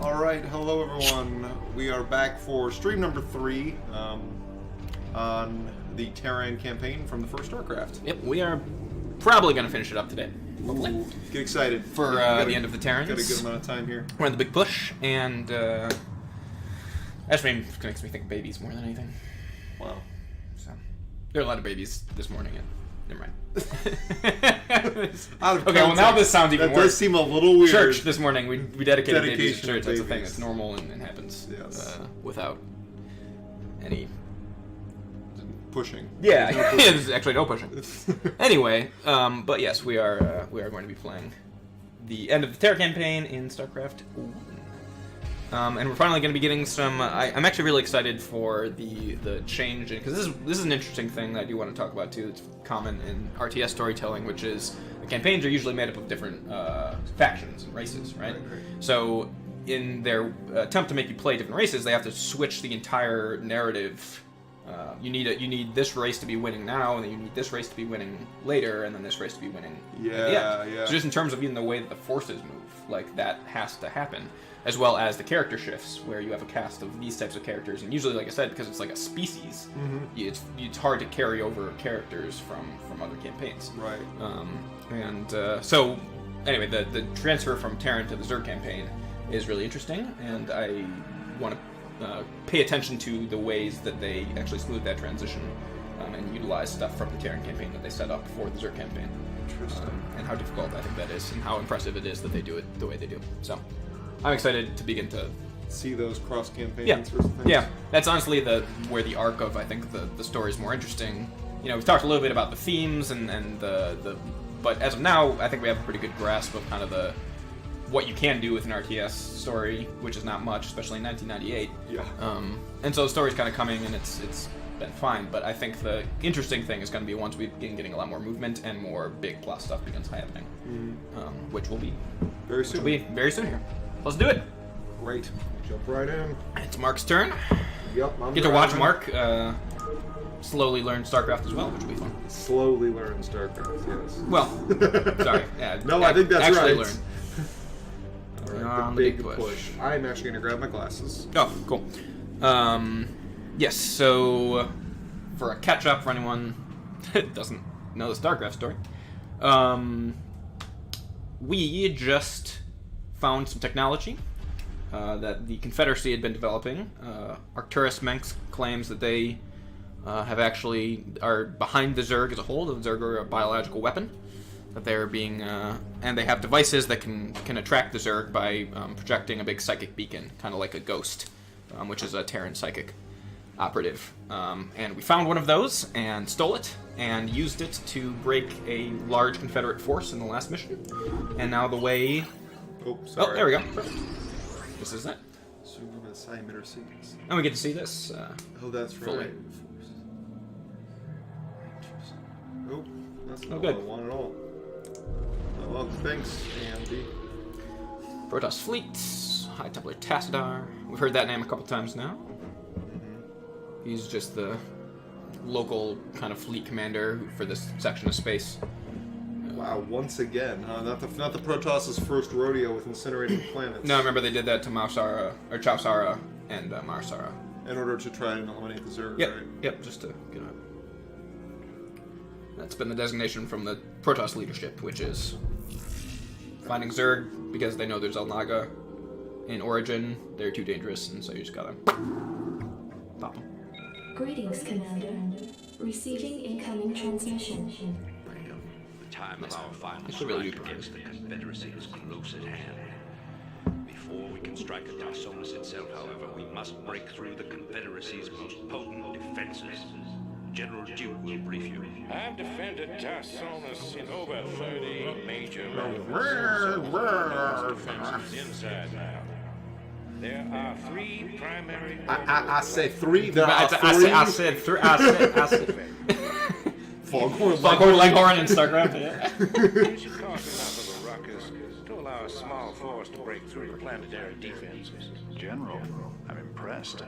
Alright, hello everyone. We are back for stream number 3 on the Terran campaign from the first Starcraft. Yep, we are probably going to finish it up today. Hopefully. Get excited. For the end of the Terrans. Got a good amount of time here. We're on the big push, and that makes me think of babies more than anything. Wow. So, there are a lot of babies this morning, and never mind. Okay, well now this sounds even worse. worse. That does seem a little weird. Church this morning, we dedicated babies to church. That's a thing babies. that's normal and happens without any pushing. Yeah, there's actually no pushing. Anyway, but yes, we are going to be playing the end of the Terra campaign in Starcraft. And we're finally going to be getting some. I'm actually really excited for the change, because this is an interesting thing that I do want to talk about too. It's common in RTS storytelling, which is the campaigns are usually made up of different factions and races, right? So in their attempt to make you play different races, they have to switch the entire narrative. You need this race to be winning now, and then you need this race to be winning later, and then this race to be winning at the end. So just in terms of even the way that the forces move, like that has to happen, as well as the character shifts, where you have a cast of these types of characters, and usually, like I said, because it's like a species, it's hard to carry over characters from other campaigns. Right. So anyway, the transfer from Terran to the Zerg campaign is really interesting, and I want to pay attention to the ways that they actually smooth that transition and utilize stuff from the Terran campaign that they set up for the Zerg campaign. Interesting. And how difficult I think that is, and how impressive it is that they do it the way they do. So, I'm excited to begin to see those cross campaigns. Yeah, sorts of things. Yeah. That's honestly where the arc of I think the story is more interesting. You know, we've talked a little bit about the themes and but as of now, I think we have a pretty good grasp of kind of what you can do with an RTS story, which is not much, especially in 1998. Yeah. And so the story's kind of coming, and it's been fine. But I think the interesting thing is going to be once we begin getting a lot more movement and more big plot stuff begins happening, which will be very soon. Very soon here. Let's do it. Great. Jump right in. It's Mark's turn. Yep. Get to watch Mark slowly learn Starcraft as well, which will be fun. Slowly learn Starcraft. Yes. Well, sorry. Yeah, no, I think that's actually right. Learn. Alright, the big push. I'm actually going to grab my glasses. Oh, cool. Yes, so for a catch-up for anyone that doesn't know the StarCraft story, we just found some technology that the Confederacy had been developing. Arcturus Menks claims that they are behind the Zerg as a whole. The Zerg are a biological weapon. That they're being, and they have devices that can attract the Zerg by projecting a big psychic beacon, kind of like a ghost, which is a Terran psychic operative. And we found one of those and stole it and used it to break a large Confederate force in the last mission. And now the way... Oh, sorry. Oh, there we go. This is it. And we get to see this. Oh, that's fully. Right. Oh, that's not good. what I want at all. Well, thanks, Andy. Protoss Fleet, High Templar Tassadar. We've heard that name a couple times now. He's just the local kind of fleet commander for this section of space. Wow, once again, not the Protoss' first rodeo with incinerating planets. No, remember they did that to Chowsara and Marsara. In order to try and eliminate the Zerg, yep. right? Yep, just to get it. That's been the designation from the Protoss leadership, which is finding Zerg because they know there's Elnaga in origin. They're too dangerous, and so you just gotta pop them. Greetings, Commander. Receiving incoming transmission. The time of our final really strike against the Confederacy is close at hand. Before we can strike at Tarsonis itself, however, we must break through the Confederacy's most potent defenses. General Duke will brief you. I've defended Tarsonis in over 30 major defenses inside now. There are 3 primary... I said 3. There are I 3. I said 3. I said... Foghorn Leghorn in Starcraft. Yeah. You should cause enough of a ruckus to allow a small force to break through planetary defenses. General, I'm impressed.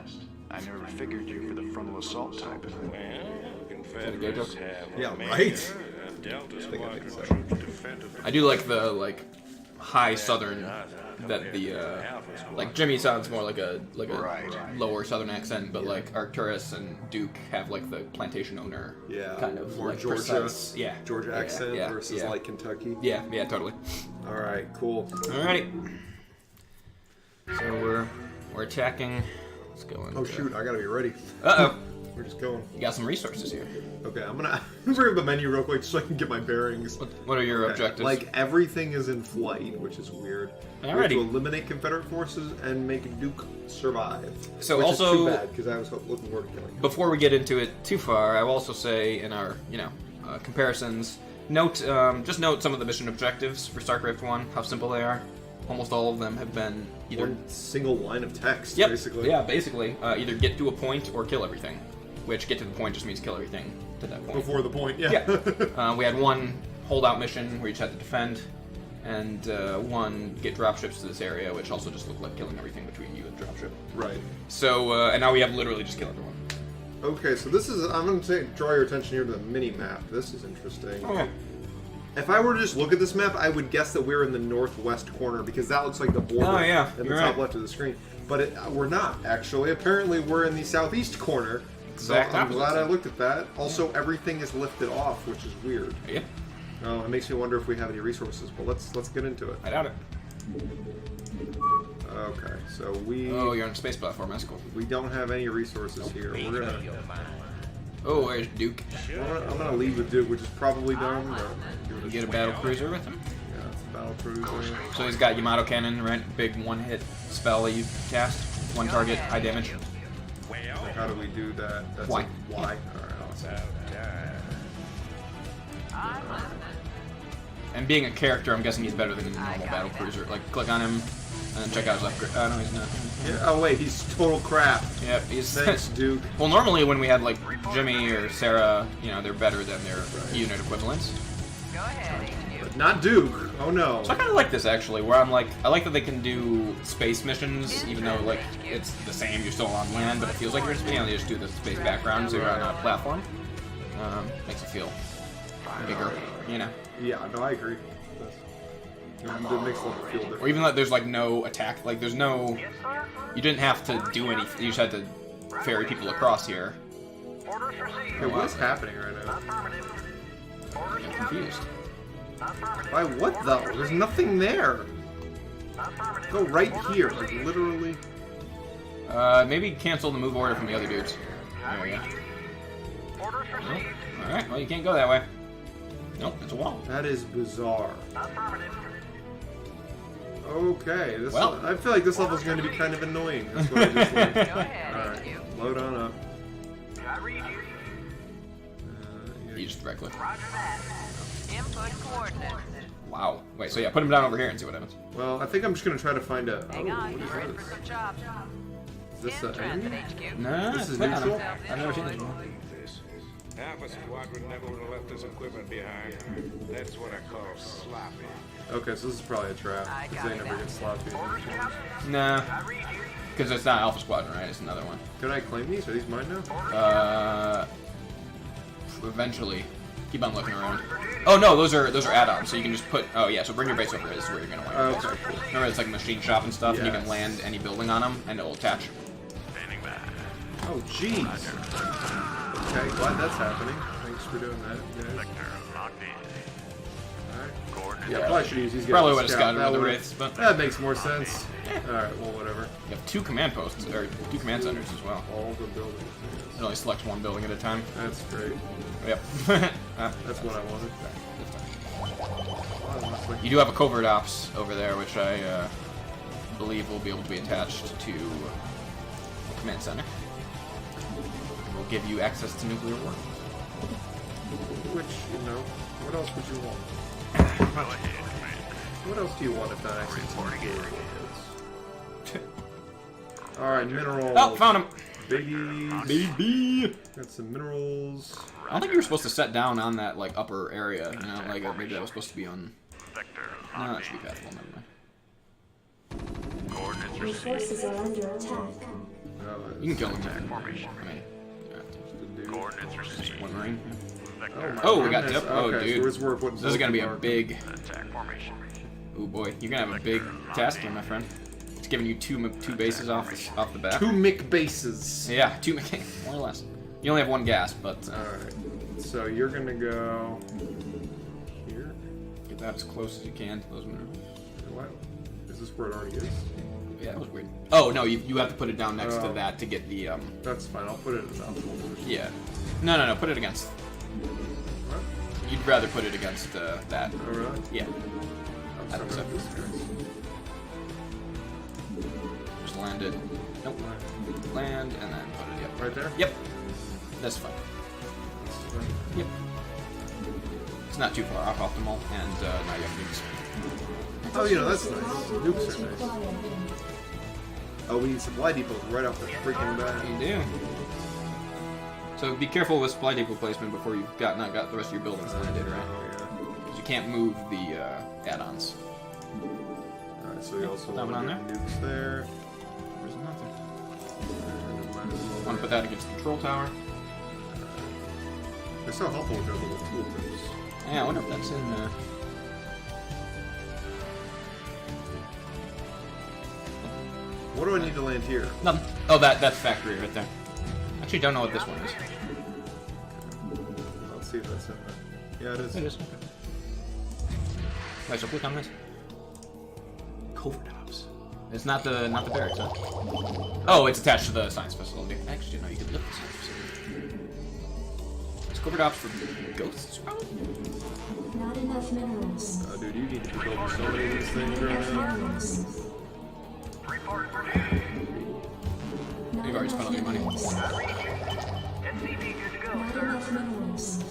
I never figured you for the frontal assault type. Well, Confederates have Yeah, major right? Delta Squadron troops defended. I do like the high southern that the like Jimmy sounds more like a lower southern accent, but like Arcturus and Duke have like the plantation owner kind of more like Georgia, precise, Georgia accent versus like Kentucky. Yeah, totally. All right, cool. Alrighty. So we're attacking. Let's go in. Oh shoot, I gotta be ready. Uh-oh. We're just going. You got some resources here. Okay, I'm gonna bring up the menu real quick so I can get my bearings. What are your objectives? Like, everything is in flight, which is weird. We have to Alrighty. eliminate Confederate forces and make Duke survive. So which also- is too bad, because I was looking forward to killing him. Before we get into it too far, I will also say in our, comparisons, just note some of the mission objectives for StarCraft 1, how simple they are. Almost all of them have been either... One single line of text, Yep. basically. Yeah, basically. Either get to a point or kill everything. Which, get to the point just means kill everything to that point. Before the point, yeah. Yeah. We had one holdout mission where you just had to defend, and one get dropships to this area, which also just looked like killing everything between you and dropship. Right. So, and now we have literally just kill everyone. Okay, so this is... I'm going to draw your attention here to the mini-map. This is interesting. Okay. If I were to just look at this map, I would guess that we're in the northwest corner, because that looks like the border Oh, yeah, at the you're top right. left of the screen. But we're not, actually. Apparently, we're in the southeast corner. Exact So I'm opposite. glad I looked at that. Also, everything is lifted off, which is weird. Yep. It makes me wonder if we have any resources. But let's get into it. I doubt it. Okay, so we Oh, you're on a space platform. That's cool. we don't have any resources here. We're gonna Oh, there's Duke. I'm gonna lead with Duke, which is probably dumb. But You get a battle cruiser with him. yeah, it's a battle cruiser. So he's got Yamato Cannon, right? Big one-hit spell that you cast. One target, high damage. Like, how do we do that? That's Y. a Y. All right, awesome. And being a character, I'm guessing he's better than a normal battle cruiser. Like, click on him and check out his upgrade. Oh, no, he's not. Yeah, oh wait, he's total crap. Yep, he's... Thanks, Duke. Well, normally when we had, like, Jimmy or Sarah, they're better than their unit equivalents. But not Duke. Oh no. So I kind of like this, actually, where I'm like, I like that they can do space missions, even though, like, it's the same, you're still on land, but it feels like you're just, they just do the space background, so you're on a platform. Makes it feel bigger, Yeah, no, I agree. It makes it feel different. Or even like there's like no attack, like there's no, you didn't have to do anything, you just had to ferry people across here. Okay, what's happening right now? I'm confused. Why, what though? There's nothing there. Go right here, like literally. Maybe cancel the move order from the other dudes. There we go. Nope. Alright, well you can't go that way. Nope, it's a wall. That is bizarre. Okay, Well. I feel like this level is going to be kind of annoying. That's what I just learned. Alright, load on up. You just right click. Input coordinates. Wow. Wait, so yeah, put him down over here and see what happens. Well, I think I'm just going to try to find a... Hang on, what you ready for is some this? chops? Is this In an transit enemy? HQ. Nah, This is click on him. neutral? I've never seen this before. Half a squadron never would have left this equipment behind. That's what I call sloppy. Okay, so this is probably a trap, because they never get sloppy. Nah. Because it's not Alpha Squadron, right? It's another one. Can I claim these? Are these mine now? Eventually. Keep on looking around. Oh no, those are add-ons, so you can just put. Oh yeah, so bring your base over here. This is where you're gonna land. Okay, cool. Remember, it's like machine shop and stuff, and you can Yes. land any building on them, and it will attach. Oh, jeez. Okay, glad that's happening. Thanks for doing that, guys. Alright. Yeah, I probably should use these guys. Probably to would have scout. scouted That with the would've- wraiths, but That makes more sense. Alright, well, whatever. you have 2 command posts or 2 command centers as well. All the buildings. It only selects 1 building at a time. That's great. Yep. That's what I wanted. You do have a covert ops over there, which I believe will be able to be attached to the command center. It will give you access to nuclear war. Which, what else would you want? What else do you want if not access to nuclear? Alright, minerals. Oh, found him! Biggies. Baby! Got some minerals. I don't think you were supposed to set down on that, like, upper area, like, maybe that was supposed to be on... No, that should be pathable, never mind. Your forces are under attack. Oh, You can kill him there. I mean, Coordinates received. just 1 marine. my Oh, we got goodness. dip. Oh, Okay, dude. so where's where we're putting This is gonna be a mark. big... Attack formation. Oh boy, you're gonna have a big task here, my friend. It's giving you two bases off the bat. 2 Mick bases. Yeah, 2 more or less. You only have 1 gas, but Alright. So you're gonna go here. get that as close as you can to those minerals. What? Is this where it already is? Yeah, that was weird. Oh no, you have to put it down next to Oh. that to get the That's fine. I'll put it in the optimal position. Yeah. No. Put it against. What? You'd rather put it against that. Oh, really? Yeah. I'm I think sorry so. about this, guys. Just land it. Nope. Land and then put it. Yep. Right there? Yep. That's fine. Yep. It's not too far off optimal, and now you have nukes. Oh, that's nice. Nukes are nice. Oh, we need supply depots right off the freaking bat. You do. So be careful with supply depot placement before you've not got the rest of your buildings landed, right? Oh, yeah. Because you can't move the add-ons. Alright, so we also That one on want nukes there. Where's nothing? And Want to put that against the control tower? It's so helpful with their little tooltips. Yeah, I wonder if that's in. What do I need to land here? Nothing. Oh, that's factory right there. Actually, don't know what this one is. Let's see if that's in there. Yeah, it is. It is. Okay. Wait, so click on this. Covert ops. It's not the barracks, huh? Oh, it's attached to the science facility. I actually didn't know you could lift the science facility. It's covert ops for ghosts, probably? Not enough minerals. Oh, dude, you need to be building so many of these things right now. Minerals. Not You've already spent all your money. minerals. Not enough minerals.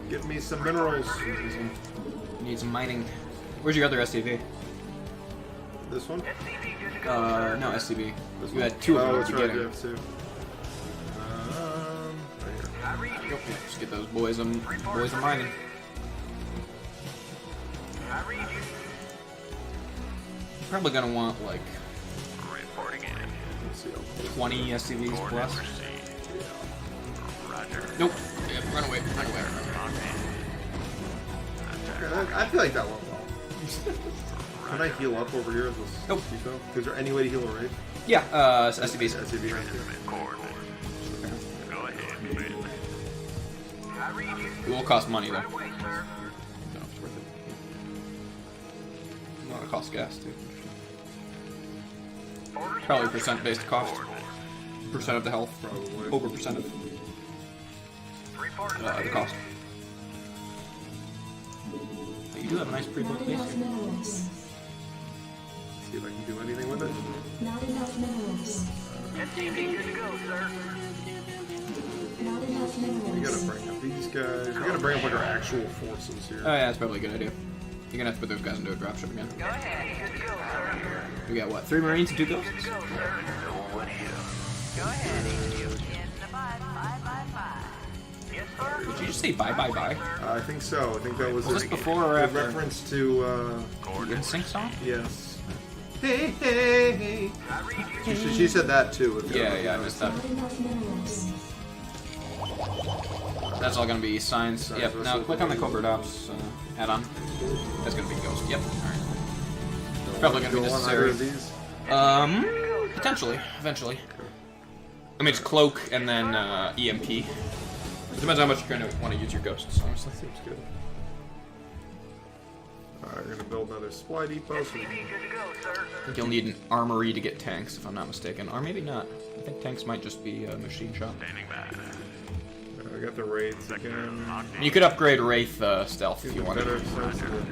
Get me some minerals. Need some mining. Where's your other SCV? This one? No, SCV. This You one? had 2 of Oh, them that's to right, get you in. have 2. Right here. Yeah, just get those boys mining. Probably gonna want like Let's see. 20 SCVs plus. Nope. Yeah, run away. Okay, I feel like that went well. Can I heal up over here as this Nope. depot? Is there any way to heal a raid? Yeah, SCVs. SCV right here. It will cost money though. Don't know if it's worth it. No, it costs gas too. Probably percent-based cost. Percent of the health. Probably. Over percent of the cost. But you do have a nice pre-built Not base enough here. minerals. See if I can do anything with it. Not enough minerals. Not enough We gotta minerals. bring up these guys. We gotta bring up like our actual forces here. Oh yeah, that's probably a good idea. You're gonna have to put those guys into a dropship again. Go ahead. Good to go, sir. We got what? 3 Marines and 2 ghosts? Go ahead, HQ. In the 5. Yes, sir. Did you just say bye? I think so. I think that was Was this a before or a after? reference to, Instinct song? yes. Hey, hey, hey. She said that too. if you Yeah, don't yeah, I know. missed that. Not enough minerals. That's all gonna be science. Science Yep. Now versus click on the covert ops add-on. That's gonna be ghost. Yep. All right. Probably gonna be Go on either of necessary. these. Potentially, eventually. I mean, it's cloak and then EMP. It depends how much you're gonna want to use your ghosts. Honestly, Seems good. Alright, we're gonna build another supply depot. So I think you'll need an armory to get tanks, if I'm not mistaken, or maybe not. I think tanks might just be a machine shop. I got the raids again. You could upgrade Wraith stealth if you Even wanted. better sense of it.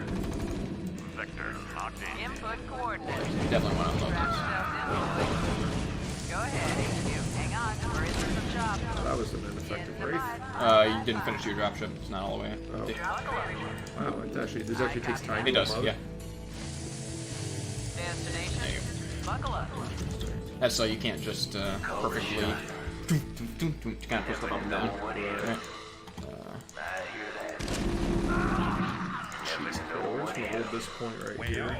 Input coordinates. Definitely want to unload Drop those. stuff in. Go ahead, HQ. Hang on. We're in for some jobs. That was an ineffective raid. You didn't finish your dropship. It's not all the way. Oh. Wow, this actually takes time. It to does, load. yeah. Destination. Buckle up. That's so you can't just perfectly. You kind of push stuff up and down. Right. We're just gonna hold this point right here.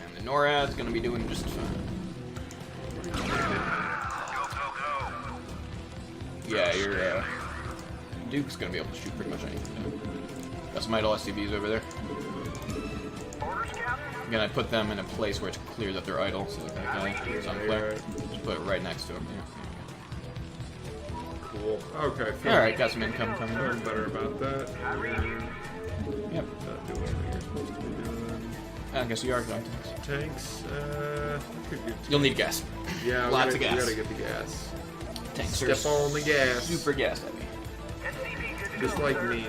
And the NORAD's gonna be doing just fine. Yeah, Duke's gonna be able to shoot pretty much anything. Got some idle SCVs over there. Again, I put them in a place where it's clear that they're idle, so that guy is unclear. Just put it right next to him. Yeah. Cool. Okay. Alright, got some income coming Feeling in. better about that. Yep. Not doing what you're supposed to be doing. I guess you are going to. Tanks. Could get You'll need gas. yeah, Lots of we gas. gotta get the gas. Tanks Step on the gas. super gas heavy. Just like me.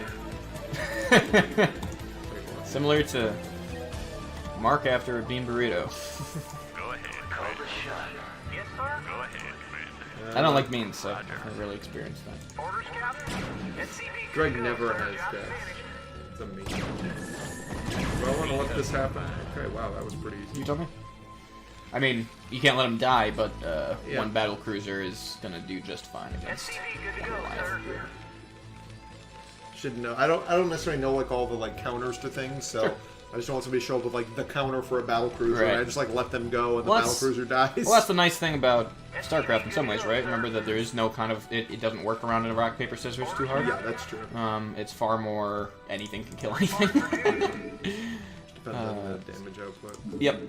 Similar to Mark after a bean burrito. Go ahead, call the shot. Yes, sir. Go ahead, Commander. I don't like beans, so I really experienced that. Orders, Captain. SCV. Greg never has gas. It's amazing. Well, I want to let this happen. Okay, wow, that was pretty easy. You told me? I mean, you can't let him die, but Yeah. one battle cruiser is gonna do just fine against SCV, good to one go, Goliath. sir. Should know. I don't necessarily know like all the like counters to things, so Sure. I just don't want somebody to show up with like the counter for a battle cruiser. Right. And I just like let them go, and the Well, battle that's- cruiser dies. Well, that's the nice thing about Starcraft in some ways, right? Remember that there is no kind of it doesn't work around in a rock paper scissors too hard. Yeah, that's true. It's far more anything can kill anything. Depends on the damage output. Yep.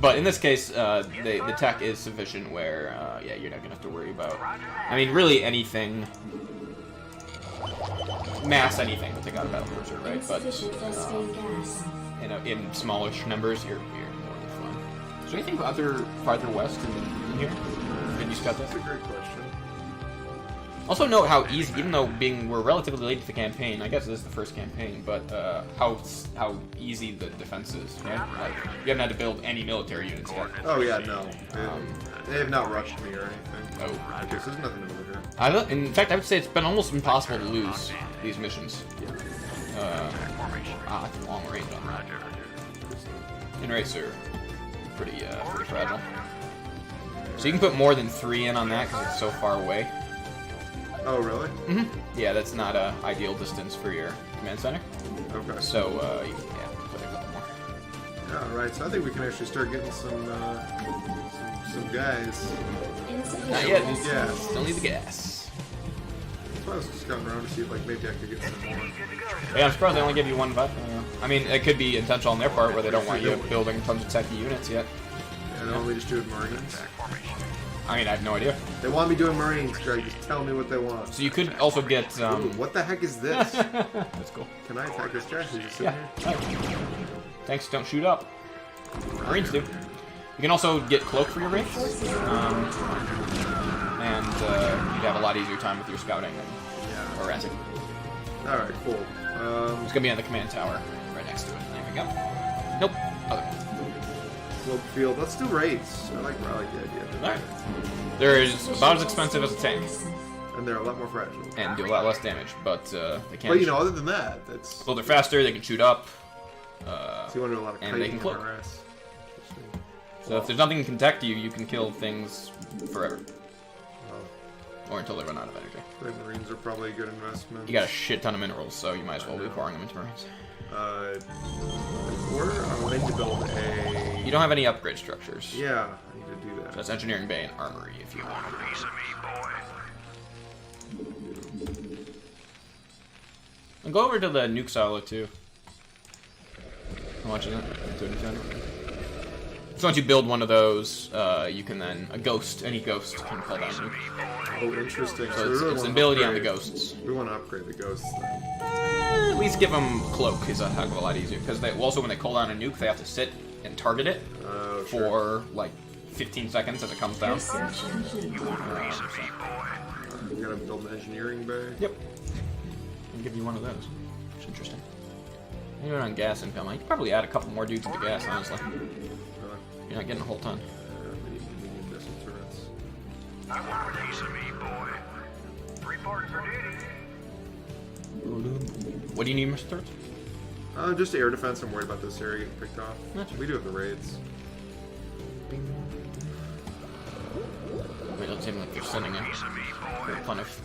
But in this case, the tech is sufficient where, yeah, you're not gonna have to worry about. I mean, really anything, mass anything to take out a battle cruiser, right? But Insufficient phosphate gas. in smallish numbers, you're more than fine. Is there anything farther west in here? Did you scout that? That's a great question. Also note how easy, even though we're relatively late to the campaign, I guess this is the first campaign, but how easy the defense is, right? Like, you haven't had to build any military units yet. Oh yeah, no. They have not rushed me or anything. Oh. I guess there's nothing over here. In fact, I would say it's been almost impossible to lose these missions. It's long range on that. And rates are pretty fragile. So you can put more than 3 in on that because it's so far away. Oh really? Mm-hmm. Yeah, that's not a ideal distance for your command center. Okay. So you can put a couple more. All right. So I think we can actually start getting some guys. Insufficient Not yet. phosphate Yeah. Still need the gas. So I was just scouting around to see if like maybe I could get some more. Yeah, I'm surprised they only give you 1 butt. I mean, it could be intentional on their part where they don't want you building tons of techie units yet. And only just doing Marines. I mean, I have no idea. They want me doing Marines, Greg. Just tell me what they want. So you could also get. Ooh, what the heck is this? That's cool. Can I attack this guy? He's just sitting Yeah. here. Thanks, don't shoot up. Marines do. You can also get cloak for your Marines. And you'd have a lot easier time with your scouting and harassing. Alright, cool. It's gonna be on the command tower right next to it. There we go. Nope. Other one. Cloak field. Let's do raids. I like the idea of it. Alright. They're about as expensive as a tank. And they're a lot more fragile. And do a lot less damage, but they can't. But you know, other than that, that's. Well, they're faster, they can shoot up. So you want to do a lot of and kiting they can cloak. harass. So if there's nothing to protect you, you can kill things forever. Well, Or until they run out of energy. the Marines are probably a good investment. You got a shit ton of minerals, so you might as well be pouring them into Marines. I need to build a. You don't have any upgrade structures. Yeah, I need to do that. So that's engineering bay and armory if you want. Piece of me, boy. And go over to the nuke silo too. How much is it? 210. So once you build one of those, you can then any ghost can call down a nuke. Oh, interesting. So we it's really an wanna ability on the upgrade- ghosts. We want to upgrade the ghosts then. At least give them cloak is a heck of a lot easier because they also when they call down a nuke, they have to sit and target it Sure. for like 15 seconds as it comes down. research complete. We gotta build an engineering bay. Yep. I'll give you one of those. It's interesting. Even on gas income, I could probably add a couple more dudes into gas, honestly. You're not getting a whole ton. We need missile turrets. Piece of me, boy. Report for duty. What do you need, Mr. Turret? Just air defense. I'm worried about this area getting picked off. Gotcha. We do have the raids. I mean, it doesn't seem like you're sending a ton of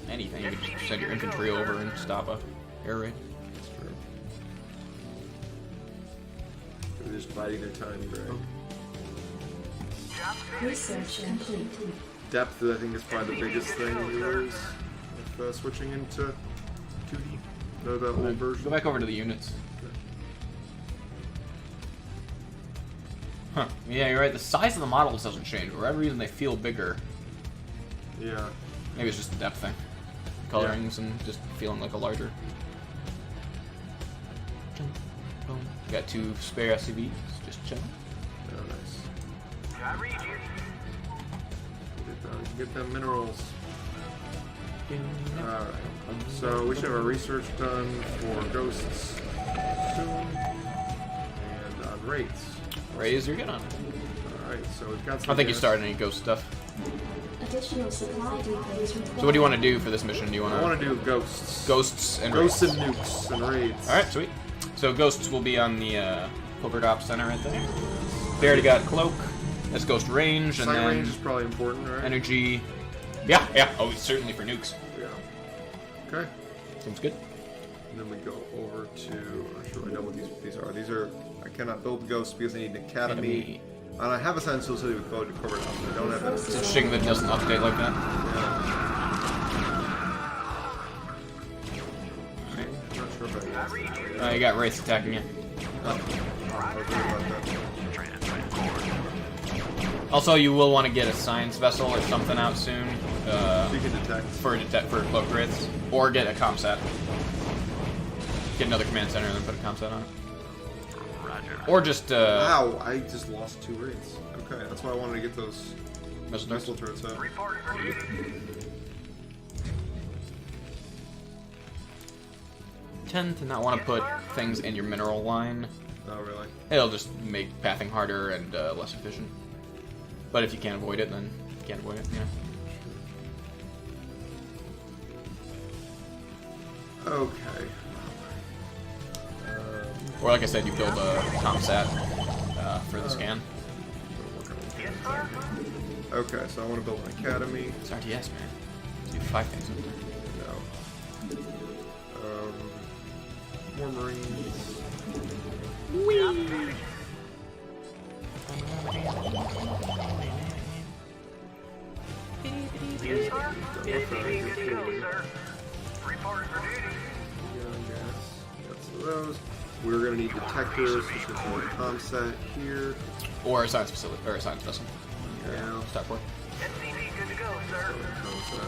anything. You could just send your infantry over and stop a air raid. That's true. They're just biding their time, Greg. Research complete. Depth, I think, is probably the biggest thing we lose with switching into The old version. Go back over to the units. Huh. Yeah, you're right. The size of the models doesn't change. For whatever reason, they feel bigger. Yeah. Maybe it's just the depth thing. Colorings and just feeling like a larger. Boom. Got 2 spare SCVs. Just chilling. Oh, nice. Get them minerals. Alright. So we should have our research done for ghosts soon. And on wraiths. Raise your gun on. Alright, so we've got I some. don't think you gas. started any ghost stuff. Additional supply depots required. So what do you want to do for this mission? Do you want I want to do ghosts. ghosts and Ghosts raids? and nukes and raids. All right, sweet. So ghosts will be on the Covert Ops Center right there. They already got cloak. That's ghost range, and Sight then range is probably important, right? energy. Yeah, yeah. Oh, certainly for nukes. Yeah. Okay. Seems good. And then we go over to. I'm not sure I know what these are. These are. I cannot build ghosts because I need an academy. And I have a sense facility with code to cover it up, but I don't have that. It's interesting that it doesn't update like that. I'm not sure if I You got wraiths attacking you. I was worried about that. Also, you will want to get a science vessel or something out soon. So you can detect. For cloak wraiths, or get a comsat. Get another command center and then put a comsat on it. Or just Wow, I just lost 2 wraiths. Okay, that's why I wanted to get those missile turrets out. Tend to not want to put things in your mineral line. Oh, really? It'll just make pathing harder and less efficient. But if you can't avoid it, then you can't avoid it. Yeah. Okay. Or like I said, you build a comsat for the scan. Okay, so I want to build an academy. It's RTS, man. Do 5 things with it. No. More marines. Those. We're gonna need detectors, which is going to comsat here. Or a science facility, or a science vessel. Yeah. Start for.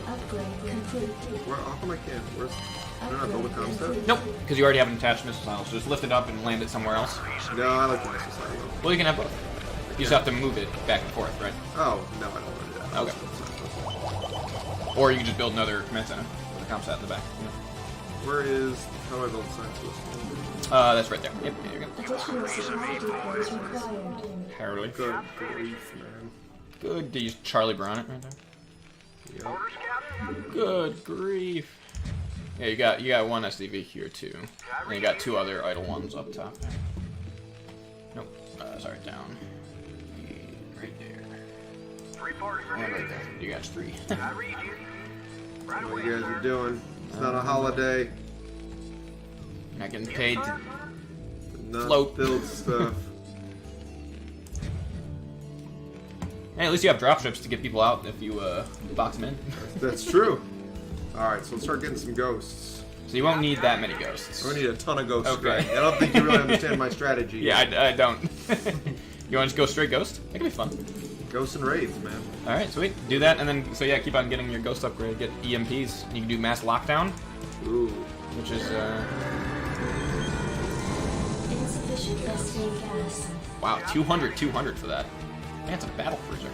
Upgrade complete. Where? How come I can't? Where's? Can I not build a comsat? Nope, because you already have an attached missile silo, so just lift it up and land it somewhere else. No, I like the missile silo. Well, you can have both. You just have to move it back and forth, right? Oh, no, I don't want to do that. Okay. Or you can just build another command center with a comsat in the back. Where is? How do I build a science system? That's right there. Yep, there you go. Additional supply depots required. Apparently. Good grief, man. Good to use Charlie Brown it right there. Yep. Good grief. Yeah, you got 1 SCV here too. And you got 2 other idle ones up top there. Nope. Sorry, down. Right there. And right there. You got 3. What you guys are doing? It's not a holiday. Not getting paid to Not Float. build stuff. Hey, at least you have dropships to get people out if you box them in. That's true. Alright, so let's start getting some ghosts. So you won't need that many ghosts. We need a ton of ghosts. Okay. Greg. I don't think you really understand my strategy. Yeah, I don't. You want to just go straight ghost? That could be fun. Ghosts and raids, man. Alright, sweet. Do that, and then, so yeah, keep on getting your ghost upgrade. Get EMPs. You can do mass lockdown, Ooh. which is, Insufficient methane gas. wow, 200 for that. Man, it's a battle cruiser.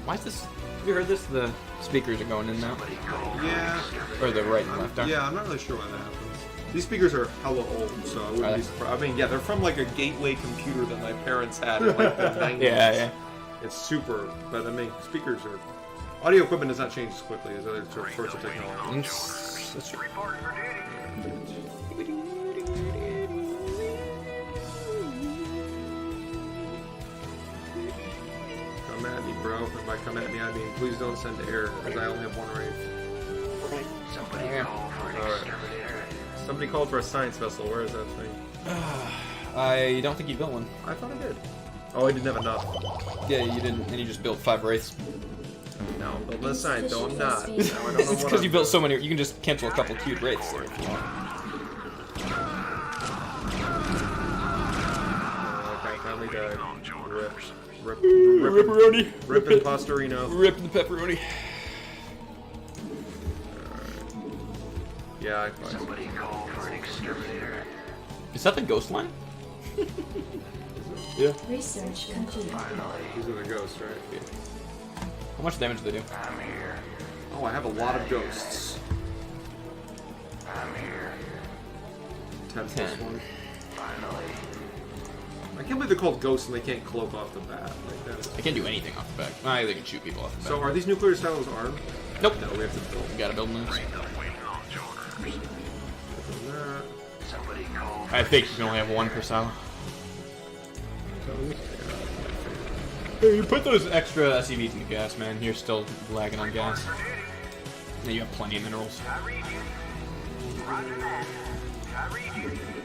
Why is this? Have you heard this? The speakers are going in now. Yeah. Or the right and left are. Yeah, I'm not really sure why that happens. These speakers are hella old, so I wouldn't Are be they? surprised. I mean, yeah, they're from like a gateway computer that my parents had in like the 90s. Yeah. It's super, but I mean, speakers are... Audio equipment does not change as quickly as other sorts of technology. That's true. Come at me, bro. And by come at me, I mean please don't send air, because I only have 1 raid. Alright. Somebody called for a science vessel. Where is that thing? I don't think you built one. I thought I did. Oh, I didn't have enough. Yeah, you didn't, and you just built 5 wraiths. No, I'm building a science, though I'm not. No, I It's don't know It's what because I'm you built doing. so many. You can just cancel a couple cute wraiths there if you want. Okay, finally died. Rip. Ripperoni. Rip and Pastorino. Rip the pepperoni. Yeah, I quite. Somebody call for an exterminator. Is that the ghost line? Yeah. Research complete. These are the ghosts, right? How much damage do they do? I'm here. Oh, I have a lot of ghosts. I'm here. 10 plus 10. 1. Finally. I can't believe they're called ghosts and they can't cloak off the bat. Like that is... I can't do anything off the back. Nah, they can shoot people off the back. So are these nuclear silos armed? Nope. No, we have to build. You gotta build moves. Somebody call for I think you can only have one per silo. Yeah. Hey, you put those extra SCVs in the gas, man. You're still lagging on gas. Now you have plenty of minerals.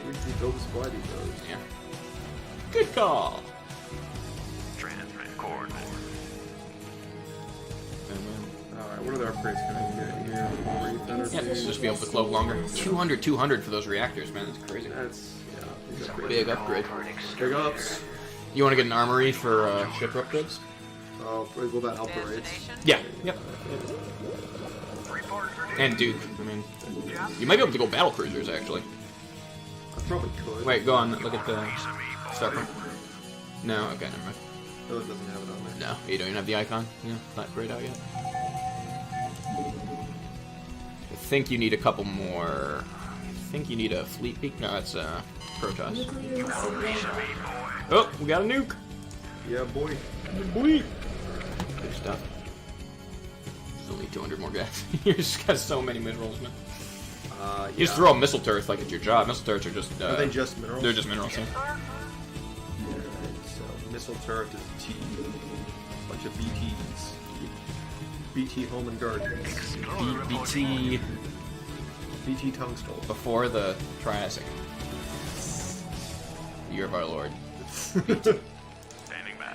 We can build a squad these those. Yeah. Good call. transmit coordinates. Alright, what other upgrades can I get here? Wraith energy. Yeah, just be able to cloak longer. 200 for those reactors, man. That's crazy. That's, yeah, these upgrades. Big upgrade. Big ups. You want to get an armory for ship upgrades? Oh, will that help the raids? Yeah. Yep. And Duke. I mean, you might be able to go battle cruisers actually. I probably could. Wait, go on. Look at the Starcraft. No. Okay, never mind. No, it doesn't have it on there. No, you don't even have the icon. Yeah, not grayed out yet. I think you need a couple more. I think you need a fleet peak. No, that's Protoss. Nuclear missile. Oh, we got a nuke. Yeah, boy. Boy. Good stuff. Still need 200 more gas. You just got so many minerals, man. Yeah. You just throw a missile turret like it's your job. Missile turrets are just. Are they just minerals? They're just minerals. Yeah. So, missile turret is T. Bunch of BTs. BT Home and Garden. BT BT Tungstol. before the Triassic. Year of our Lord. Standing by.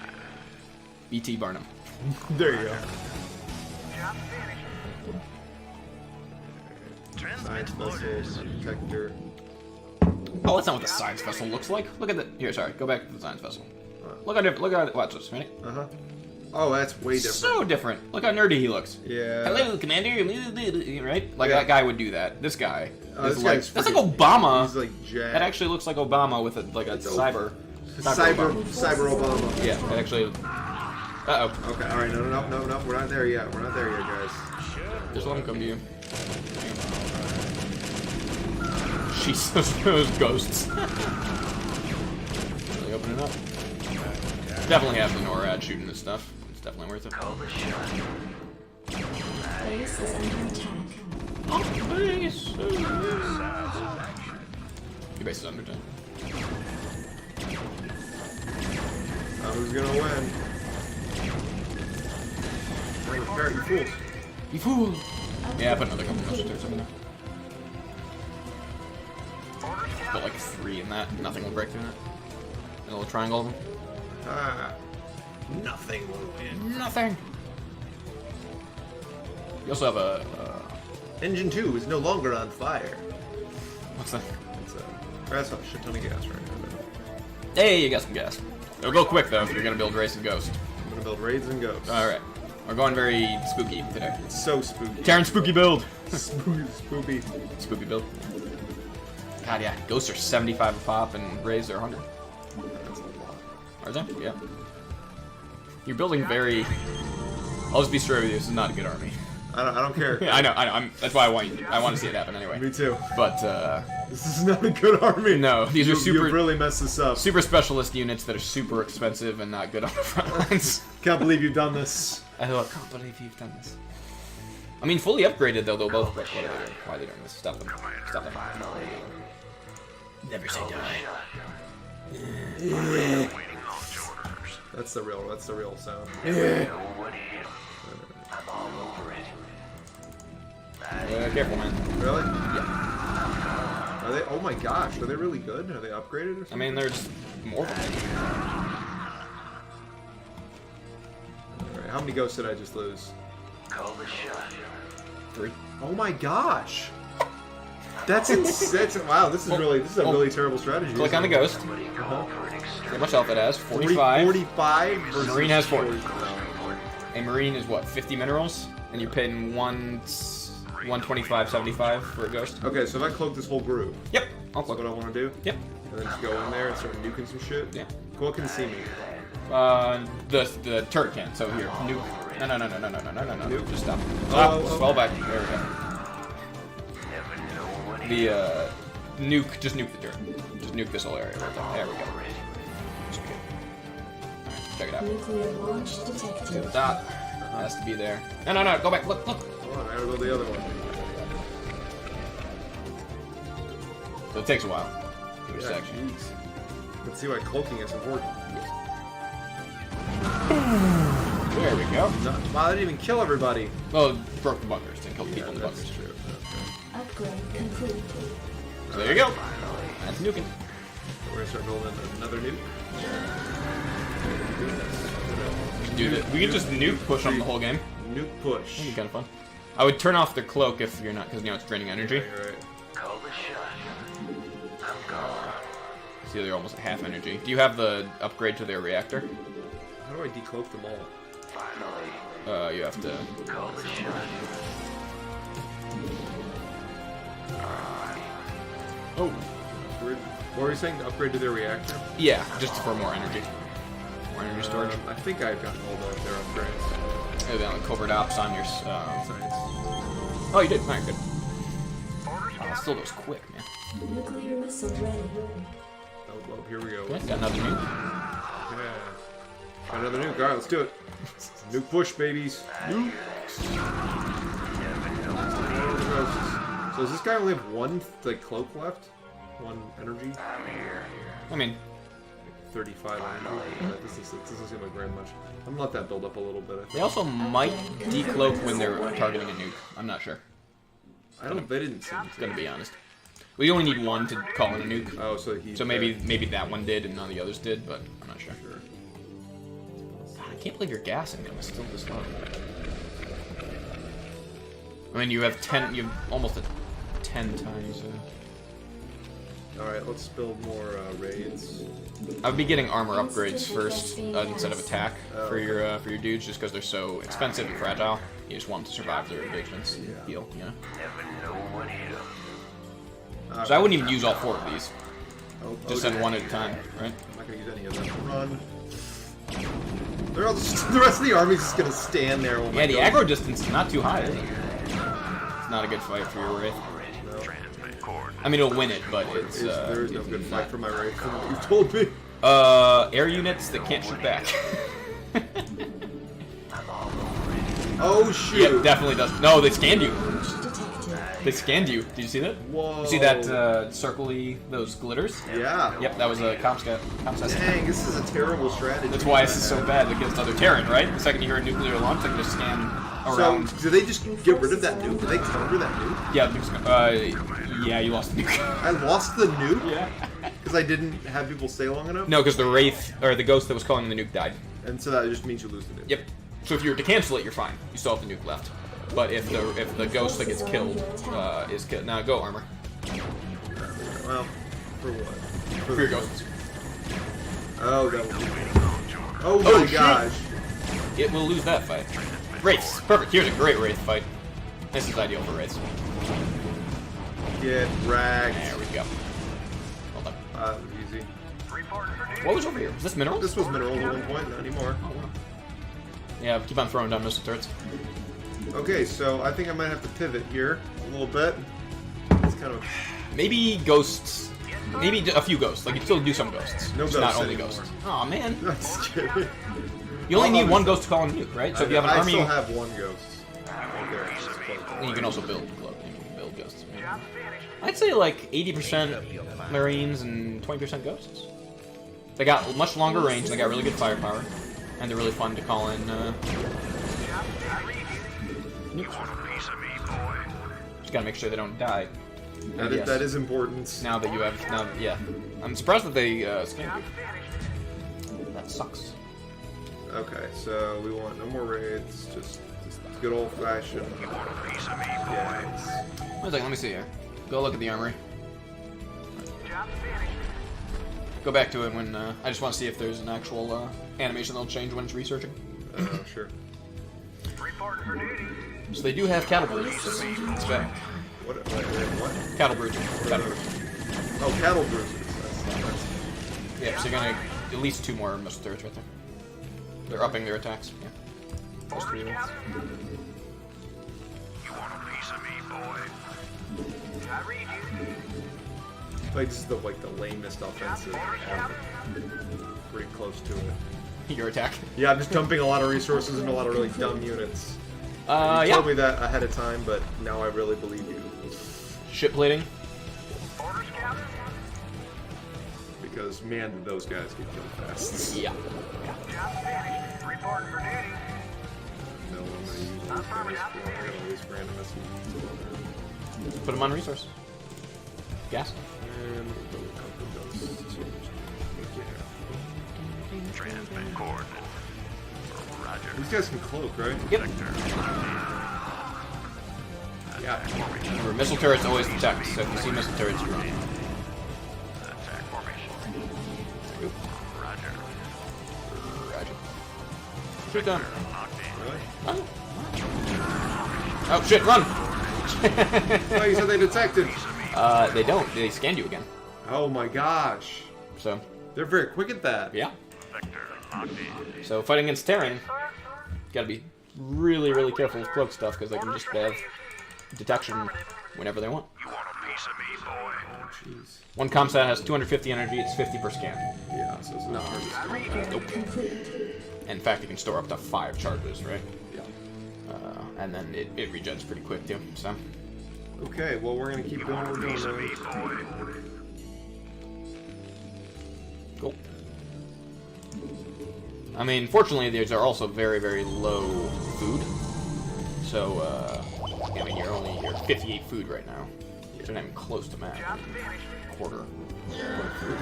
BT Barnum. There you go. Science vessel, detector. Oh, that's not what the science vessel looks like. Look at the. Here, sorry. Go back to the science vessel. Look at it. Look at it. Watch this. Ready? Uh-huh. Oh, that's way different. So different. Look how nerdy he looks. Yeah. Hello, Commander. Right? Like Yeah. that guy would do that. This guy. This is like, guy's that's like freaking- Obama. He's like jacked. That actually looks like Obama with a cyber. Cyber Obama. Obama. Yeah, that actually. Uh oh. Okay, alright, no, we're not there yet. We're not there yet, guys. Just let him come to you. Jesus, those ghosts. Really opening up. Definitely have the NORAD shooting this stuff. It's definitely worth it. Call the shot. Base is under attack. Oh, base. Your base is under attack. Who's gonna win? Repair, you fools. You fool! Yeah, I put another couple missile turrets in there. Put like 3 in that. Nothing will break through that. A little triangle of them. Ah. Nothing will win. Nothing! You also have a... Engine 2 is no longer on fire. what's that? It's that's a shit ton of gas right now. Hey, you got some gas. It'll go quick though if you're gonna build Race and Ghost. I'm gonna build raids and ghosts. Alright. We're going very spooky today. It's so spooky. Terran spooky build! Spooky. Spooky build. God, yeah. Ghosts are 75 a pop and Rays are 100. That's a lot. Are they? Yeah. You're building very... I'll just be straight with you, this is not a good army. I don't care. I know. That's why I want to see it happen anyway. Me too. But, This is not a good army. no, these are super... You really messed this up. super specialist units that are super expensive and not good on the front lines. Can't believe you've done this. I can't believe you've done this. I mean, fully upgraded though, they'll both... What are they doing? Why are they doing this? Stop them. Stop them. Never say die. That's the real sound. I'm all over it. Careful, man. Really? Yeah. Are they? Oh my gosh, are they really good? Are they upgraded or something? I mean, there's more of them. Alright, how many ghosts did I just lose? 3. Oh my gosh. That's insane. Wow, this is a really terrible strategy. Click on the ghost. Uh-huh. See how much health it has. 45. 45 versus Marine has 40. 40. A marine is what? 50 minerals, and you're paying 125.75 for a ghost. Okay, so if I cloak this whole group, Yep. I'll that's cloak what I it. want to do. Yep. And then just go in there and start nuking some shit. Yeah. What can see me? The turret can. So here, nuke. No. Nuke? Just stop. Oh, Stop. okay. Fall back. There we go. The nuke. Just nuke the turret. Just nuke this whole area right there. There we go. Should be good. Alright, check it out. Nuclear launch detected. Dot has to be there. No. Go back. Look. Hold on, I gotta go the other one. So it takes a while. Each Yeah, section. jeez. Let's see why cloaking is important. There we go. No, wow, I didn't even kill everybody. Well, it broke the bunkers. Didn't kill the people in the that's bunkers. true. Upgrade complete. So there you go. That's nuking. We're gonna start building another nuke. We can just nuke push them the whole game. Nuke push. That'd be kind of fun. I would turn off their cloak if you're not, because it's draining energy. Right. See, they're almost at half energy. Do you have the upgrade to their reactor? How do I decloak them all? You have to. Oh. What were you saying? To upgrade to their reactor? Yeah, just for more energy. More energy storage. I think I've gotten all their upgrades. Maybe on covert ops on your. Science. Oh, you did. Alright, good. Oh, it still goes quick, man. Nuclear missile ready. Oh, well, here we go. Okay, got another nuke. Yeah. Got another nuke. Alright, let's do it. Nuke push, babies. Nuke. So does this guy only have one cloak left? One energy? I mean, 35 energy. This doesn't seem like very much. I'm gonna let that build up a little bit. I think. they also might decloak when they're targeting a nuke. I'm not sure. They didn't seem to. Gonna be honest. We only need one to call in a nuke. Oh, so he. So maybe that one did and none of the others did, but I'm not sure. God, I can't believe you're gassing them. It's still this low. I mean, you have almost 10 times. All right, let's build more raids. I would be getting armor upgrades first instead of attack for your dudes, just because they're so expensive and fragile. You just want them to survive their engagements. Heal, you know. So I wouldn't even use all 4 of these. Just send one at a time, right? I'm not gonna use any of them. Run. They're all just, the rest of the army's just gonna stand there. Oh my Yeah, the God. aggro distance is not too high, is it? It's not a good fight for your Wraith. I mean, it'll win it, but it's... There is no good fight for my Wraith from what you've told me. Air units that can't shoot back. Oh, shoot. Yep, definitely does. No, they scanned you. Launch detected. They scanned you. Did you see that? Whoa. You see that circle-y, those glitters? Yeah. Yep, that was a comp set. Dang, this is a terrible strategy. That's why this is so bad against other Terran, right? The second you hear a nuclear launch, they can just scan around. So, do they just get rid of that nuke? Do they counter that nuke? Yeah, yeah, you lost the nuke. I lost the nuke? Yeah. Because I didn't have people stay long enough? No, because the Wraith, or the ghost that was calling the nuke died. And so that just means you lose the nuke. Yep. So if you were to cancel it, you're fine. You still have the nuke left. But if the ghost that gets killed is killed, now go armor Well, for what? for your ghosts. Oh, that was... Oh my gosh. It will lose that fight. Wraiths, perfect. Here's a great Wraith fight. This is ideal for Wraiths. Get ragged. There we go. Hold on. Easy. What was over here? Was this minerals? This was minerals at one point, not anymore. Oh, wow. Yeah, keep on throwing down missile turrets. Okay, so I think I might have to pivot here a little bit. It's kind of... Maybe ghosts. Maybe a few ghosts. Like, you still do some ghosts. No just ghosts not only anymore. ghosts. Aw, man. I'm just kidding. You only need I'll one ghost to call in nuke, right? So if you have an I army... still have one ghost. Right there. And you can also build cloak. You can build ghosts. I'd say like 80% Marines and 20% ghosts. They got much longer range, they got really good firepower, and they're really fun to call in. Just gotta make sure they don't die. Yes. That is important. Now that you have, yeah. I'm surprised that they scanned you. That sucks. Okay, so we want no more raids, just good old-fashioned. Yeah. Wait a second, let me see here. Go look at the armory. Go back to it when, I just want to see if there's an actual, animation that'll change when it's researching. Sure. So they do have cattle bruisers. It's back. What? Cattle bruisers. Cattle bruisers. Oh, cattle bruisers. Yeah, so you're gonna at least 2 more missile turrets right there. They're upping their attacks. Yeah. Plus 3 units. Like, this is the lamest offensive ever. Pretty close to it. Your attack. Yeah, I'm just dumping a lot of resources into a lot of really dumb units. You Yeah. told me that ahead of time, but now I really believe you. Ship plating. Because, man, did those guys get killed fast. Yeah. No, I'm gonna use those guys for, I'm gonna use random SCVs. Put them on resource. Gas. And we'll go with a couple of those. Transmit coordinates. Roger. These guys can cloak, right? Yep. Yeah. Remember, missile turrets always detect, so if you see missile turrets, you run. Attack formation. Roger. Roger. Shoot them. Really? Oh shit, run! Oh, you said they detected. They don't. They scanned you again. Oh my gosh. So, They're very quick at that. yeah. So fighting against Terran, gotta be really, really careful with cloak stuff, because they can just have detection whenever they want. Jeez. One comsat has 250 energy, it's 50 per scan. Yeah, so it's not hard to scan. Nope. In fact, you can store up to 5 charges, right? Yeah. And then it regens pretty quick, too, so. Okay, well, we're gonna keep doing what we're doing. Cool. I mean, fortunately, these are also very, very low food. So, I mean, you're 58 food right now. You're not even close to max. Quarter food.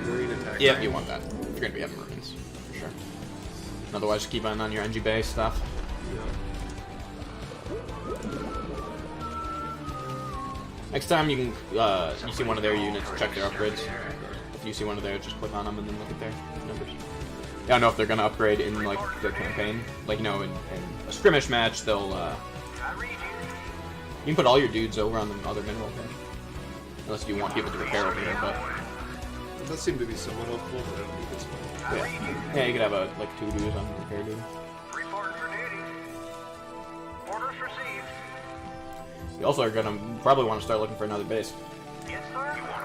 Marine attack. Yeah, you want that. If you're gonna be having Marines, for sure. Otherwise, keep on your NG base stuff. Next time you can, you see one of their units, check their upgrades. If you see one of theirs, just click on them and then look at their numbers. I don't know if they're gonna upgrade in like the campaign. Like, you know, in a skirmish match, they'll you can put all your dudes over on the other mineral thing, unless you want people to repair over here. But It does seem to be somewhat helpful, but I don't think it's fun. yeah, you could have like 2 dudes on repair duty. You also are gonna probably want to start looking for another base.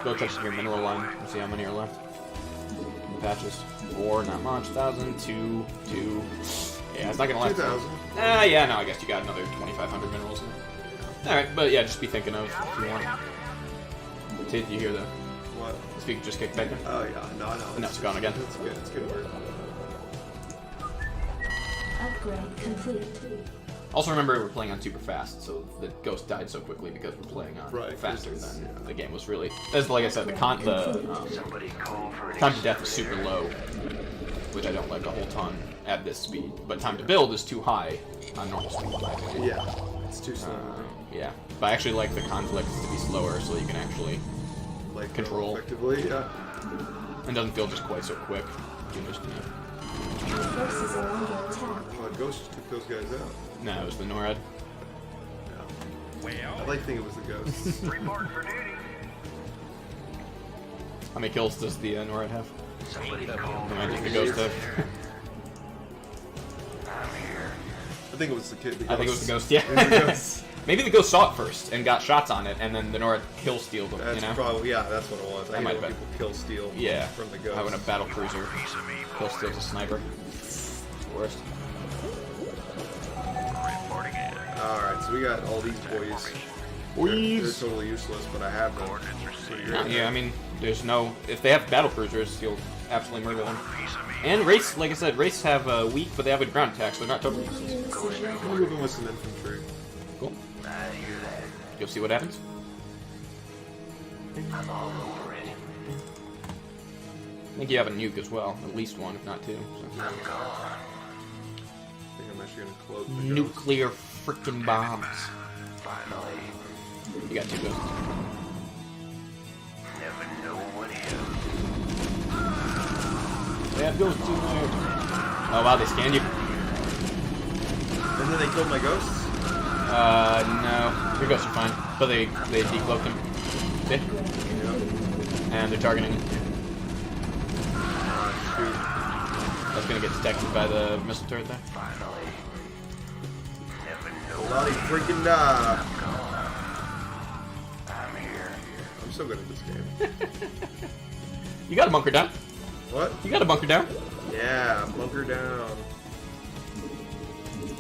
Go check your mineral line and see how many are left. The patches. 4, not much. 1,000, 2, 2. Yeah, it's not gonna last. 2,000. Yeah, no, I guess you got another 2,500 minerals in. Alright, but yeah, just be thinking of if you want. See, you hear the What? speaker just kicked back in? Oh, yeah. No. No, it's gone again. It's good. It's good work. Upgrade complete. Also remember, we're playing on super fast, so the ghost died so quickly because we're playing on Right, faster it's- than yeah. the game was really. As like I said, the time to death is super low, which I don't like a whole ton at this speed. But time to build is too high on normal speed. Yeah. It's too slow. Yeah, but I actually like the conflicts to be slower, so you can actually Like, control. effectively, yeah. and doesn't feel just quite so quick. You can just, you know. Your forces are under attack. Oh, Ghost just took those guys out. No, it was the NORAD. Yeah. I like to think it was the ghosts. How many kills does the NORAD have? How many does the ghost have? I think it was the kid. I think it was the ghost, yeah. It was the ghost. Maybe the ghost saw it first and got shots on it, and then the NORAD kill-stealed them, That's you know? probably, yeah, that's what it was. I That hate might when have people kill steal Yeah, from the ghost. having a battle cruiser kill-steals a sniper. Worst. Alright, so we got all these boys. They're totally useless, but I have them. So you're Yeah, I mean, there's no... If they have battle cruisers, you'll absolutely murder them. And Wraiths, like I said, Wraiths have weak, but they have a ground attack, so they're not totally useless. I'm moving with some infantry. Cool. You'll see what happens. I think you have a nuke as well, at least one, if not 2. So. I think I might actually gonna close the ghost. Nuclear freaking bombs. Finally. You got 2 ghosts. Never know what hit. They have ghosts in there. Oh wow, they scanned you. And then they killed my ghosts? No. Your ghosts are fine. But they decloaked him. See? And they're targeting him. Shoot. That's gonna get detected by the missile turret there. Finally. Never know Bloody freaking die. I'm here. I'm so good at this game. You got a bunker down. What? You got a bunker down. Yeah, bunker down.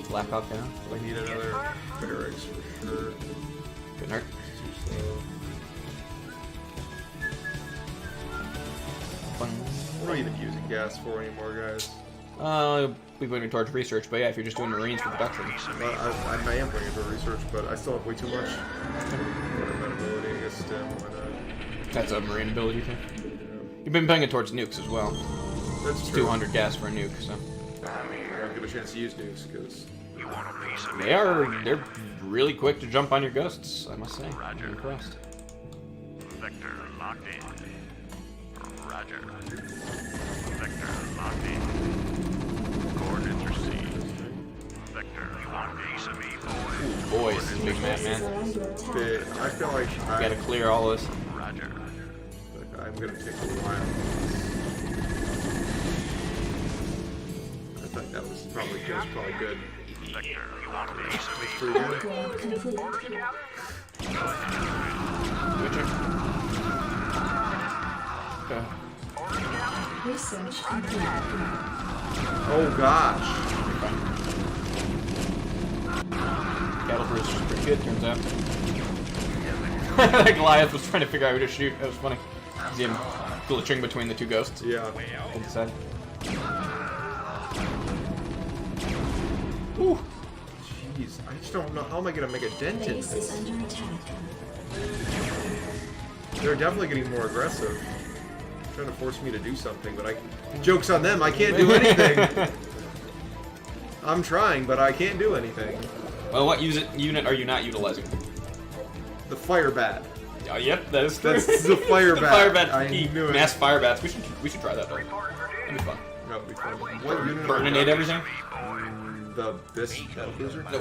Black Hawk down. I need another barracks for sure. Good hurt. Too slow. What am I even using gas for anymore, guys? We put it towards research, but yeah, if you're just doing Marines for production. Well, I am putting it for research, but I still have way too much. Ability, I guess, stem, why not? That's a Marine ability too. You've been putting it towards nukes as well. That's It's true. 200 gas for a nuke, so. I don't get a chance to use nukes, because... You want a piece of me? They're really quick to jump on your ghosts, I must say. Roger. I'm impressed. Vector locked in. Roger. Vector locked in. Coordinates received. Vector, you want a piece of me, boy? Ooh, boy, this is a big map, Forces man. are under attack. Okay, I feel like You gotta clear all this. Roger. I'm gonna take a while. I think that was probably good. Vector, you want a piece of me? Pretty good. Upgrade complete. Witcher. Research complete. Oh gosh. Caliber is pretty good, turns out. That Goliath was trying to figure out who to shoot. That was funny. See him glitching between the 2 ghosts. Yeah. On the side. Ooh. Jeez, I just don't know how am I gonna make a dent in Base is this. under attack. They're definitely getting more aggressive. Trying to force me to do something, but joke's on them, I can't do anything. I'm trying, but I can't do anything. Well, what unit are you not utilizing? The fire bat. Oh, yep, that is true. That's the fire bat. Fire bat. I knew it. Mass fire bats. We should try that though. That'd be fun. That would be fun. What unit? Burninate everything? This battlecruiser? No.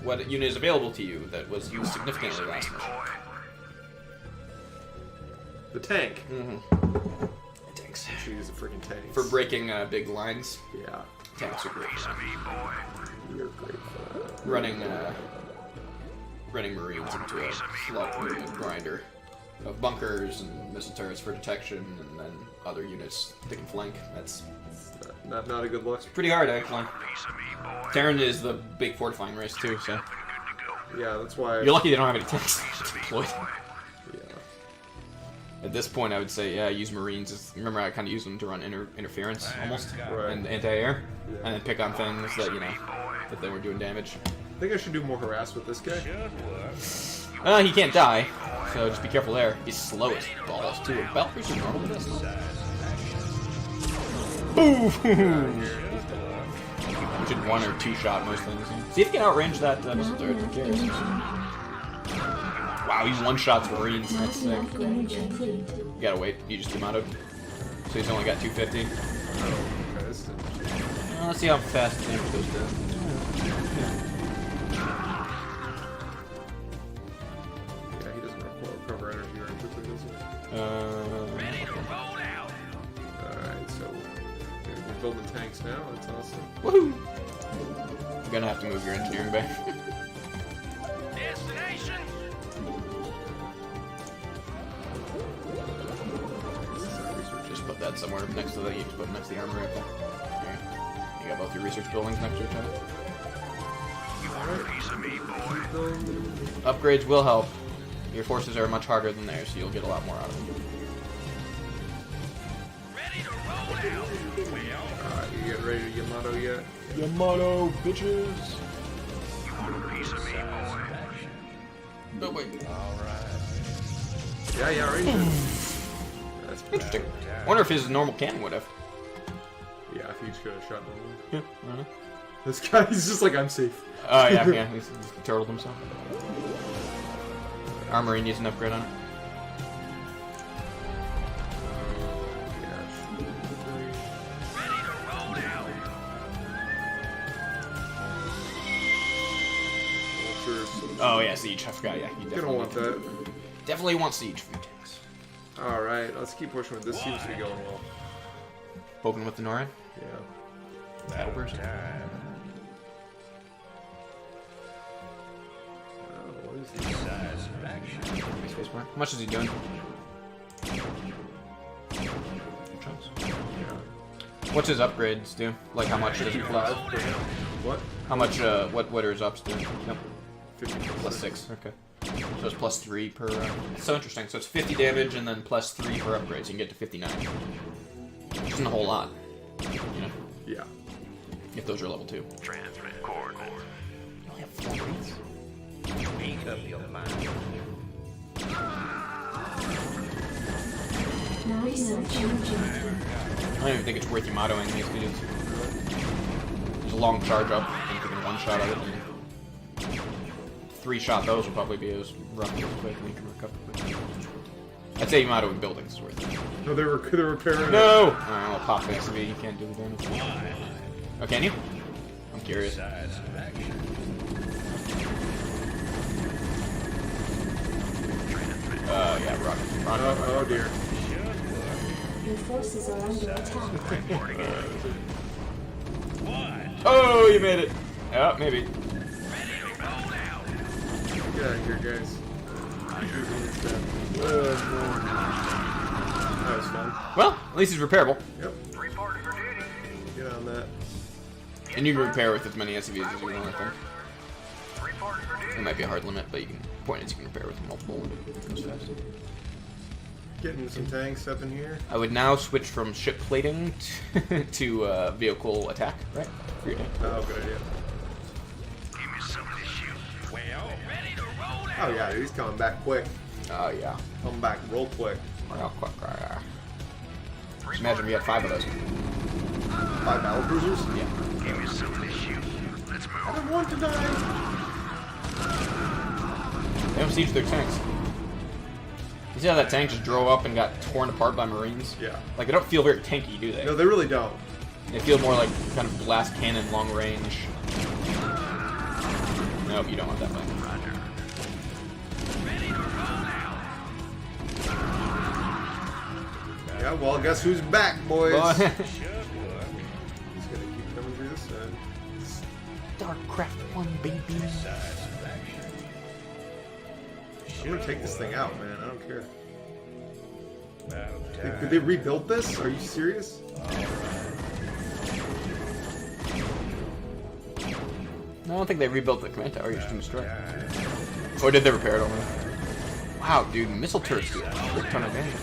What unit is available to you that was used significantly last mission? The tank. Mm-hmm. Tanks. Should use the freaking tanks. For breaking big lines. Yeah. Tanks are great. You're great for that. Running Marines into a grinder of bunkers and missile turrets for detection, and then other units that can flank. That's Not a good look. pretty hard, actually. Terran is the big fortifying race, too, so... Yeah, that's why. You're lucky they don't have any tanks deployed. Yeah. At this point, I would say, yeah, use Marines. Remember, I kind of use them to run interference, almost, Right. and anti-air, Yeah. and then pick on things that, that they weren't doing damage. I think I should do more harass with this guy. He can't die, so just be careful there. He's slow as balls, too. Belfries are normal with this. Boom! You should 1 or 2 shot most things. See if you can outrange that missile turret. Who cares? Wow, he 1-shots Marines. That's sick. Upgrade complete. You gotta wait. You just came out of. So he's only got 250. Okay, this is interesting. Let's see how fast the damage goes through. Yeah, he doesn't recover energy very quickly, does he? Alright, so we're building tanks now. That's awesome. Woohoo! You're gonna have to move your engineering bay. Destination! Just put that somewhere next to the. You just put it next to the armory right there. There. You got both your research buildings next to each other. Upgrades will help. Your forces are much harder than theirs, so you'll get a lot more out of them. Alright, you get ready to Yamato yet? Yamato, bitches! No, wait. Yeah, right. That's Interesting. I wonder if his normal cannon would have. Yeah, if he just could have shot them. Yeah, I don't know. This guy, he's just like, I'm safe. Oh, yeah, he's turtled himself. Armory needs an upgrade on it. Oh yeah, siege. I forgot. Yeah, you Gonna want that. Definitely want siege for your tanks. All right, let's keep pushing with this. Seems to be going well. Poking with the Norin. Yeah. Battle person. What is this? Spacebar. How much is he doing? Chunks. Yeah. What's his upgrades do? Like how much does he plus? What? How much? What are his ups do? Nope. 50 Plus 6. Okay. So it's plus 3 per. It's so interesting. So it's 50 damage and then plus 3 per upgrade. So you can get to 59. Which isn't a whole lot. You know. Yeah. If those are level 2. Transmit coordinates. You only have 4 reads. Make up your mind. Now researching objective. I don't even think it's worth you mottoing these videos. There's a long charge up, and you can one-shot of it. And 3-shot those will probably be as rough as quick, and you can recover quick. I'd say mottoing buildings is worth it. No, they're repairing. No! Alright, well, pop fast you can't do the damage. Oh, can you? I'm curious. Yeah, rocket. Oh dear. Your forces are under attack. Oh, you made it! Oh, maybe. Get out of here, guys. That was fun. Well, at least it's repairable. Yep. Get on that. And you can repair with as many SCVs as you want, I think. It might be a hard limit, but you can. Point is you can repair with multiple and it goes fast. Getting some tanks up in here. I would now switch from ship plating to vehicle attack, right? For your tank. Oh, good idea. Give me some of this shit. Well, ready to roll out. Oh yeah, he's coming back quick. Oh, yeah. Coming back real quick. Real quick, Just imagine we had 5 of those. 5 battle cruisers? Yeah. Give me some of this shit. Let's move. I don't want to die. They don't siege their tanks. You see how that tank just drove up and got torn apart by Marines? Yeah. Like, they don't feel very tanky, do they? No, they really don't. They feel more like kind of blast cannon, long range. Nope, you don't want that thing. Roger. Ready to roll out. Yeah, well, guess who's back, boys? Well, He's gonna keep coming through this side. Starcraft 1, baby. I'm gonna take this thing out, man. I don't care. Did they rebuild this? Are you serious? No, I don't think they rebuilt the command tower. You just destroyed it. Or did they repair it already? Wow, dude, missile turrets do a quick ton of damage.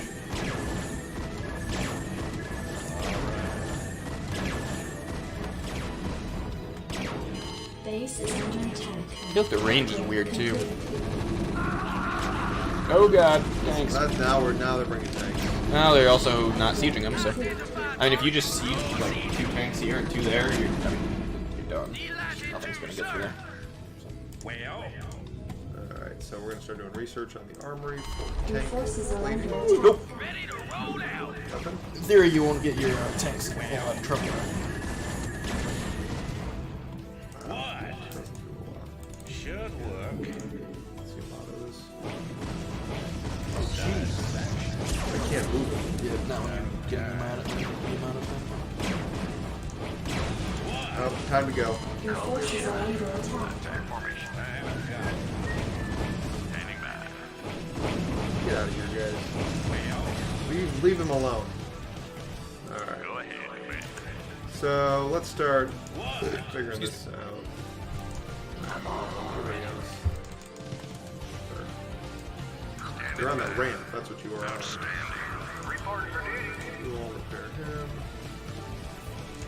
Base is under attack. I feel like the range is weird too. Oh god, thanks. Now they're bringing tanks. Now they're also not sieging them, so. I mean, if you just siege like 2 tanks here and 2 there, you're done. Nothing's gonna get through there. Well, Alright, so we're gonna start doing research on the armory for Your tank. forces are under plating. attack. Nope. ready to roll out. Nothing? In theory, you won't get your tanks in a whole lot of trouble. Should work. Let's see a lot of this. I can't move it. Yeah, now you're getting them out of them. Oh, time to go. Your forces are under attack. Get out of here, guys. Leave him alone. Alright. Go ahead. So let's start figuring this out. Everybody else. You're on that ramp, that's what you were on. We'll all repair him.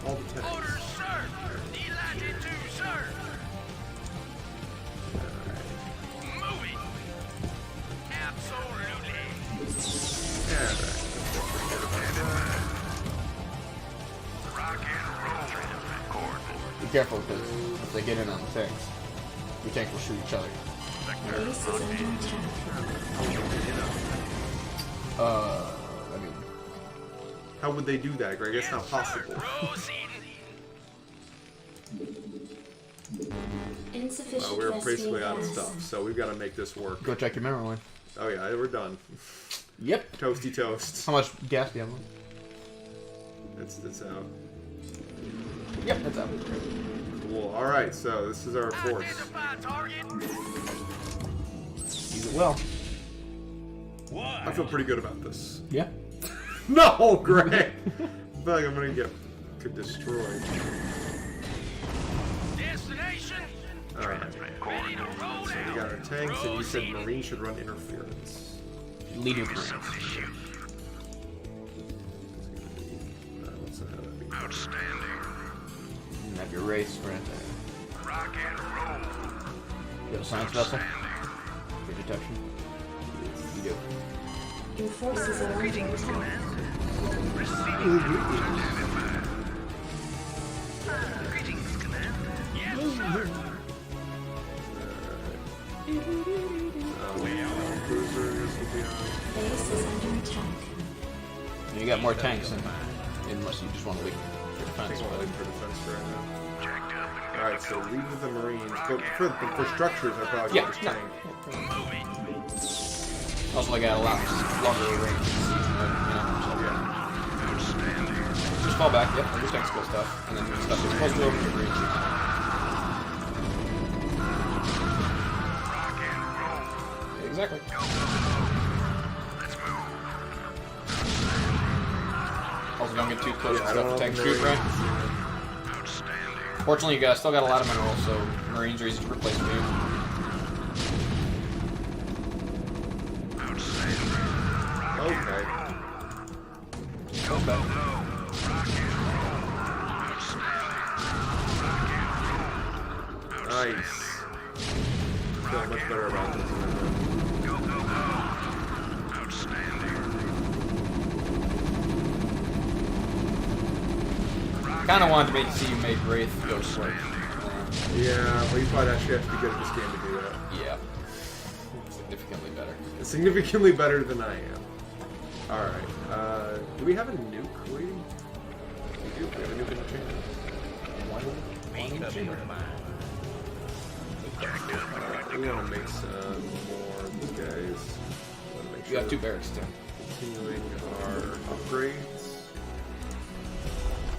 All the tanks. Orders, sir. Delighted to, sir. Moving. Absolutely. Alright. Rock and roll. Transmit coordinates. careful, because if they get in on the tanks, your tanks will shoot each other. Base is under attack. I mean... How would they do that, Greg? It's not possible. Insufficient We're resting basically out of gas. stuff, so we've got to make this work. Go check your memory line. Oh yeah, we're done. Yep. Toasty toast. How much gas do you have left? It's out. Yep, that's out. Cool. All right, so this is our force. Use it well. I feel pretty good about this. Yeah. No, Greg. I feel like I'm gonna get destroyed. Alright. So we got our tanks, and you said Marine should run interference. Lead with Marines. What's that? Outstanding. You have your race right there. Rock and roll. You have a science vessel? For detection? You do. Your forces are under attack. Greetings, Command. Cruisers will be on. Base is under attack. You got more tanks than unless you just want to leave for I defense. think I'll But leave for defense right now. Alright, so lead with the Marines. But for structures, I probably yeah, go with no. tank. Also, I got a lot longer range. Just fall back. Yep, do tactical stuff, and then do stuff that's supposed to open your range. Exactly. Also, don't get too close to stuff the tanks shoot, right? Fortunately, you guys still got a lot of minerals, so Marines are easy to replace for you. Okay. Okay. Nice. Feel much better about this. Kind of wanted to see you make Wraith go slow. Yeah, well, you probably actually have to be good at this game to do that. Yeah. Significantly better. Significantly better than I am. Alright, do we have a nuke waiting? We do. We have a nuke in the chamber. We want to make some more of these guys. You got 2 barracks too. Continuing our upgrades.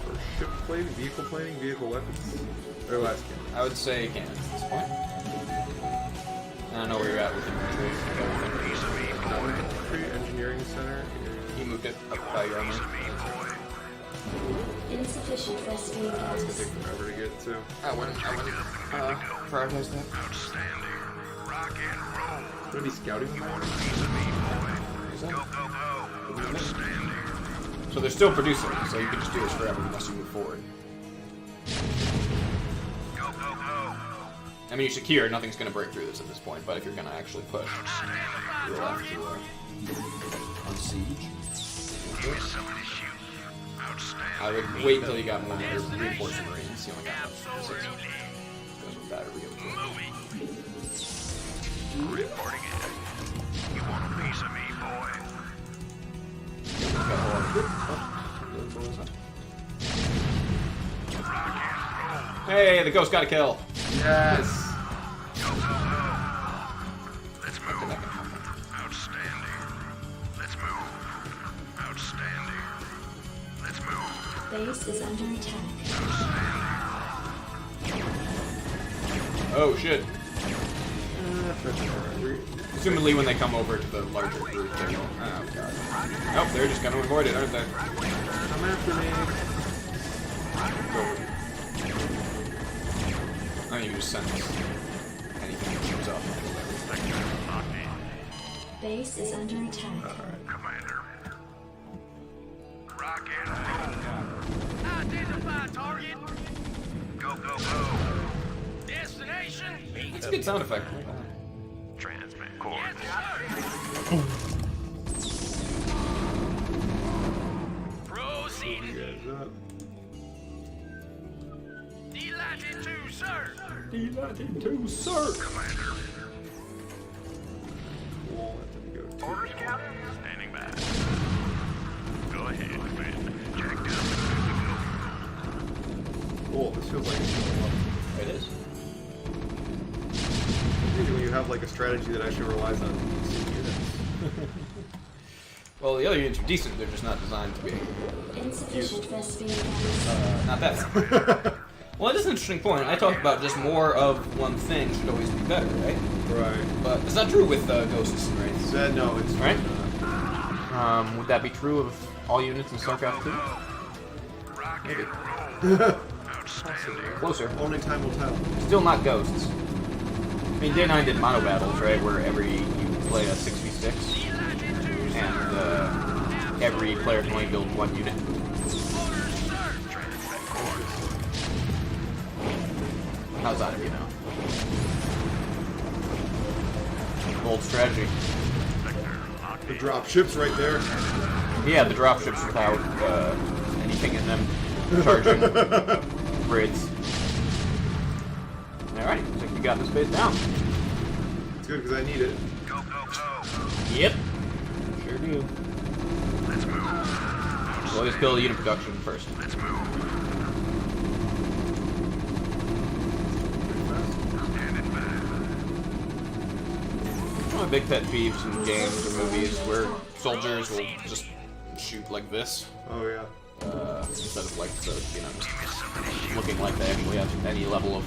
For ship plating, vehicle weapons. Or last game. I would say cannons at this point. I don't know where you're at with your Infantry engineering center. He moved it up by your army. Insufficient resting It's gonna gas. take forever to get to. I wouldn't prioritize that. Gonna be scouting them all? So they're still producing, so you can just do this forever unless you move forward. I mean, you're secure, nothing's going to break through this at this point, but if you're going to actually push, you'll have to on siege. I would wait until you got more reinforced Marines. You only got 6. Goes with that or Reporting it. You want a piece of me, boy? Hey, the ghost got a kill. Yes! Let's move. Outstanding. Let's move. Outstanding. Let's move. Base is under attack. Oh shit. Assumedly when they come over to the larger group, they will. Oh god. Nope, they're just gonna avoid it, aren't they? Come after me! I think you just send anything that comes up. Base is under attack. Commander. Rock and roll. Identify target. Go, go, go. Destination. It's a good sound effect. Transmit cord. Proceed. You guys up. Delighted. D92, sir. Cool, that didn't go too Orders, well. Captain? Standing by. Go ahead, man. Jacked up. Cool, this feels like it's going well. It is. Usually when you have like a strategy that actually relies on decent units. Well, the other units are decent, they're just not designed to be Insufficient Vespene gas. not bad. Well, it is an interesting point. I talked about just more of one thing should always be better, right? Right. But it's not true with ghosts, right? No, it's Right? not. Would that be true of all units in Starcraft 2? Maybe. Closer. Only time will tell. Still not ghosts. I mean, Day 9 did mono battles, right? Where you play a 6v6, and every player can only build one unit. How's that, you know? Bold strategy. The drop ships right there. Yeah, the dropships without anything in them charging grids. Alright, looks like you got this base down. It's good because I need it. Go, go, go. Yep. Sure do. Let's move. We'll always build unit production first. Let's move. Standing by. One of my big pet peeves in games or movies where soldiers will just shoot like this. Oh yeah. Instead of like the, you know, just looking like they actually have any level of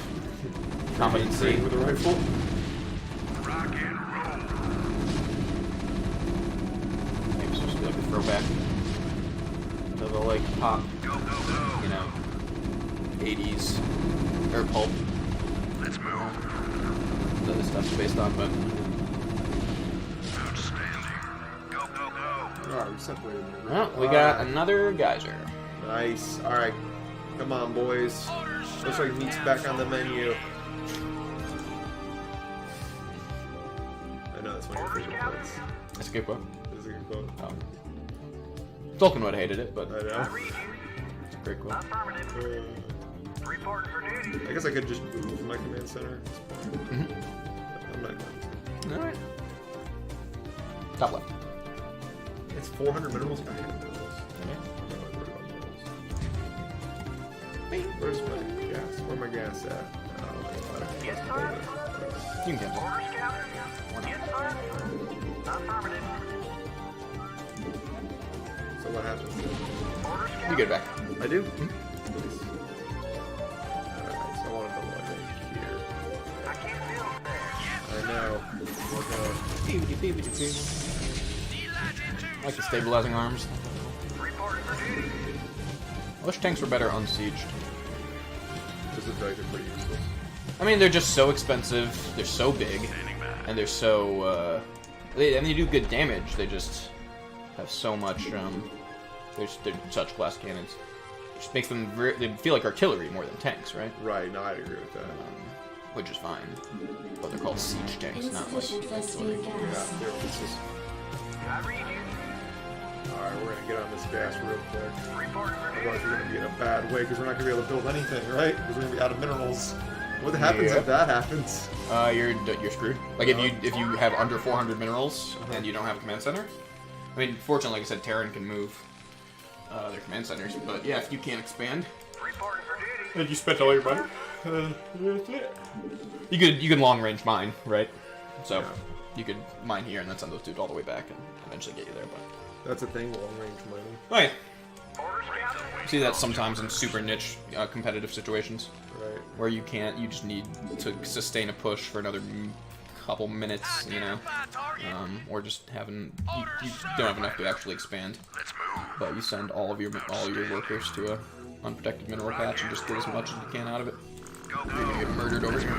competency. With a rifle. Rock and roll. Maybe it's supposed to be like a throwback to the like pop, Go, go, go. you know, 80s or pulp Let's move. that this stuff's based on, but Outstanding. Go, go, go. Alright, we separated them. well, we got another geyser. Nice. Alright. Come on, boys. Looks like meat's back on the menu. I know, that's one of your favorite quotes. That's a good quote. This is a good quote. Tolkien would have hated it, but I know. it's a great quote. Reporting for duty. I guess I could just move my command center at this point. Mhm. I'm not going to. Alright. Top left. It's 400 minerals? I hate minerals. I'm not really worried about minerals. Where's my gas? Where's my gas at? Yes, sir. You can cancel. Orders, Captain? Yes, sir. Affirmative. So what happens? Orders, You Captain? get it back. I do? Nice. Alright, so I want to build one right here. I can't build there. I know. We're going. I like the stabilizing arms. Reporting for duty. I wish tanks were better unsieged. This is like they're pretty useless. I mean, they're just so expensive, they're so big, Standing by. and they're so, they do good damage, they just have so much, they're such glass cannons. Just makes them, they feel like artillery more than tanks, right? Right, no, I'd agree with that. Which is fine. But they're called siege tanks, not like Insufficient Vespene Yeah, gas. this is. I read you. Alright, we're gonna get on this gas real quick. Reporting for duty. Otherwise, we're gonna be in a bad way because we're not gonna be able to build anything, right? Because we're gonna be out of minerals. What happens Yep. if that happens? You're screwed. Like if you have under 400 minerals and you don't have a command center. I mean, fortunately, like I said, Terran can move their command centers, but yeah, if you can't expand, Reporting for duty. and you spent all your money, that's it. You could long range mine, right? So Yeah. you could mine here and then send those dudes all the way back and eventually get you there. But That's a thing, long range mining. oh yeah, Orders, Captain? see that sometimes in super niche competitive situations Right. where you just need to sustain a push for another couple minutes, you know, or just you don't have enough to actually expand. Let's move. But you send all your workers to a unprotected mineral patch and just get as much as you can out of it. Go, You're gonna go. get murdered over here.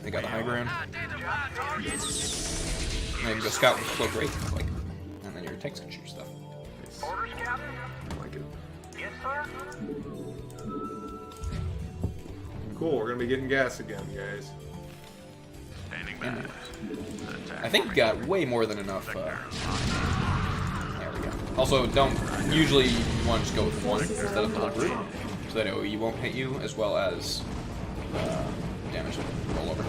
They got the high ground. And then you can go scout with cloak rate, like, and then your tanks can shoot stuff. Orders, Captain? I like it. Yes, sir. Cool, we're gonna be getting gas again, guys. Standing by. I think you got way more than enough. There we go. Also, usually you want to just go with one instead of the whole group, so that AOE won't hit you, as well as damage. Roll over.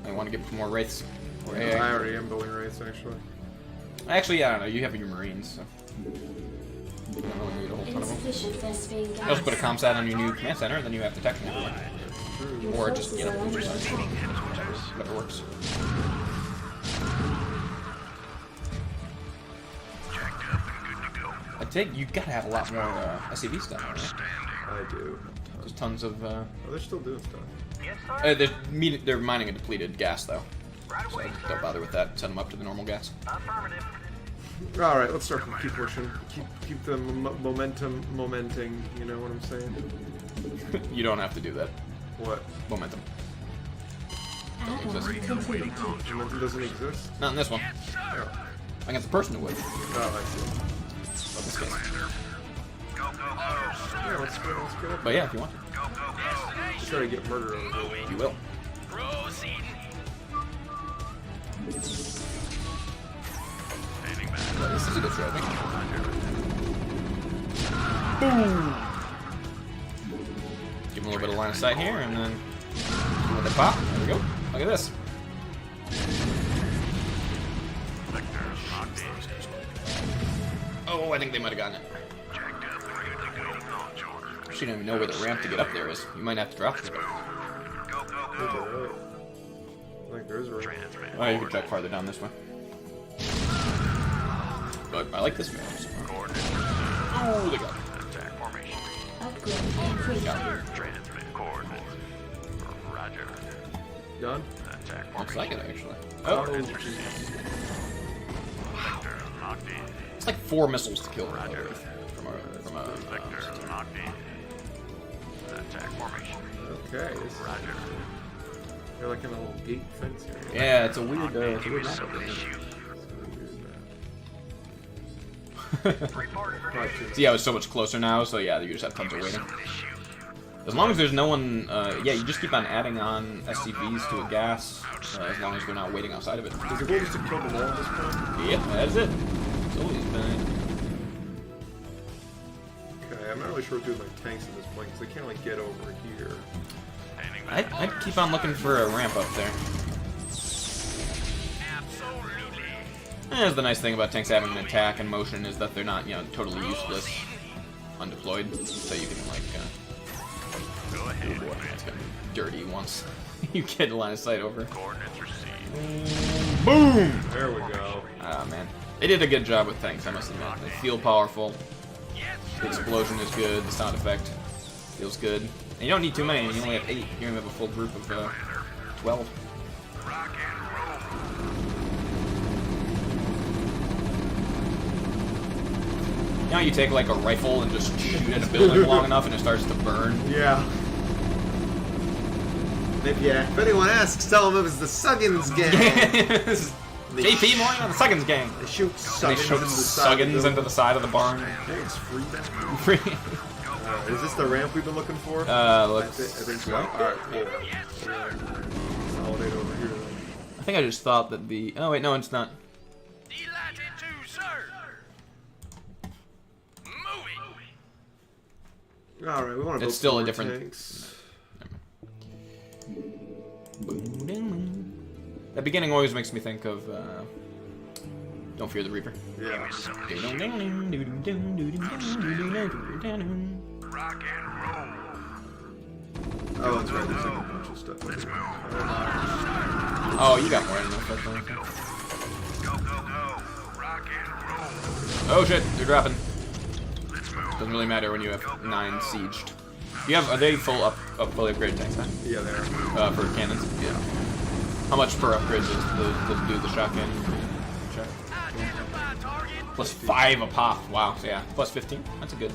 I want to get some more wraiths. I already am building wraiths, actually. Actually, I don't know. You have your marines, so you don't really need a whole ton of them. Insufficient Thespian You also gas. put a comm sat on your new command center, and then you have detection everywhere. Your Or just, forces you know, are under put yourself. attack. Whatever works. I take you gotta have a lot more SCV stuff, right? I do. There's tons of. Oh, they're still doing stuff. They're mining a depleted gas though, so don't bother with that. Send them up to the normal gas. All right, let's start. Keep pushing. Keep the momenting. You know what I'm saying? You don't have to do that. What? Momentum. Add-on completed. Momentum doesn't exist. Not in this one. Oh, Against the person it would. oh I see. In this case. Yeah, let's go. But yeah, if you want. Just try to get murder over here. You will. Well, this is a good show, I think. Boom! Give him a little bit of line of sight here, and then let it pop. There we go. Look at this. Oh, I think they might have gotten it. She don't even know where the ramp to get up there is. You might have to drop it. Like there's a ramp. Oh, you can check farther down this way. But I like this map. Oh, they got it. Upgrade complete. Transmit coordinates. Roger. Done? Looks like it, actually. Oh, Oh, it's like 4 missiles to kill from a okay. They're like in a little gate fence here. yeah, it's a weird map. So yeah, it's so much closer now, so yeah, you just have tons of waiting. As long as there's no one, yeah, you just keep on adding on SCVs to a gas, as long as they're not waiting outside of it. Is the goal just to kill them all at this point? Yeah, that's it. It's always been. Okay, I'm not really sure what to do with my tanks at this point, because they can't like get over here. I'd keep on looking for a ramp up there. That's the nice thing about tanks having an attack and motion is that they're not, you know, totally useless, undeployed. So you can like, oh boy, it's gonna be dirty once you get a line of sight over. Boom! There we go. Ah man, they did a good job with tanks. I must admit, they feel powerful. The explosion is good. The sound effect feels good. And you don't need too many. You only have 8. Here you have a full group of 12. You know, you take like a rifle and just shoot at a building long enough and it starts to burn. Yeah. If anyone asks, tell them it was the Suggins gang. JP Morgan on the Suggins gang. They shoot They shoot Suggins into the side of the barn. Thanks, free back. Free. Is this the ramp we've been looking for? Looks I think so. Alright, cool. Consolidate over here then. I think I just thought that the. Oh wait, no, it's not. Alright, we want to build It's still some a more different. tanks. That beginning always makes me think of. Don't Fear the Reaper. Yeah. Oh, that's right. There's like a bunch of stuff. Oh, you got more than enough. Oh shit, they're dropping. Doesn't really matter when you have 9 sieged. You have, are they fully upgraded tanks then? Yeah, they are. For cannons? Yeah. How much per upgrade does do the shotgun? Check. Plus 5 a pop. Wow. So yeah, plus 15. That's a good.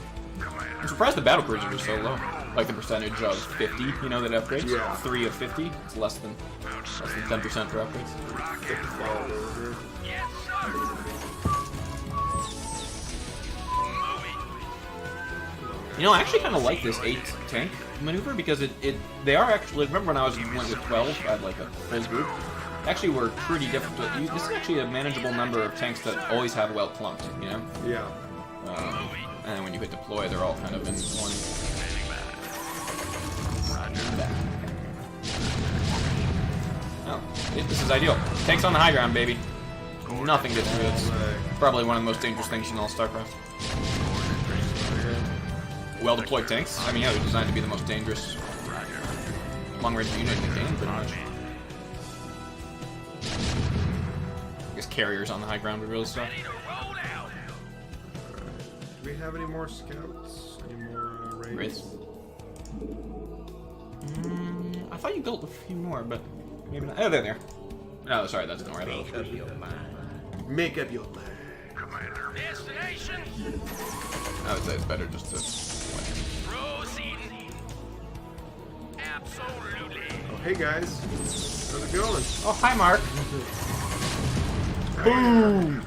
I'm surprised the battle cruisers are so low. Like the percentage of 50, you know, that upgrades. Yeah. 3 of 50. It's less than 10% for upgrades. You know, I actually kind of like this 8 tank maneuver because they are actually. Remember when I went with 12? I had like a full group. actually were pretty difficult. This is actually a manageable number of tanks that always have well clumped, you know? Yeah. And then when you hit deploy, they're all kind of in one. Oh, this is ideal. Tanks on the high ground, baby. Nothing gets through. It's probably one of the most dangerous things in all StarCraft. Well-deployed tanks. I mean, yeah, they're designed to be the most dangerous long-range unit in the game, pretty much. I guess carriers on the high ground would really suck. Do we have any more scouts? Any more raids? I thought you built a few more, but maybe not. Oh, they're there. Oh, sorry, that's not right. Make up your mind. Commander. Destination. I would say it's better just to. Proceeding. Absolutely. Oh, hey guys. How's it going? Oh, hi, Mark. Boom!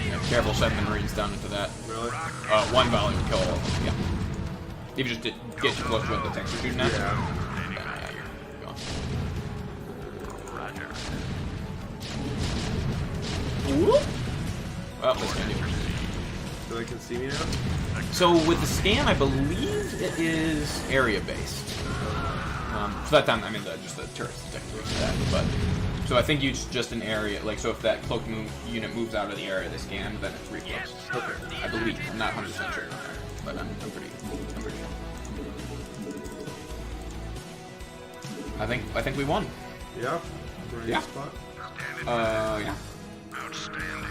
Yeah, careful sending the Marines down into that. Really? One volley would kill all of them. Yeah. If you just get too close to what the tanks are shooting at. Yeah. Yeah, you're gone. Roger. Well, this can do. So they can see me now? So with the scan, I believe it is area-based. So that time, I mean, just the turrets detector for that. But so I think you just an area, like so if that cloak unit moves out of the area they scanned, then it's reflex. Okay. I believe. I'm not 100% sure, but I'm pretty sure. I think we won. Yeah. We're in a Yeah. spot. Yeah. Outstanding.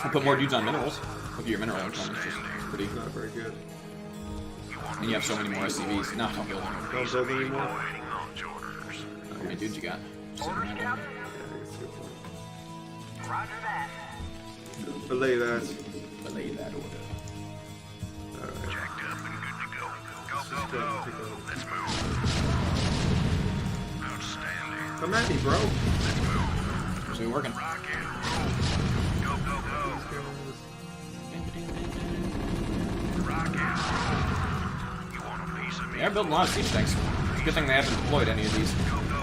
I'll put more dudes on minerals. Look at your mineral income. It's just pretty. Not very good. And you have so many more SCVs. No, don't build anymore. Don't build anymore? Waiting launch orders. How many dudes you got? Sitting right there. Yeah, that's a good point. Roger that. Belay that. Belay that order. Alright. Jacked up and good to go. Go, Let's go, just go go. and take a- Let's move. Outstanding. Come at me, bro. So we're working. Rock and roll. Go, go, go. Rock and roll. You want a piece of me? They're building a lot of siege tanks. It's a good thing they haven't deployed any of these.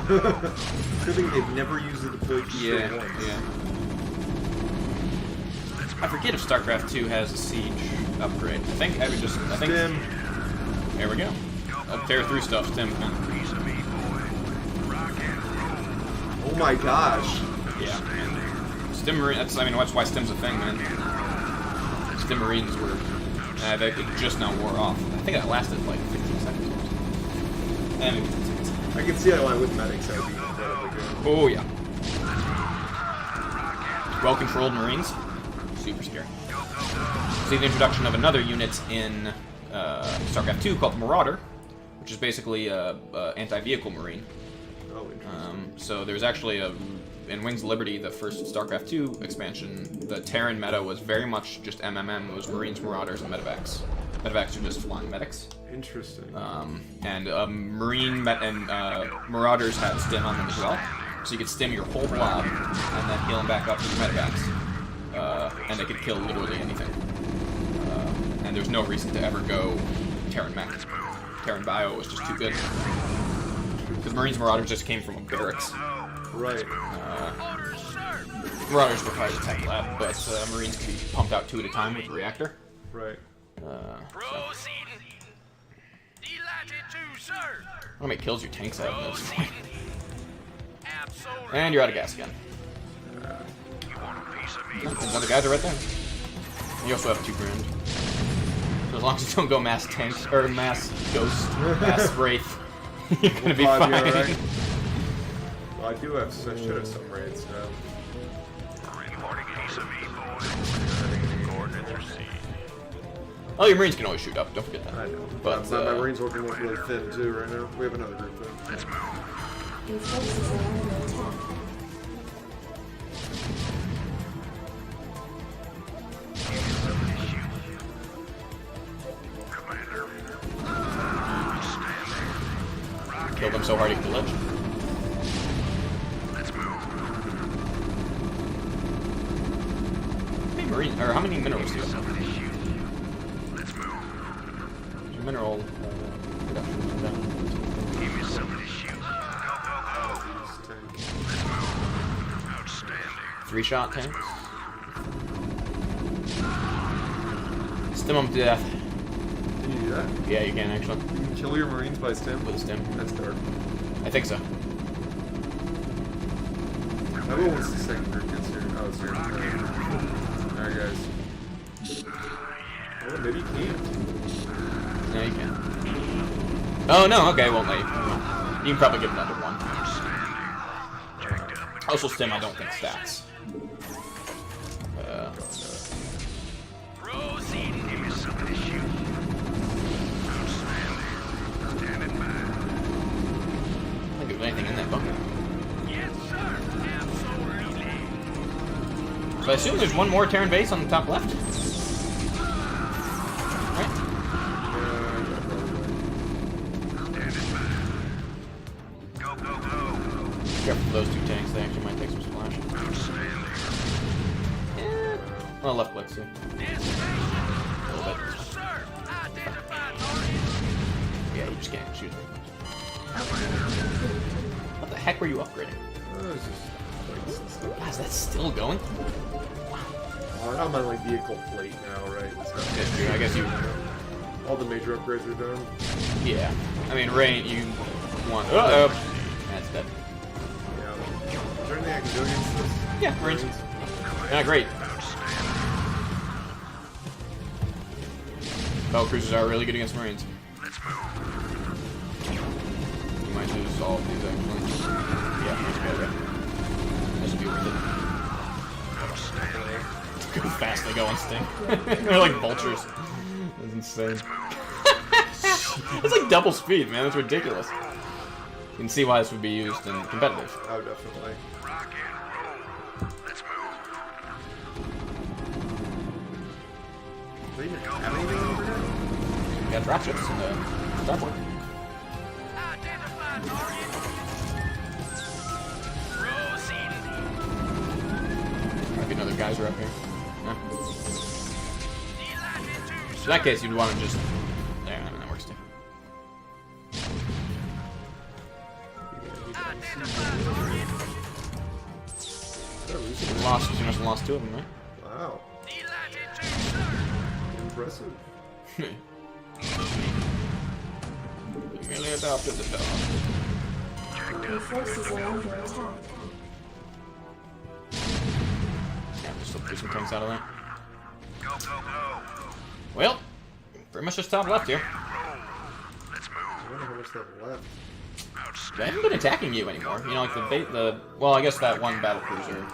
Good thing they've never used the deployed Yeah, once. yeah. I forget if StarCraft 2 has a siege upgrade. I think. Stim. There we go. Tear through stuff, Stim. Piece of me, boy. Rock and roll. Oh my gosh. Yeah. Stim Marine. That's why Stim's a thing, man. Stim Marines were. They just now wore off. I think that lasted like 15 seconds. And I can see how I with medics that would be incredibly good. oh yeah. Well-controlled Marines. Super scary. See the introduction of another unit in StarCraft 2 called the Marauder, which is basically a anti-vehicle Marine. Oh, interesting. So there's actually in Wings of Liberty, the first StarCraft 2 expansion, the Terran meta was very much just MMM. It was Marines, Marauders, and Medevacs. Medevacs are just flying medics. Interesting. Marauders had stim on them as well. So you could stim your whole blob and then heal them back up to your Medevacs. And they could kill literally anything. And there's no reason to ever go Terran mech. Terran bio was just too good. Because Marines Marauders just came from a barracks. Right. Marauders requires a tech lab, but Marines can be pumped out 2 at a time with the reactor. Right. Proceeding. Delighted to, sir. How many kills your tanks have at this point? Absolutely. And you're out of gas again. You want a piece of me? Those other guys are right there. You also have 2 grand. So as long as you don't go mass tank or mass ghost, mass wraith, you're gonna be Bob, fine. you alright? Well, I should have some raids now. You want a piece of me, boy? Coordinates received. Oh, your Marines can always shoot up. Don't forget that. I know. But my Marines working look really thin too right now. We have another group though. Let's move. Your forces are under attack. Commander. Kill them so hard you can glitch. Let's move. How many minerals do you have? Somebody shoot. Let's move. Your mineral production is down. Give me somebody shoot. Go, go, go. These tanks. 3-shot tanks. Stim them to death. Can you do that? Yeah, you can actually. You can kill your Marines by stim? With a stim. That's dark. I think so. I will once the second group gets here. Oh, it's here. Alright, guys. Oh, maybe you can't. No, you can. Oh, no, okay, won't let you. You can probably give another one. Also, stim, I don't think stacks. I think there's anything in that bunker. So I assume there's one more Terran base on the top left? Right? Careful for those 2 tanks, they actually might take some splash. Yeah. Well, left click, too. A little bit. Yeah, you just can't shoot them. What the heck were you upgrading? It's just plates and stuff. Guys, that's still going? I'm on like vehicle plate now, right? So, Yeah, I guess you... all the major upgrades are done. Yeah. I mean, Rain, you want... Uh-oh. That's dead. Yeah. Is there anything I can do against this? Yeah, Marines. Yeah, great. Battle cruisers are really good against Marines. You might lose all of these, actually. Yeah, that's good, right? That should be worth it. Look how fast they go on Sting. They're like vultures. That's insane. It's like double speed, man. That's ridiculous. You can see why this would be used in competitive. Oh, definitely. Do they even have anything over here? You got dropships in the starport. Might be another geyser up here. No? In that case, you'd want to just... There, that works too. You lost, you must have lost 2 of them, right? Wow. Impressive. You merely adopted the dog. Your forces are under attack. Yeah, just look through some tanks out of that. Well, pretty much just top left here. I wonder how much they have left. They haven't been attacking you anymore. You know, like the well, I guess that one battle cruiser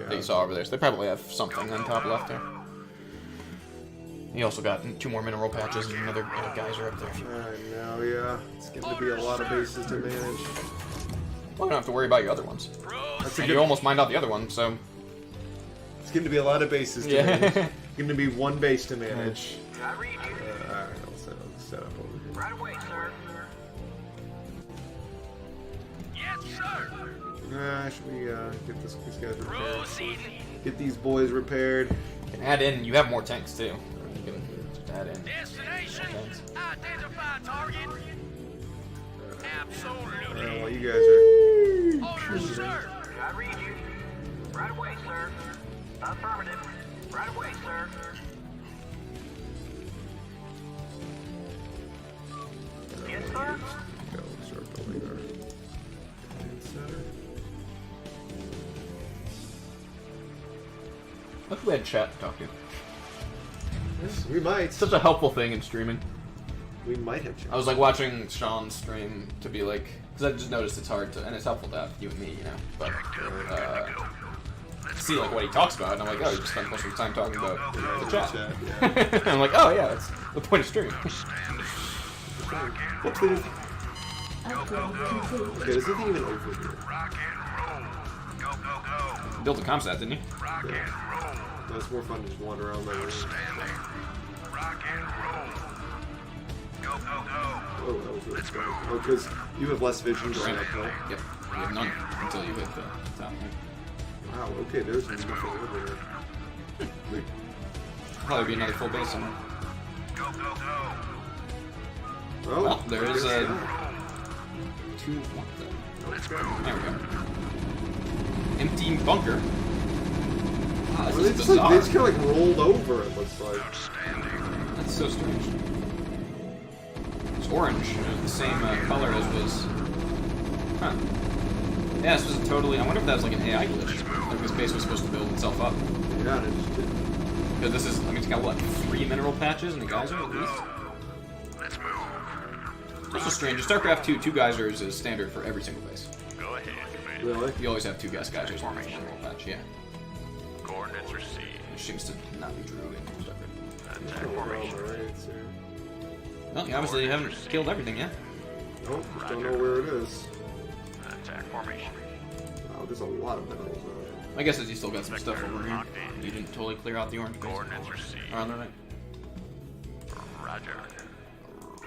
that you saw over there. So they probably have something on top left there. You also got 2 more mineral patches and another geyser up there. I know, yeah. It's going to be a lot of bases to manage. Well, you don't have to worry about your other ones. That's a And good. you almost mined out the other one, so... It's going to be a lot of bases to Yeah. manage. It's going to be one base to manage. I read you. Alright, I'll set up over here. Right away, sir. Yes, sir. Should we get these guys repaired? Get these boys repaired. You can add in... You have more tanks, too. You can just add in Destination. more tanks. Identify target. Absolutely. While you guys are... Orders, sir. I read you. Right away, sir. Affirmative. Right away, sir. Yes, sir. Go start building our command center. What if we had chat to talk to? We might. Such a helpful thing in streaming. We might have I was like watching Sean's stream to be like, because I just noticed it's hard to, and it's helpful to have you and me, you know, but see like what he talks about, and I'm like, oh, you just spend most of your time talking about the chat. yeah. I'm like, oh yeah, that's the point of streaming. What's the... Upgrade complete. Okay, there's nothing even over here. Built a comsat, didn't you? Yeah. It's more fun to just wander around like this. Oh, that was really scary. Oh, because you have less vision going up, right? Yep. You have none until you hit the top. Wow, okay, there's nothing over there. Wait. Probably be another full base somewhere. Oh, Well, there is I a guess not. 2 1 Let's go. There we go. Empty bunker. Wow, Well, this it's is just like, bizarre. they just kind of like rolled over, it looks like. That's so strange. It's orange. It was the same color as was. Huh. Yeah, this was a totally. I wonder if that was like an AI glitch. Like this base was supposed to build itself up. Yeah, it just didn't. Because this is. I mean, it's got what? 3 mineral patches and a geyser at least? Let's move. It's also strange. In StarCraft 2, 2 geysers is standard for every single base. Go ahead, Commander. Really? You always have 2 gas geysers in each mineral patch, yeah. Coordinates received. Which seems to not be true in StarCraft. Attack Oh, formation. right, so. Well, you obviously haven't killed everything yet. Nope, just don't know where it is. Attack formation. Wow, there's a lot of minerals out there. My guess is you still got some stuff over here. You didn't totally clear out the orange base. Coordinates received. Around the right. Roger.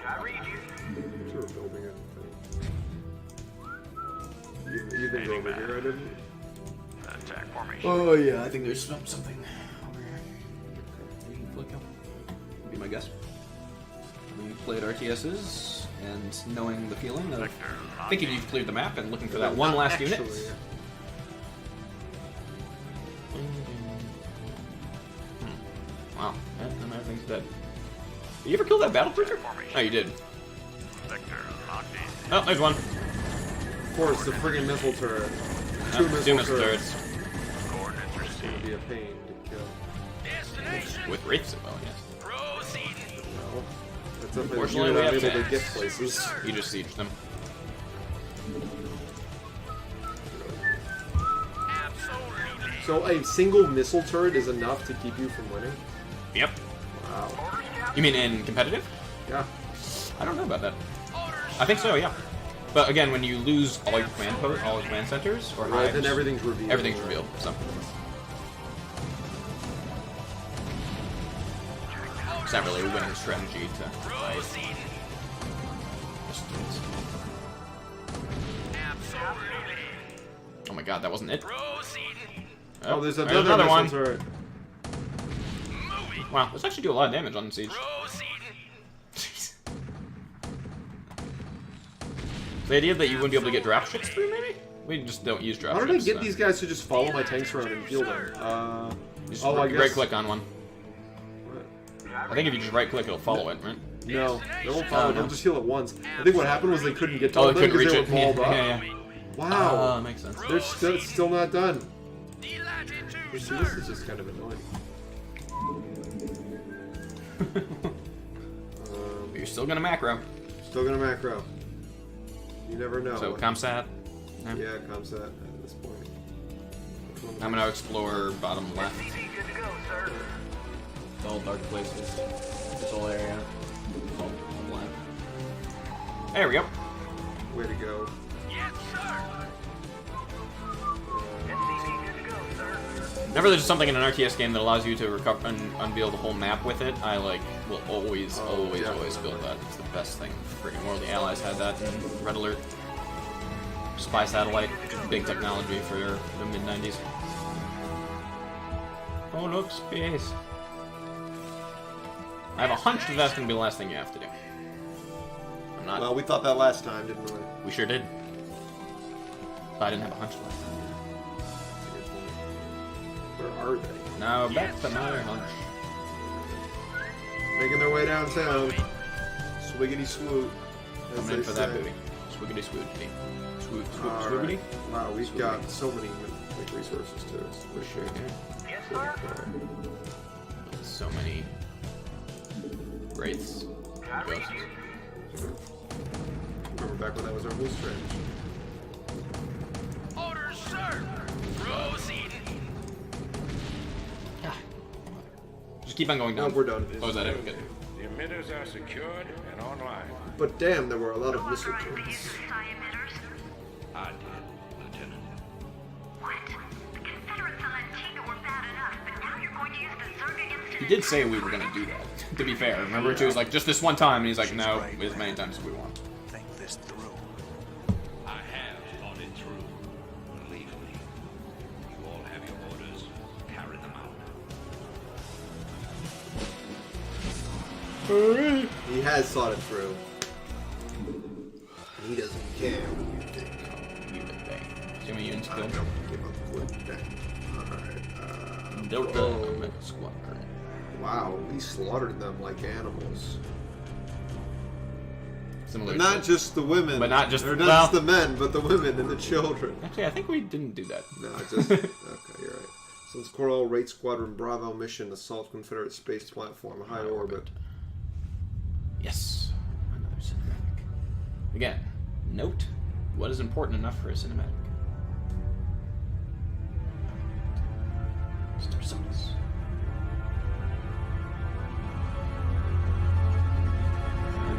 I read you. I'm sure we're building it. You didn't go over here, I didn't? Attack formation. Oh yeah, I think there's something over here. We can flick out. Would be my guess. We played RTSs and knowing the feeling of thinking you've cleared the map and looking for that one last unit. Actually, Wow, and everything's dead. You ever kill that battle cruiser? Oh, you did. Vector locked in. Oh, there's one. Of course, the friggin' missile turret. Two Two missile missile turrets. turrets. Coordinates It'd received. be a pain to kill. Destination. With wraiths, well, yes. Proceeding. No. That's definitely Unfortunately, you're we not have able to tanks. get places. You just siege them. Absolutely. So a single missile turret is enough to keep you from winning? Yep. Wow. You mean in competitive? Yeah. I don't know about that. I think so, yeah. But again, when you lose all your command all your command centers or Right, hives, then everything's revealed. everything's revealed. So. It's not really a winning strategy to hide. Proceeding. Absolutely. Oh my god, that wasn't it. Proceeding. Oh, there's another missile one. turret. Moving. Wow, let's actually do a lot of damage on siege. Proceeding. Jeez. The idea that you wouldn't be able to get drop ships through, maybe? We just don't use drop How ships. did I get so. these guys to just follow my tanks around and heal them? You just Oh, I guess. right click on one. What? I think if you just right click, it'll follow it, right? No, they won't follow. no. They'll just heal it once. I think what happened was they couldn't get to Oh, all they of them couldn't because reach they it. were balled Yeah, up. yeah, yeah. Wow. Oh, makes sense. They're still not done. Delighted to See, this is just kind of annoying. But you're still gonna macro. Still gonna macro. You never know. So comsat. Yeah, comsat at this point. I'm gonna explore bottom left. SCV good to go, sir. All dark places. This whole area. All black. There we go. Way to go. Yes, sir. SCV good to go, sir. Whenever there's something in an RTS game that allows you to recover and unveil the whole map with it, I will always build that. It's the best thing. Freaking World. The Allies had that in Red Alert. Spy satellite, big technology for the mid-90s. Oh look, space. I have a hunch that that's going to be the last thing you have to do. I'm not. Well, we thought that last time, didn't we? We sure did. But I didn't have a hunch last time. Where are they? Now back to my hunch. Making their way downtown. Swiggity swoop. as Coming in they for that say. booty. Swiggity swoogity. Swoop, swoop, All swoogity? right. Wow, we've got so many like, resources too. For sure, yeah. Yes, sir. So many wraiths. I read Ghosts. you. Remember back when that was our whole strategy. Orders, sir. Proceeding. Just keep on going down. Oh, we're done. Oh, is that it? Good. The emitters are secured and online. But damn, there were a lot of missile turrets. I did, Lieutenant. What? The Confederates on Antigua were bad enough, but now you're going to use the Zerg against He did say we were gonna do that, to be fair. Remember, she was like, just this one time, and he's like, no, as many times as we want. Think this through. I have thought it through. Believe me. You all have your orders. Carry them out. He has thought it through. He doesn't care what you think. You would think. Too many units I killed. don't give a good damn. Alright, Delta Mech Squadron. Wow, we slaughtered them like animals. Similar But not just the women. But not just- or not well- just the men, but the women and the children. Actually, I think we didn't do that. No, just okay. You're right. Since Coral Rate Squadron Bravo mission assault Confederate space platform high orbit. Yes, another cinematic. Again, note what is important enough for a cinematic.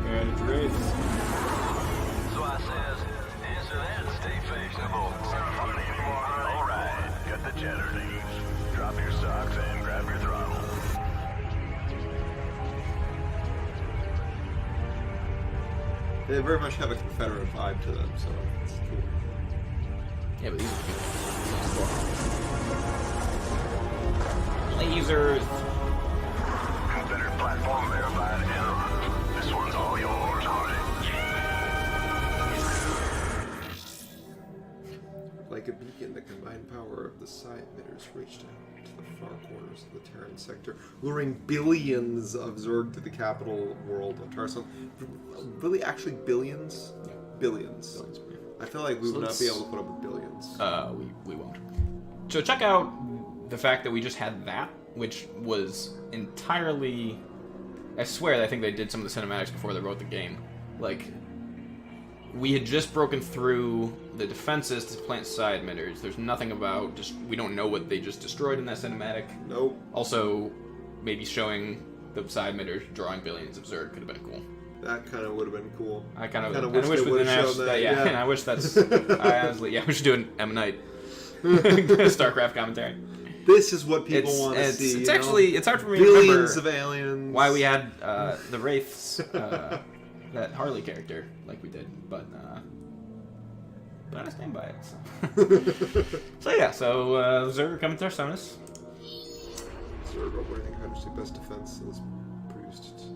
Starcraft. So I says, answer that and stay fashionable. Funny anymore, honey? All right, got the cheddar leaves. Drop your socks and grab your throttle. They very much have a Confederate vibe to them, so it's cool. Yeah, but these are cute. Lasers. Confederate platform verified en route. This one's all yours, honey. Like a beacon, the combined power of the side emitters reached out to the far corners of the Terran sector, luring billions of Zerg to the capital world of Tarson. Really, actually, billions? Yeah. Billions. I feel like we So would not let's- be able to put up with billions. We won't. So check out the fact that we just had that, which was entirely. I swear, I think they did some of the cinematics before they wrote the game. Like, we had just broken through the defenses to plant side emitters. There's nothing about just we don't know what they just destroyed in that cinematic. Nope. Also, maybe showing the side emitters drawing billions of Zerg could have been cool. That kind of would have been cool. I kind of wish wish they we would've didn't have shown that. that, Yeah, yeah. and I wish that's. I honestly, yeah, we should do an M Night Starcraft commentary. This is what people want to It's see. it's you know? actually it's hard for me to billions remember of aliens. why we had the Wraiths, that Harley character, like we did, but I stand by it. So, Zerg coming to Arsonis. Zerg operating Confederacy best defense is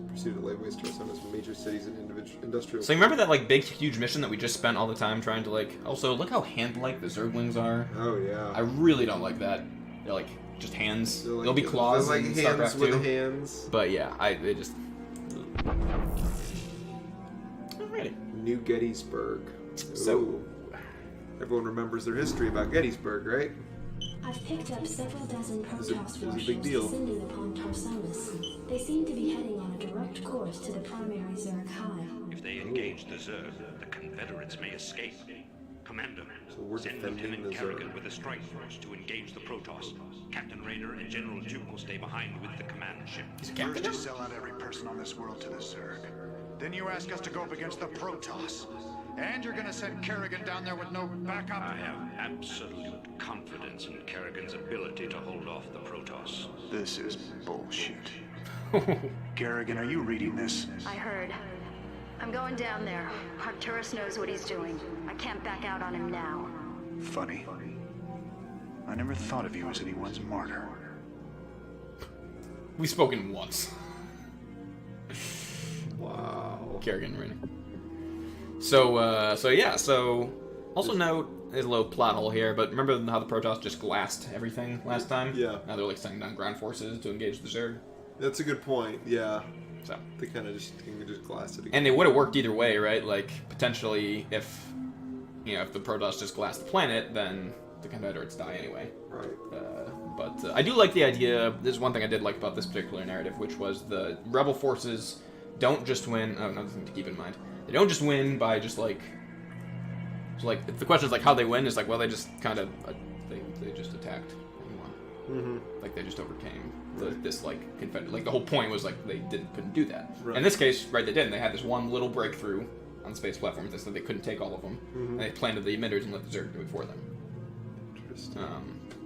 proceeded to lay waste to Arsonis major cities and industrial. So you remember that like big huge mission that we just spent all the time trying to like. Also, look how hand-like the Zerglings are. Oh yeah. I really don't like that. They're like just hands. They're like- They'll be claws they're in like hands Starcraft with 2. hands. But yeah, they just. Alrighty. New Gettysburg. So- Ooh. Everyone remembers their history about Gettysburg, right? I've picked up several dozen was a Protoss big warships deal. descending upon Tarsonis. They seem to be heading on a direct course to the primary Zerg hive. If they engage the Zerg, the Confederates may escape. Commander, So we're send defending Lieutenant the Kerrigan Zerg. with a strike force to engage the Protoss. Captain Rayner and General Duke will stay behind with the command ship. First you sell out every person on this world to the Zerg. Then you ask us to go up against the Protoss. And you're gonna send Kerrigan down there with no backup? I have absolute confidence in Kerrigan's ability to hold off the Protoss. This is bullshit. Kerrigan, are you reading this? I heard. I'm going down there. Arcturus knows what he's doing. I can't back out on him now. Funny. I never thought of you as anyone's martyr. We've spoken once. Wow. Kerrigan Rainer. So also note, there's a little plot hole here, but remember how the Protoss just glassed everything last time? Yeah. Now they're like sending down ground forces to engage the Zerg. That's a good point. Yeah. So. They kind of just glass it again. And it would have worked either way, right? Like, potentially, if the Protoss just glass the planet, then the Confederates die anyway. Right. But I do like the idea. There's one thing I did like about this particular narrative, which was the rebel forces don't just win. Oh, another thing to keep in mind. They don't just win by just like. So like, if the question is like how they win, it's like, well, they just kind of they just attacked and won. Mm-hmm. Like they just overcame this like Confederate. Like the whole point was like they couldn't do that. Right. In this case, right, they didn't. They had this one little breakthrough on the space platforms. They said they couldn't take all of them, and they planted the emitters and let the Zerg do it for them. Interesting.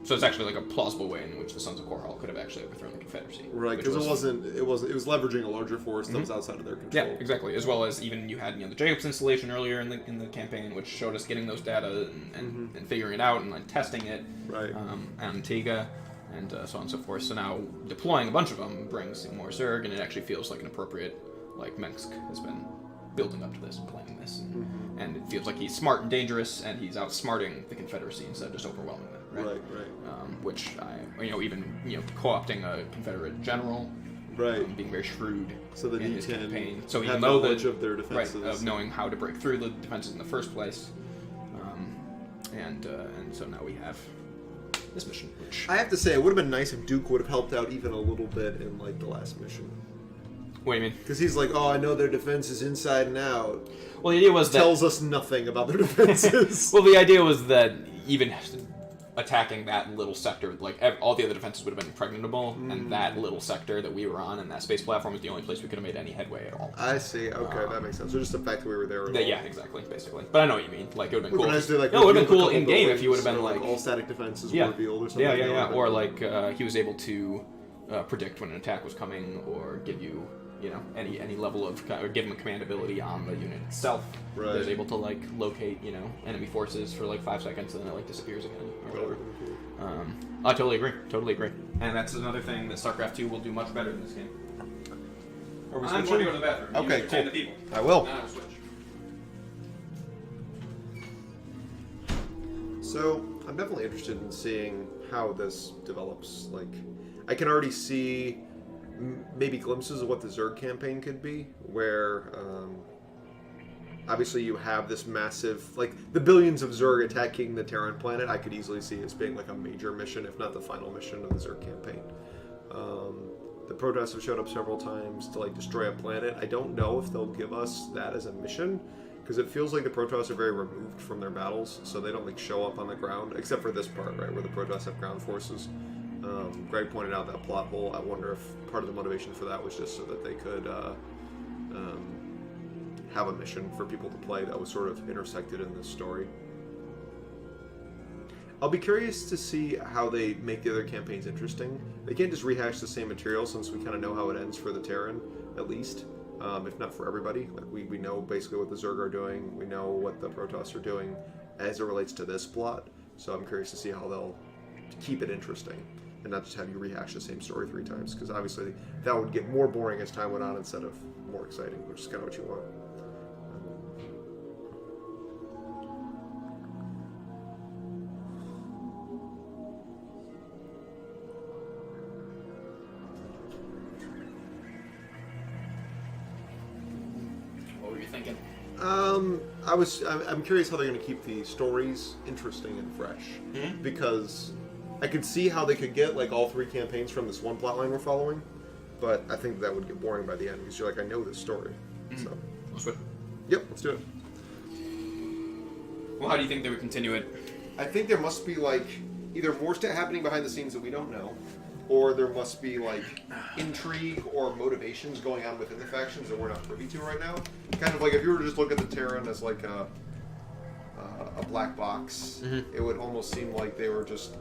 So it's actually like a plausible way in which the Sons of Korhal could have actually overthrown the Confederacy. Right, which because it was leveraging a larger force that was outside of their control. Yeah, exactly. As well as even you had the Jacobs installation earlier in the campaign, which showed us getting those data and figuring it out and like testing it. Right. Antigua and so on and so forth. So now deploying a bunch of them brings more Zerg, and it actually feels like an appropriate. Like Minsk has been building up to this and planning this, and it feels like he's smart and dangerous, and he's outsmarting the Confederacy instead of just overwhelming them. right? Right. Which even co-opting a Confederate general, Right. being very shrewd So that in he his can campaign. So have even though knowledge of their defenses. right, of knowing how to break through the defenses in the first place, and so now we have this mission. Which I have to say, it would have been nice if Duke would have helped out even a little bit in like the last mission. what do you mean? Because he's like, oh, I know their defenses inside and out. Well, the idea was that Tells us nothing about their defenses. well, the idea was that even attacking that little sector, like all the other defenses would have been impregnable, and that little sector that we were on and that space platform was the only place we could have made any headway at all. I see. Okay, that makes sense. So just the fact that we were there. Yeah, exactly, basically. But I know what you mean. Like, it would have been cool. Nice to, like, No, it would have been reveal cool a couple in game if buildings, you would have been or, like all static defenses yeah, were revealed or something. yeah, or like he was able to predict when an attack was coming, or give you any level of or give him a command ability on the unit itself. Right. He was able to like locate enemy forces for like 5 seconds and then it like disappears again or whatever. I totally agree. And that's another thing that StarCraft 2 will do much better than this game. I'm going to go to the bathroom. Okay, You entertain cool. the people. I will. Now switch. So I'm definitely interested in seeing how this develops. Like, I can already see maybe glimpses of what the Zerg campaign could be, where obviously you have this massive, like, the billions of Zerg attacking the Terran planet. I could easily see as being like a major mission, if not the final mission of the Zerg campaign. The Protoss have showed up several times to like destroy a planet. I don't know if they'll give us that as a mission, because it feels like the Protoss are very removed from their battles, so they don't like show up on the ground, except for this part, right, where the Protoss have ground forces. Greg pointed out that plot hole. I wonder if part of the motivation for that was just so that they could have a mission for people to play that was sort of intersected in this story. I'll be curious to see how they make the other campaigns interesting. They can't just rehash the same material, since we kind of know how it ends for the Terran, at least, if not for everybody. Like we know basically what the Zerg are doing. We know what the Protoss are doing as it relates to this plot. So I'm curious to see how they'll keep it interesting and not just have you rehash the same story 3 times, because obviously that would get more boring as time went on instead of more exciting, which is kind of what you want. What were you thinking? I'm curious how they're going to keep the stories interesting and fresh, because I could see how they could get like all 3 campaigns from this one plotline we're following, but I think that would get boring by the end, because you're like, I know this story. So, Let's switch. yep, let's do it. Well, how do you think they would continue it? I think there must be like either more stuff happening behind the scenes that we don't know, or there must be like intrigue or motivations going on within the factions that we're not privy to right now. Kind of like if you were to just look at the Terran as like a black box, it would almost seem like they were just,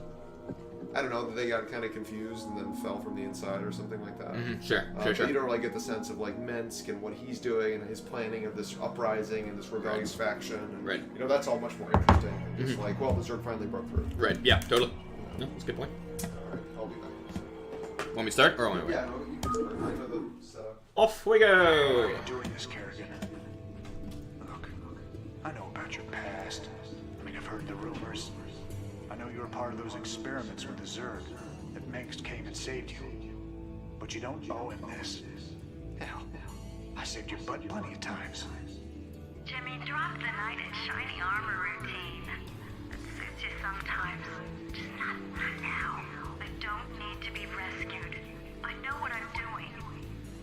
I don't know, that they got kind of confused and then fell from the inside or something like that. Sure. But you don't really get the sense of like Minsk and what he's doing and his planning of this uprising and this rebellious faction. And, Right. You know, that's all much more interesting than just like, well, the Zerg finally broke through. Right. Yeah. Totally. No, that's a good point. Alright, I'll be back. Want me to start, or want me to wait? Yeah, no, you can start. I know the setup. Off we go. Why are you doing this, Kerrigan? Look, I know about your past. I mean, I've heard the rumors. I know you were part of those experiments with the Zerg, that Mengsk came and saved you. But you don't owe him this. Hell, I saved your butt plenty of times. Jimmy, drop the knight in shiny armor routine. It suits you sometimes. Just not now. I don't need to be rescued. I know what I'm doing.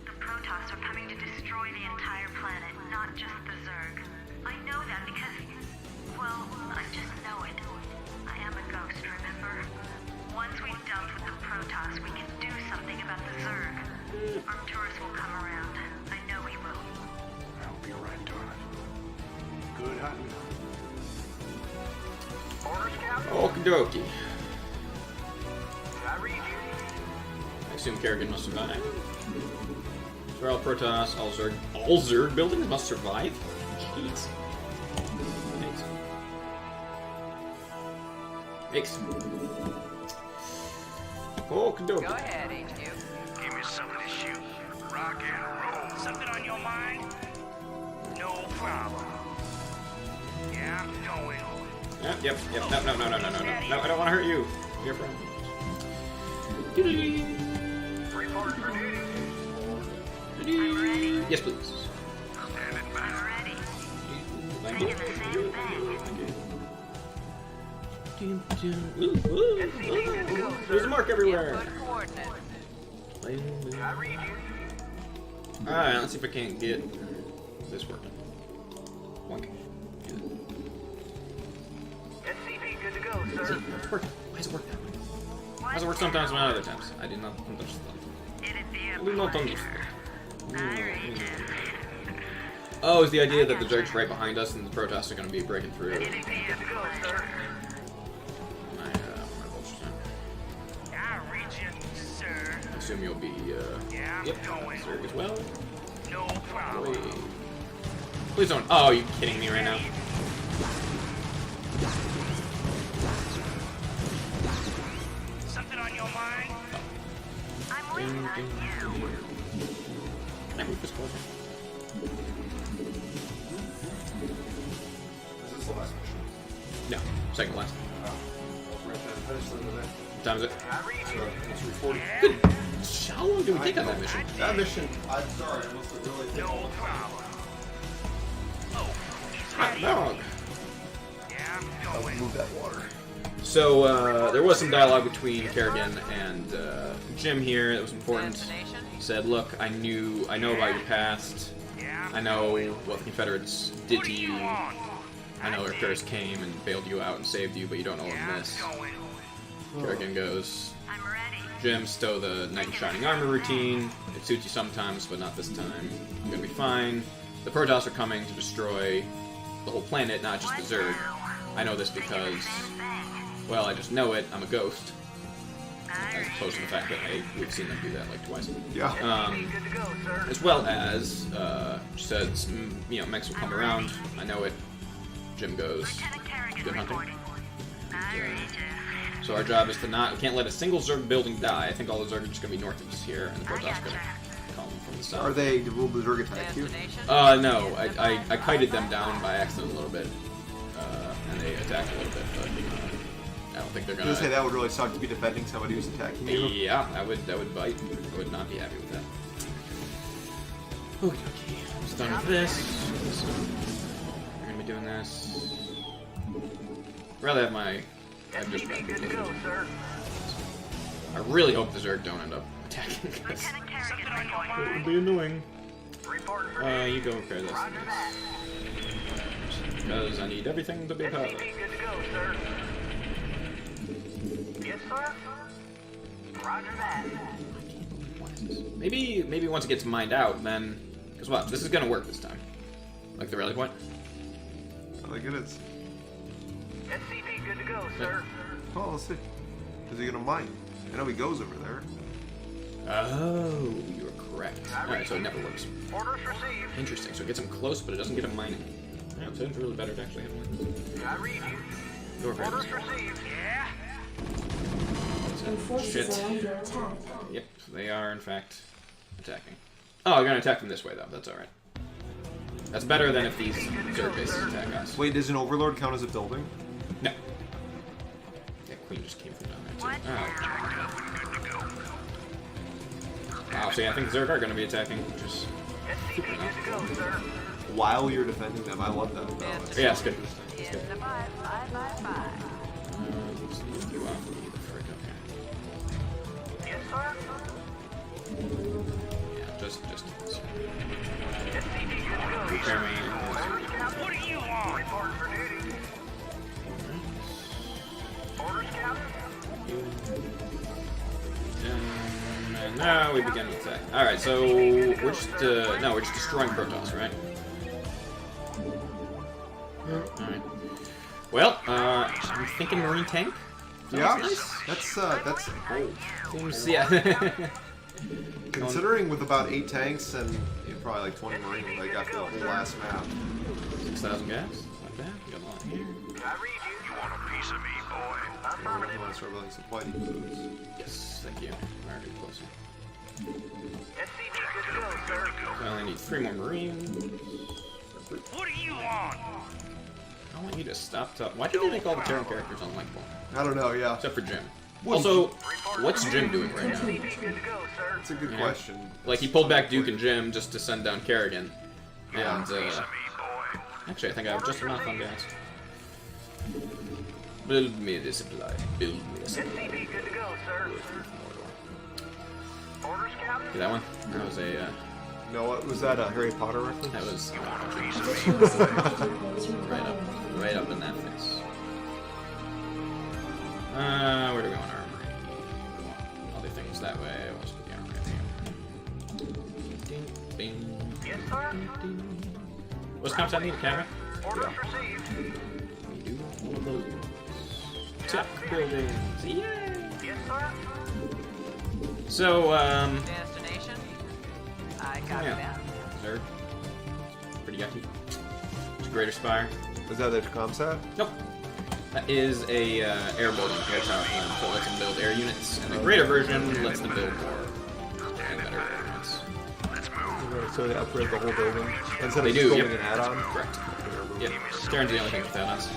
The Protoss are coming to destroy the entire planet, not just the Zerg. I know that because, well, I just know it. I am a ghost, remember? Once we've dealt with the Protoss, we can do something about the Zerg. Arcturus will come around. I know he will. I hope you're right, darling. Good hunting. Okie dokie. I read you. I assume Kerrigan must survive. For all Protoss, all Zerg buildings must survive? Jeez. Thanks. Okie dokie. Go ahead, HQ. Give me something to shoot. Rock and roll. Something on your mind? No problem. Yeah, I'm going. Yep. No, I don't want to hurt you. You're from. Report for duty. Yes, please. Standing by. Thank you. There's a mark everywhere. Alright, let's see if I can't get this working. Wonk. SCP good to go, sir. It's working. Why does it work that way? Why does it work sometimes and not other times? I did not understand. I do not understand. Oh, is the idea that the Zerg's right behind us and the Protoss are going to be breaking through? My vultures now. I read you, sir. I assume you'll be, Yeah, yep, going. Zerg as well. No problem. Wait. Please don't. Oh, are you kidding me right now? Something on your mind? I'm waiting on you. Can I move this closer? Is this the last mission? No, second last. Right then, finish them today. What time is it? So, it's 340. Good. How long do we take on that mission? That mission, I'm sorry, I must have really taken No problem. Oh, Hot dog. yeah, I'll move that water. So, there was some dialogue between Kerrigan and Jim here that was important. He said, look, I know about your past. yeah. I know what the Confederates did What to do you. want? I know Arcturus came and bailed you out and saved you, but you don't know Yeah, this. I'm going. Kerrigan goes, I'm ready. Jim, stow the Knight in Shining Armor routine. It suits you sometimes, but not this time. I'm gonna be fine. The Protoss are coming to destroy the whole planet, not just the Zerg. I know this because, well, I just know it. I'm a ghost. As opposed to the fact that we've seen them do that like twice. Yeah. Good to go, sir. As well as, says, mechs will come around. I know it. Jim goes, Lieutenant Kerrigan good hunting. reporting. I read you. So our job is to we can't let a single Zerg building die. I think all the Zerg are just going to be north of us here, and the Protoss are going to come from the south. Will the Zerg attack you? No. I kited them down by accident a little bit. And they attacked a little bit, but I don't think they're I going was gonna say to... that would really suck to be defending somebody who's attacking you. Yeah, that would bite. I would not be happy with that. Okay, I'm done with this. So, we're going to be doing this. I'd rather have my... I've just SCP good to go, sir. I really hope the Zerg don't end up attacking us. Lieutenant Kerrigan Something on your reporting. It mind? would be annoying. Reporting for You go repair this. Roger that. Because I need everything to be powered. SCP good to go, sir. Yes, sir. Roger that. Maybe once it gets mined out, then... Because what? This is gonna work this time. Like the rally point? I think it is. SCP good to go, sir. Well, let's see. Is he gonna mine? I know he goes over there. Oh, you're correct. Alright, so it never works. Orders received. Interesting. So it gets him close, but it doesn't get him mining. Yeah, it sounds really better to actually have one. I read you. Go repair Orders this. received. Yeah. Your forces Shit. are under attack. Yep, they are in fact attacking. Oh, they're gonna attack them this way though. That's alright. That's better than if these Zerg bases attack us. Wait, does an Overlord count as a building? No. Yeah, Queen just came from down there too. Oh. Wow, so yeah, I think the Zerg are gonna be attacking, which is super SCP good to enough. go, sir. While you're defending them, I love that. No, it's Yeah, it's good. In the 555. Let's move you off the frick up here. Yes, sir. Yeah, just SCP good to go, repair sir. me. Orders, Captain. What do you want? Reporting for duty. Orders, Captain. And now we begin the attack. Alright, so we're just destroying Protoss, right? Alright. Well, I'm thinking Marine tank. Yeah, Nice. that's bold. Seems, yeah. Considering with about 8 tanks and probably like 20 Marine, like after the whole last map. 6,000 gas. Not bad. We got a lot here. I read you. You want a piece of me, boy? I want to start building supply depots. Yes, thank you. Already closer. SCP good to go, sir. I only need 3 more Marines. What do you want? I want you to to stop. Why did they make all the Terran characters unlikable? I don't know. Yeah, Except for Jim. Also, what's Jim doing right now? it's a good Yeah. question. Like, he pulled back Duke and Jim just to send down Kerrigan. And, actually, I think I have just enough on gas. Build me a supply. Build me a supply. See that one? That was a, No, what was that? A Harry Potter reference? that was Additional security depots required. right up in that face. Where do we want armory? We want other things that way. Let's put the armory up here. Ding, ding, ding. What's comp need a camera? Orders received. We do one of those. Tech buildings. Yay! Yes, sir. So, Destination? I copy yeah. that. Zerg. Pretty yucky. It's a greater spire. Is that the comsat? Nope. That is a air building air tower plan, so it lets them build air units, and the greater version lets them build more and better air units. So they upgrade the whole building instead They of do, just building yep. an add-on. Correct. Yep. Terran's the only thing with add-ons.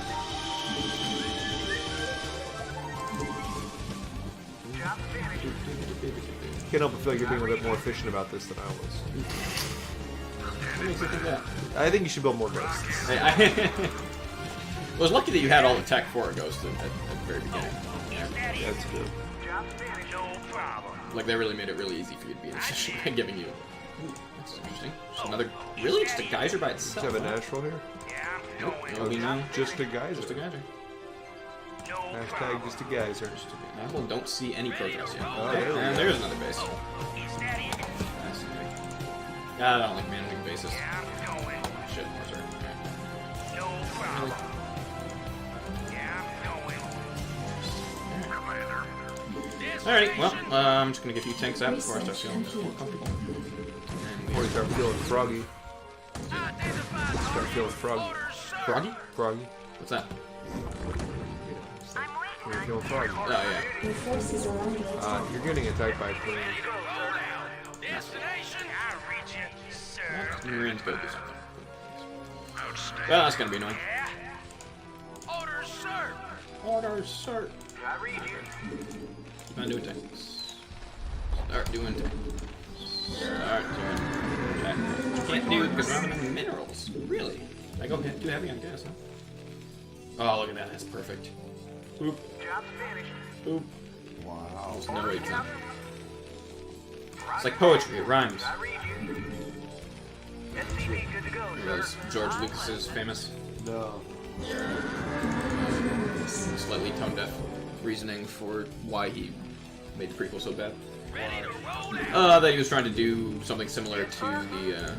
Can't help but feel like you're being a bit more efficient about this than I was. What makes you think that? I think you should build more ghosts. I was lucky that you had all the tech for a ghost at the very beginning. Yeah. That's good. Like, they really made it really easy for you to be efficient by giving you... Ooh, that's interesting. Just another... Really? Just a geyser by Does itself? it have a natural here? Nope. Nobody know. Just a geyser. Just a geyser. Hashtag just a geyser. I still don't see any protests yet. Oh, there we And go. there's another base. Fascinating. God, I don't like managing bases. Shit, more sorry. Really? Alrighty, well, I'm just gonna get a few tanks out before I start feeling more comfortable. And Or we... you start feeling froggy. Start feeling froggy. Froggy? Froggy. What's that? You're feeling froggy. Oh, yeah. Your forces are under attack. You're getting attacked by a plane. Marine's gotta do something. Well, that's gonna be annoying. Orders, sir. Orders, sir. Keep on doing tanks. Start doing tanks. Start doing tanks. You can't do it because we're out of minerals. Really? I go too heavy on gas, huh? Oh, look at that. That's perfect. Boop. Boop. Wow. There's no way to. It's like poetry. It rhymes. Was George Lucas's famous, No. slightly tone-deaf reasoning for why he made the prequel so bad? That he was trying to do something similar to the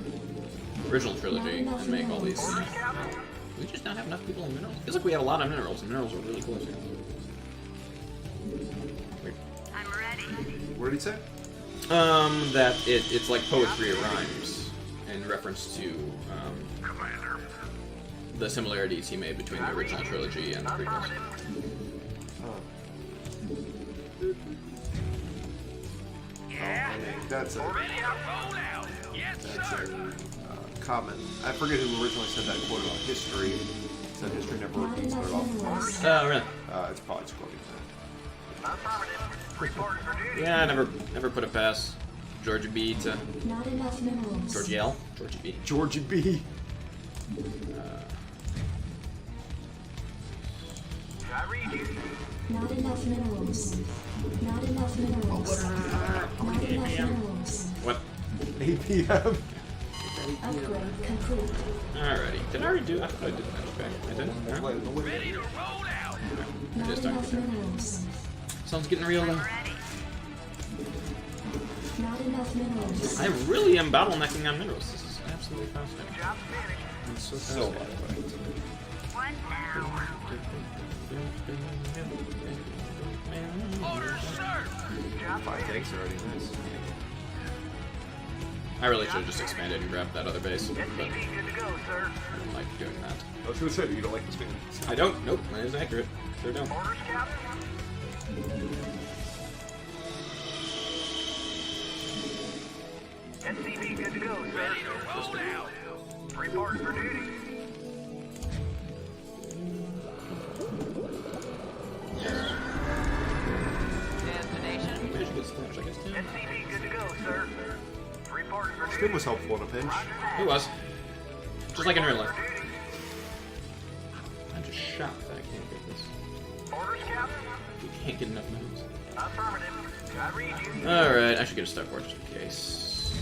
original trilogy and make all these. We just not have enough people in minerals. Feels like we have a lot of minerals, and minerals are really close here. Weird. I'm ready. What did he say? That it's like poetry, it rhymes in reference to the similarities he made between the original trilogy and the prequels. That's a common. I forget who originally said that quote about history. Said history never Not repeats, but enough it minerals. Oh, really? it's probably just quoting Yeah, I never put it past Georgia B to Not enough minerals. Georgia L. Georgia B. Georgie B. Not enough minerals. Not enough minerals. Not enough minerals. What? APM. Upgrade complete. Alrighty. Did I already do? I thought I did that. Okay, I did. That's why Alright. the way- Not just enough talking. minerals. Sounds getting real though. Not enough minerals. I really am bottlenecking on minerals. This is absolutely fascinating. It's so fascinating. What now? Orders, sir. 5 tanks already. Nice. I really should have just expanded and grabbed that other base, but I don't like doing that. I was gonna say, you don't like this thing. I don't. Nope, that is accurate. Sure don't. SCV good to go, sir. Ready to roll out. Report for duty. It was helpful in a pinch. It was. Just like in real life. I'm just shocked that I can't get this. We can't get enough moves. Alright, I should get a Starport just in case.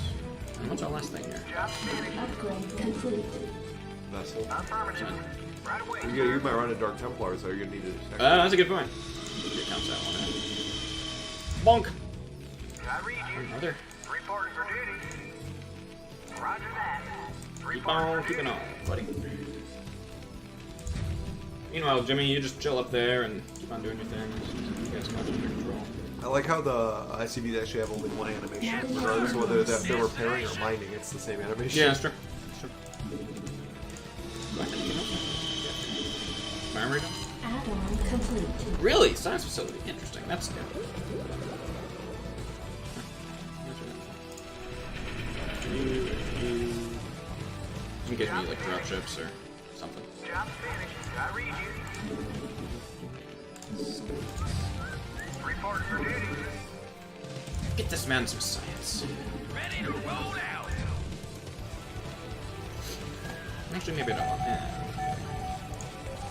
And what's our last thing here? Upgrade complete. Vessel. You might run a Dark Templar, so you're gonna need it. That's a good point. It counts that one in. Bonk! Another. Keep on keeping on, buddy. Meanwhile, Jimmy, you just chill up there and keep on doing your thing. You guys come under control. I like how the ICBs actually have only one animation, regardless of whether they're repairing or mining, it's the same animation. Yeah, that's true. Memory? Add-on complete. Really? Science facility. Interesting. That's good. In case we need like drop ships or something. Get this man some science. Ready to roll out. Actually, maybe I don't want that.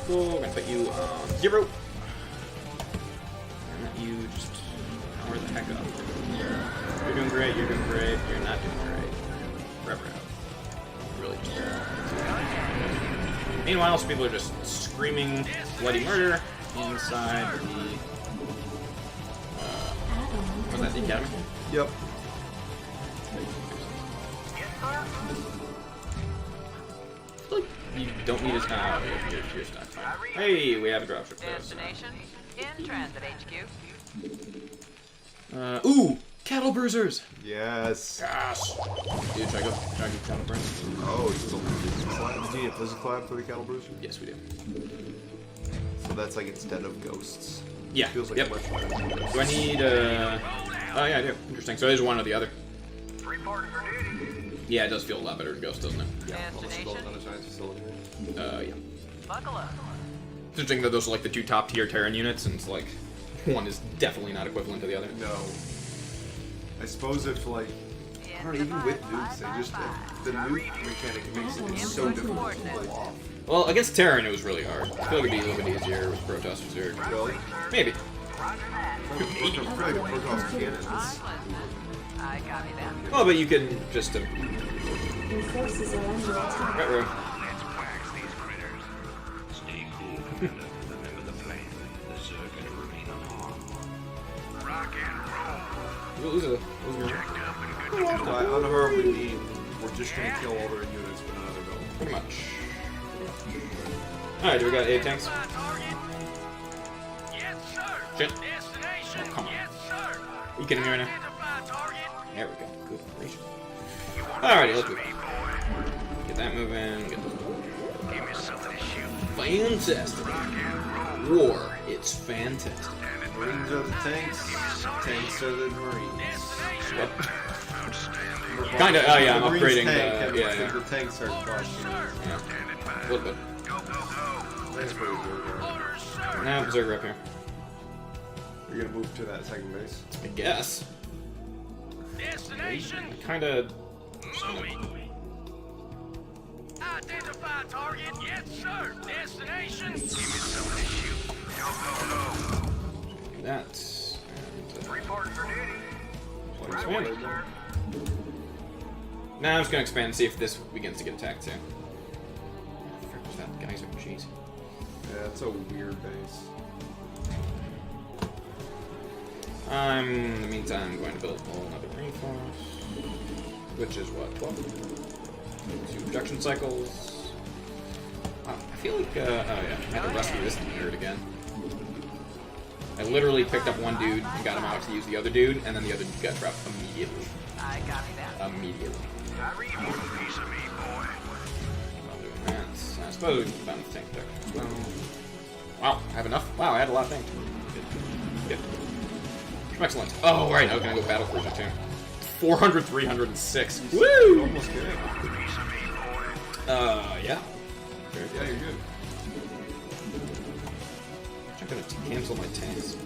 Cool, we're gonna put you on 0. And let you just power the heck up. You're doing great, you're not doing great. Forever out. Really just. Meanwhile, some people are just screaming bloody murder inside the. Was that the academy? Yep. You don't need his your stock. Hey, we have a dropship there. Destination in transit HQ. Ooh, cattle bruisers. Yes. Yes. Dude, try to get cattle bruisers. Oh, you still need physical lab? Do you need a physical lab for the cattle bruiser? Yes, we do. So that's like instead of ghosts. Yeah. Feels like yep. much better than ghosts. Do I need? Oh yeah, I do. Interesting. So there's one or the other. Yeah, it does feel a lot better than ghost, doesn't it? Yeah, unless you're going on a science facility. Yeah. Buckle up. It's interesting that those are like the 2 top tier Terran units, and it's like one is definitely not equivalent to the other. No. I suppose if like I don't know, even with nukes, they just the nuke mechanic makes it so difficult to pull off. Well, against Terran it was really hard. I feel like it'd be a little bit easier with Protoss or Zerg. Really? Maybe. Protoss cannons. I copy that. Well, but you can just Your forces are under attack. right row. Let's wax these critters. Stay cool, Commander. Remember the plan. The Zerg are to remain unharmed. Rock and roll. Those are Unharmed would mean we're just gonna kill all their units with another build. pretty much. Alright, do we got 8 tanks? Yes, sir. Shit. Destination. Oh, come on. Yes, sir. Are you kidding me right now? Identify target. There we go. Good gracious. Alrighty, let's move. Get that moving. Get this moving. Give me something to shoot. Fantastic. War. It's fantastic. Marines are the tanks. Tanks are the Marines. What? Kinda. Oh yeah, I'm Marines upgrading tank, the. Yeah. The tanks are costing. Yeah. A little bit. That's pretty good. Nah, Berserker up here. You're gonna move to that second base. I guess. Destination. Kinda. Moving. Identify target. Yes, sir. Destination. Give me something to shoot. Go, go, go. That. Reporting for duty. And, expand. Now I'm just gonna expand and see if this begins to get attacked too. Frick was that geyser? Jeez. Yeah, it's a weird base. I'm, in the meantime, going to build a whole another green force, which is what, 12? 2 production cycles. I feel like, oh yeah, I have to rescue this nerd again. I literally picked up one dude and got him out to use the other dude, and then the other dude got dropped immediately. I copy that. Immediately. Piece of me, boy. I'm doing that. I suppose we can keep on the tank there. Wow, I have enough? Wow, I had a lot of tanks. Good. Excellent. Oh, right, I was gonna go battle cruiser too. 400, 306. Woo! Almost kidding. Yeah. Yeah, you're good. I'm gonna cancel my tanks.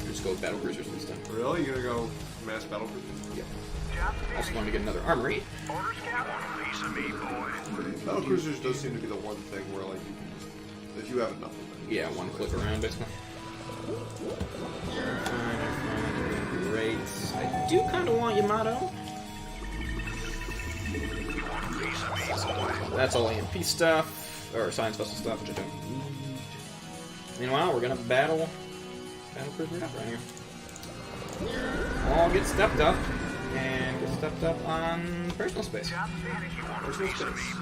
Just go with battle cruisers instead. Really? You're gonna go mass battle cruisers? Yep. Also going to get another armory. Battle cruisers does seem to be the one thing where, like, you can just, if you have enough of them. Yeah, one click around, basically. Fine, great. I do kind of want Yamato. That's all EMP stuff, or science vessel stuff, which I don't need. Meanwhile, we're gonna battle cruiser up right here. All get stepped up, and get stepped up on personal space. Personal space.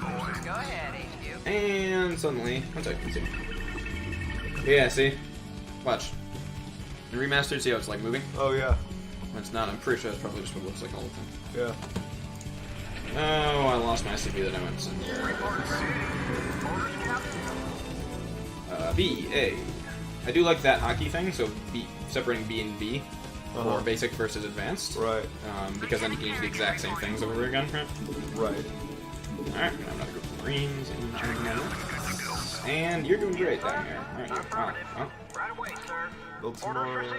Go ahead, HQ. And suddenly, one second, see. Yeah, see? Watch. In remastered, see how it's like moving? Oh, yeah. When it's not, I'm pretty sure that's probably just what it looks like all the time. Yeah. Oh, I lost my SCP that I went to send. B, A. I do like that hockey thing, so B, separating B and B, or basic versus advanced. Right. Because then you can use the exact same things over again, right? Right. Alright, we're gonna have another group of Marines and you're doing great down here, aren't you? Wow. Well, Right away, sir. Build some more days.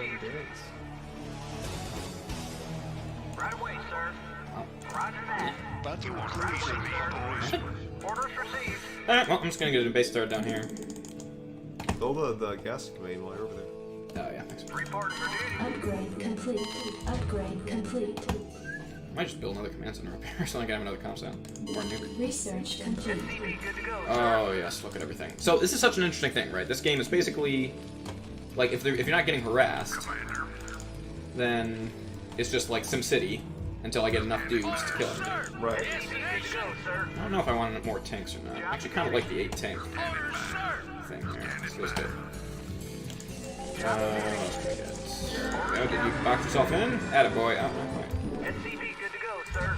Right away, sir. Roger that. Orders received. alright, well, I'm just gonna get a base start down here. Build the gas main while you're over there. Oh, yeah, thanks. Reporting for duty. Upgrade complete. Upgrade complete. I might just build another command center up here so I can have another comp sound. Or a nuke. Research complete. Good to go. Oh, yes, look at everything. So, this is such an interesting thing, right? This game is basically, like, if you're not getting harassed, then it's just like SimCity until I get enough dudes to kill everything. Right. I don't know if I want more tanks or not. I actually kind of like the 8 tank thing there. This feels good. What else can we get? Oh, did you box yourself in? Attaboy. Oh, not quite. SCV, good to go, sir.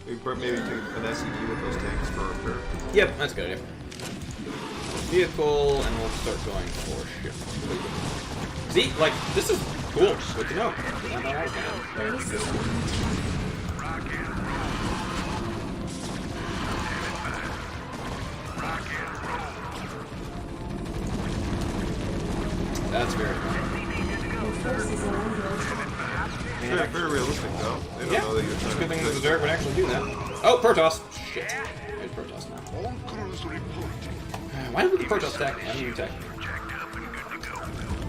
Maybe take an SCV with those tanks for repair. Yep, that's a good idea. Vehicle, and we'll start going for ship. See, like, this is cool. Good to know. Not that I can. Base system. That's very cool. Your forces are under attack. Yeah, very realistic though. They don't Yeah, know that you're it's a trying good to thing the Zerg would actually do that. Oh, Protoss! Shit. There's Protoss now. Why did we get Protoss attacking? I didn't even attack.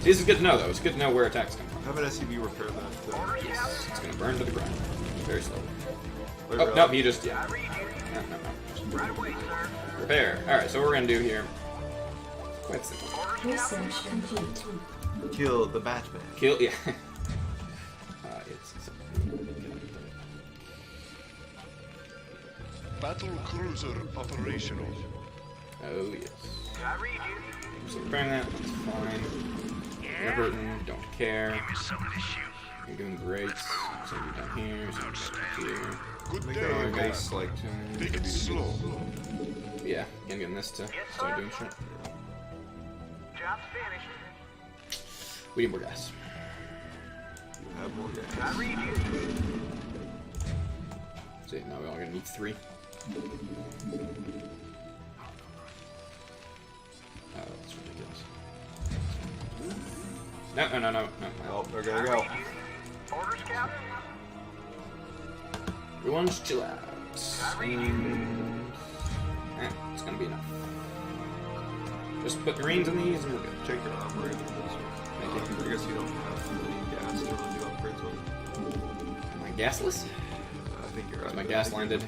See, this is good to know, though. It's good to know where attacks come from. have an SCV repair that. Yes, it's gonna burn to the ground. Very slowly. Later Oh, on. no, he just, yeah. No. Just repair. Alright, so what we're gonna do here. Quite simple. Research complete. Kill the Batman. Kill, yeah. Battle cruiser operational. Oh, yes. So repairing that, that's fine. You're hurting, don't care. You're doing great. So you're down here, so you're down here. Good Make day, that on man. base like Take it slow. Yeah, getting this to start doing shit. Job's finished. We need more gas. you have more gas. See, now we're only gonna need 3. Oh, that's ridiculous. No. Oh, they're gonna go. Orders, Captain. Everyone's chill out. It's gonna be enough. Just put Marines in these and we're good. Check your armory. Thank I guess you don't have any gas to do upgrades with. Am I gasless? I think you're right. My gas line did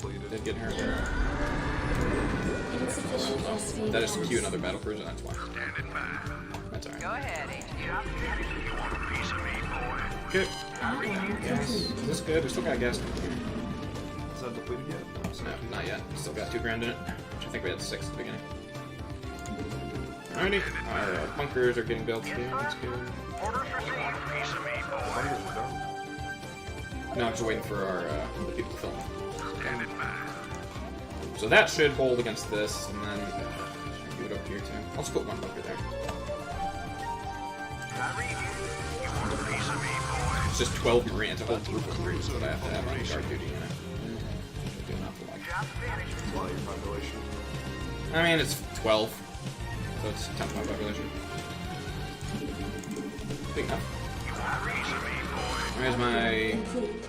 get hurt. Insufficient SV. That is to queue another battle cruiser, that's why. That's alright. Go ahead, HQ. Good. Add-on Gas. complete. Is this good? We still got gas. Is that depleted yet? No, it's No, not yet. Still got 2 grand in it. Which I think we had 6 at the beginning. Alrighty. Our bunkers are getting built again. That's good. No, I'm just waiting for our the people to film. So that should hold against this, and then do it up here too. I'll just put 1 bunker there. It's just 12 Marines, a whole group of Marines that I have to have on guard duty. Should be enough for like. a lot of your population. I mean, it's 12, so it's 10 of my population. Big enough. Where's my... Complete.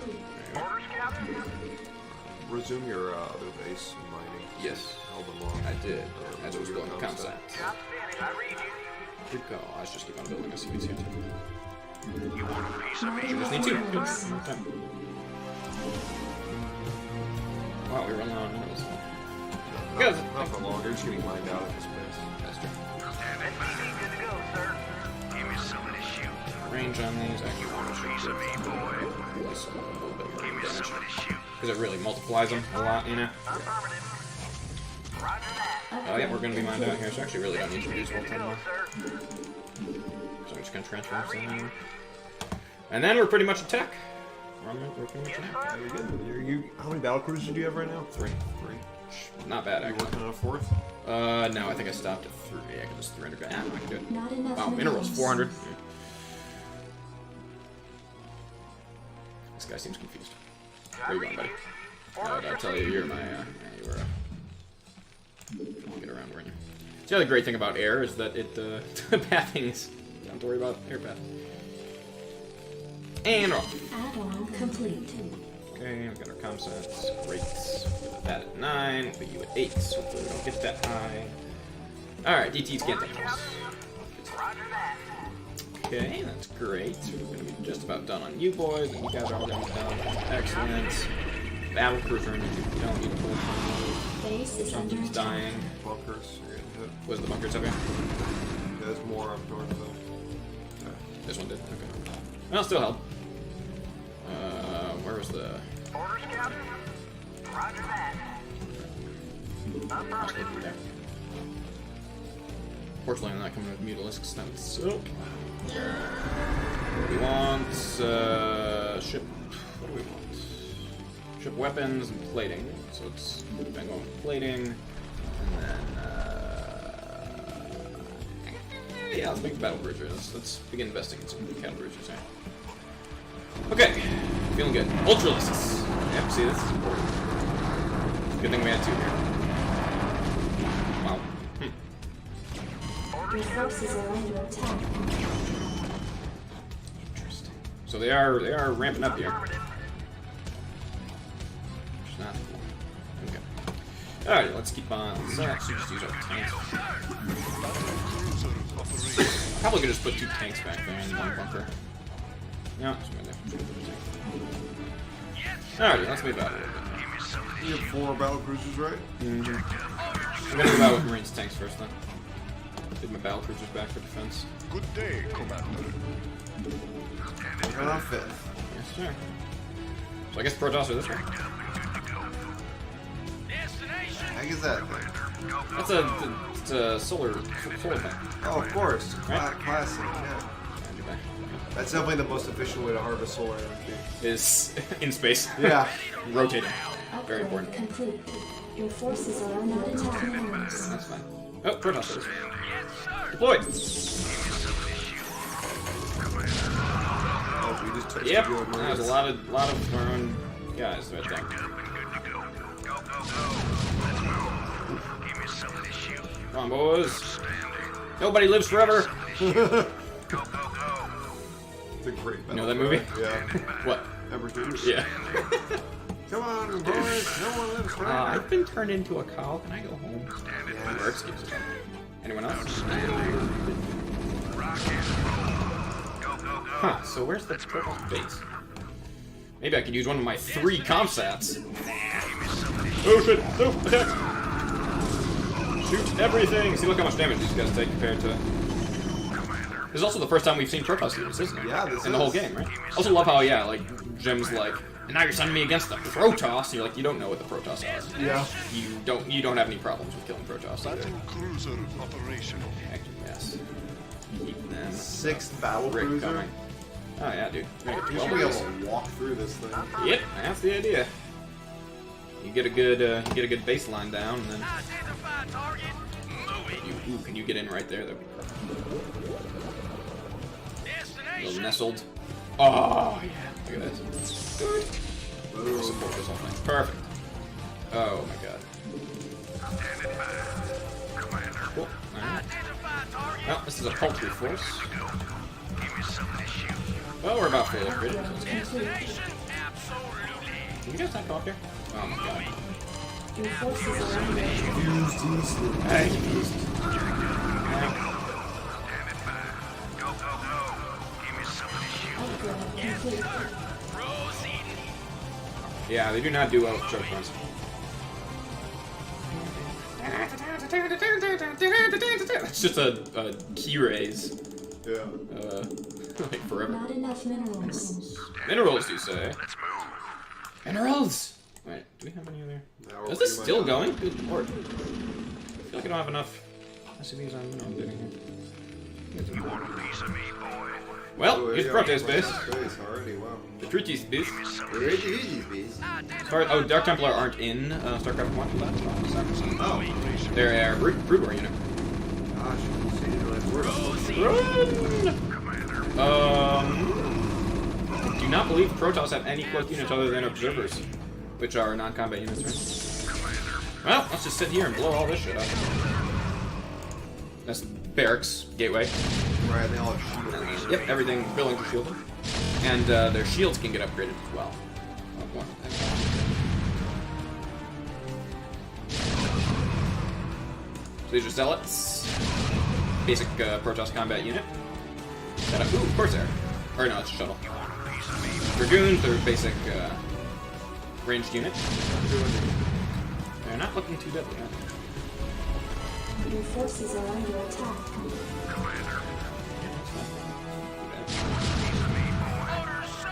resume your other base mining? Yes. Held them off. I did. As I was building the Comsat. comsat. Good go. Let's just keep on building a CBs here too. You want a piece of Not me? Just enough need two. minerals. Okay. Wow, we're running on minerals. Good. Not for long. You're just getting mined out at this base. That's true. Good to go, sir. Give me some of this shoot. Range on these. You want a piece of me, boy? Release a little bit more Give me damage. some of this shoot. Because it really multiplies them a lot, you know? Oh yeah, we're going to be mined out here, so I actually really don't need to reduce whole anymore. So I'm just going to transfer everything anyway. And then we're pretty much attack. We're pretty much attack. You're good. How many battle cruisers do you have right now? 3. 3. Not bad, You actually. working on a 4th? No, I think I stopped at 3. Yeah, because it's 300. Yeah, I can do it. Not enough Wow, minerals, 400. minerals. Yeah. This guy seems confused. Where you going, buddy? I'll tell you, you're my, you were, I'll get around, weren't you? So the other great thing about air is that it, the pathing is, you don't have to worry about air path. And off. Add-on complete. Okay, we got our comsats. Great. Put that at 9, put you at 8, so hopefully we don't get that high. Alright, DT's can't take us. Okay, that's great. We're gonna be just about done on you boys, and you guys are all gonna be done. Excellent. Battle cruiser, you don't need a full Base is under Something's attack. dying. Bunkers. You're getting hit. Was the bunkers up here? There's more up north though. Okay. This one did. Okay. Well, still held. Where was the? Order scout. Roger that. I'll stay through there. Fortunately, I'm not coming with mutilisks. That would suck. We want ship. What do we want? Ship weapons and plating. So it's been going with plating, and then yeah, let's make the battle cruisers. Let's begin investing in some cattle cruisers here. Okay, feeling good. Ultralisks. Yep, see, this is important. Good thing we had 2 here. Wow. Your forces are under attack. Interesting. So they are ramping up here. Which is not cool. Okay. Alright, let's keep on. Let's actually just use our tanks. Probably could just put 2 tanks back there in one bunker. Yeah, just right there. Alrighty, let's move out a little bit. You have 4 battle cruisers, right? Mm-hmm. I'm gonna move out with Marines tanks first then. Get my battle cruisers back for defense. Good day, Commander. We're on 5th. Yes, sir. So I guess Protoss are this way. How is that thing? That's a solar thing. Oh, of course. Right? Classic, yeah. That's definitely the most efficient way to harvest solar energy. Is in space. Yeah. Rotating. Upgrade Very important. complete. Your forces are under attack. Minerals. That's fine. Oh, Protoss. Deployed. Oh, we just touched Yep. the field That was a lot of our own guys, I think. Come on, boys. Nobody lives forever. It's a great You know that movie? Yeah. What? Number 2? Yeah. Come on, boys. No one lives forever. I've been turned into a cow. Can I go home? Or excuse me. Anyone else? Huh, so where's the Protoss base? Maybe I could use one of my 3 comsats. Oh shit! No! Attack! Shoot everything! See, look how much damage these guys take compared to... This is also the first time we've seen Protoss use, isn't it? Yeah, this in the whole is. game, right? Also love how, yeah, like, Jim's like, and now you're sending me against the Protoss, and you're like, you don't know what the Protoss are. Yeah. You don't have any problems with killing Protoss either. Battle cruiser operational. Heck, yes. Keep them 6th battle Rick cruiser. coming. Oh yeah, dude. We should be able to walk through this thing. Yep, that's the idea. You get a good baseline down, and then can you get in right there? That'd be perfect. A little nestled. Oh yeah, look at this. Good. Support this whole thing. Perfect. Oh my god. Cool. Alright. Well, this is a paltry force. Well, we're about fully upgraded. So can you guys not go up here? Oh my god. Your forces are under attack. Used easily. Hey. Upgrade complete. Yeah, they do not do well with choke points. It's just a key raise. Yeah. Like forever. Not enough minerals. Minerals, you say? Let's move. Minerals! Wait, do we have any other? Now Is this we're still pretty going? much Good lord. I feel like I don't have enough SCVs on mineral digging here. You want a piece of me, boy? Well, here's protest base. Space already, wow. The Truchy space. Space. Oh, Dark Templar aren't in Starcraft 1. Oh. They're a Brood War unit. Gosh, you see it like worse. Do not believe Protoss have any cloaked units other than observers, which are non-combat units, right? Well, let's just sit here and blow all this shit up. That's barracks, gateway. Right, they all have shields. Yep, everything buildings are shielded. And their shields can get upgraded as well. So these are zealots. Basic Protoss combat unit. Ooh, Corsair. Or no, it's a shuttle. Dragoons, they're basic ranged unit. They're not looking too deadly, huh? Your forces are under attack.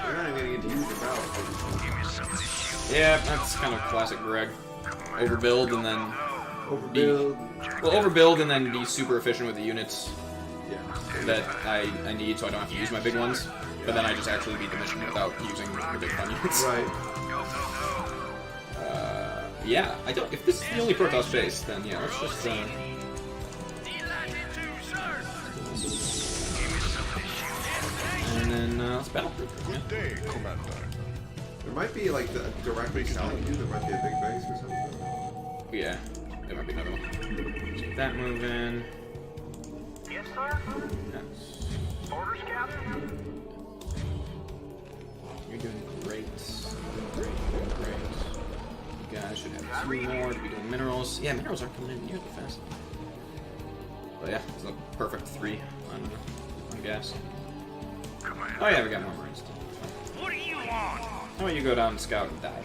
You're not even gonna get to use the battle. Yeah, that's kind of classic Greg. Overbuild and then Overbuild. well, overbuild and then be super efficient with the units Yeah. that I need, so I don't have to use my big ones. But then I just actually beat the mission without using the big fun units. Right. Yeah, I don't. If this is the only Protoss base, then yeah, let's just. And then let's battle group. Yeah. Good day, Commander. There might be like the directly south of you. There might be a big base or something. Yeah, there might be another one. Let's get that moving. Yes, sir? Yes. Orders, Captain? You're doing great. Great. You guys should have 2 more to be doing minerals. Yeah, minerals aren't coming in nearly fast. But yeah, it's a perfect 3 on gas. Oh yeah, we got more marines. What do you want? How about you go down and scout and die?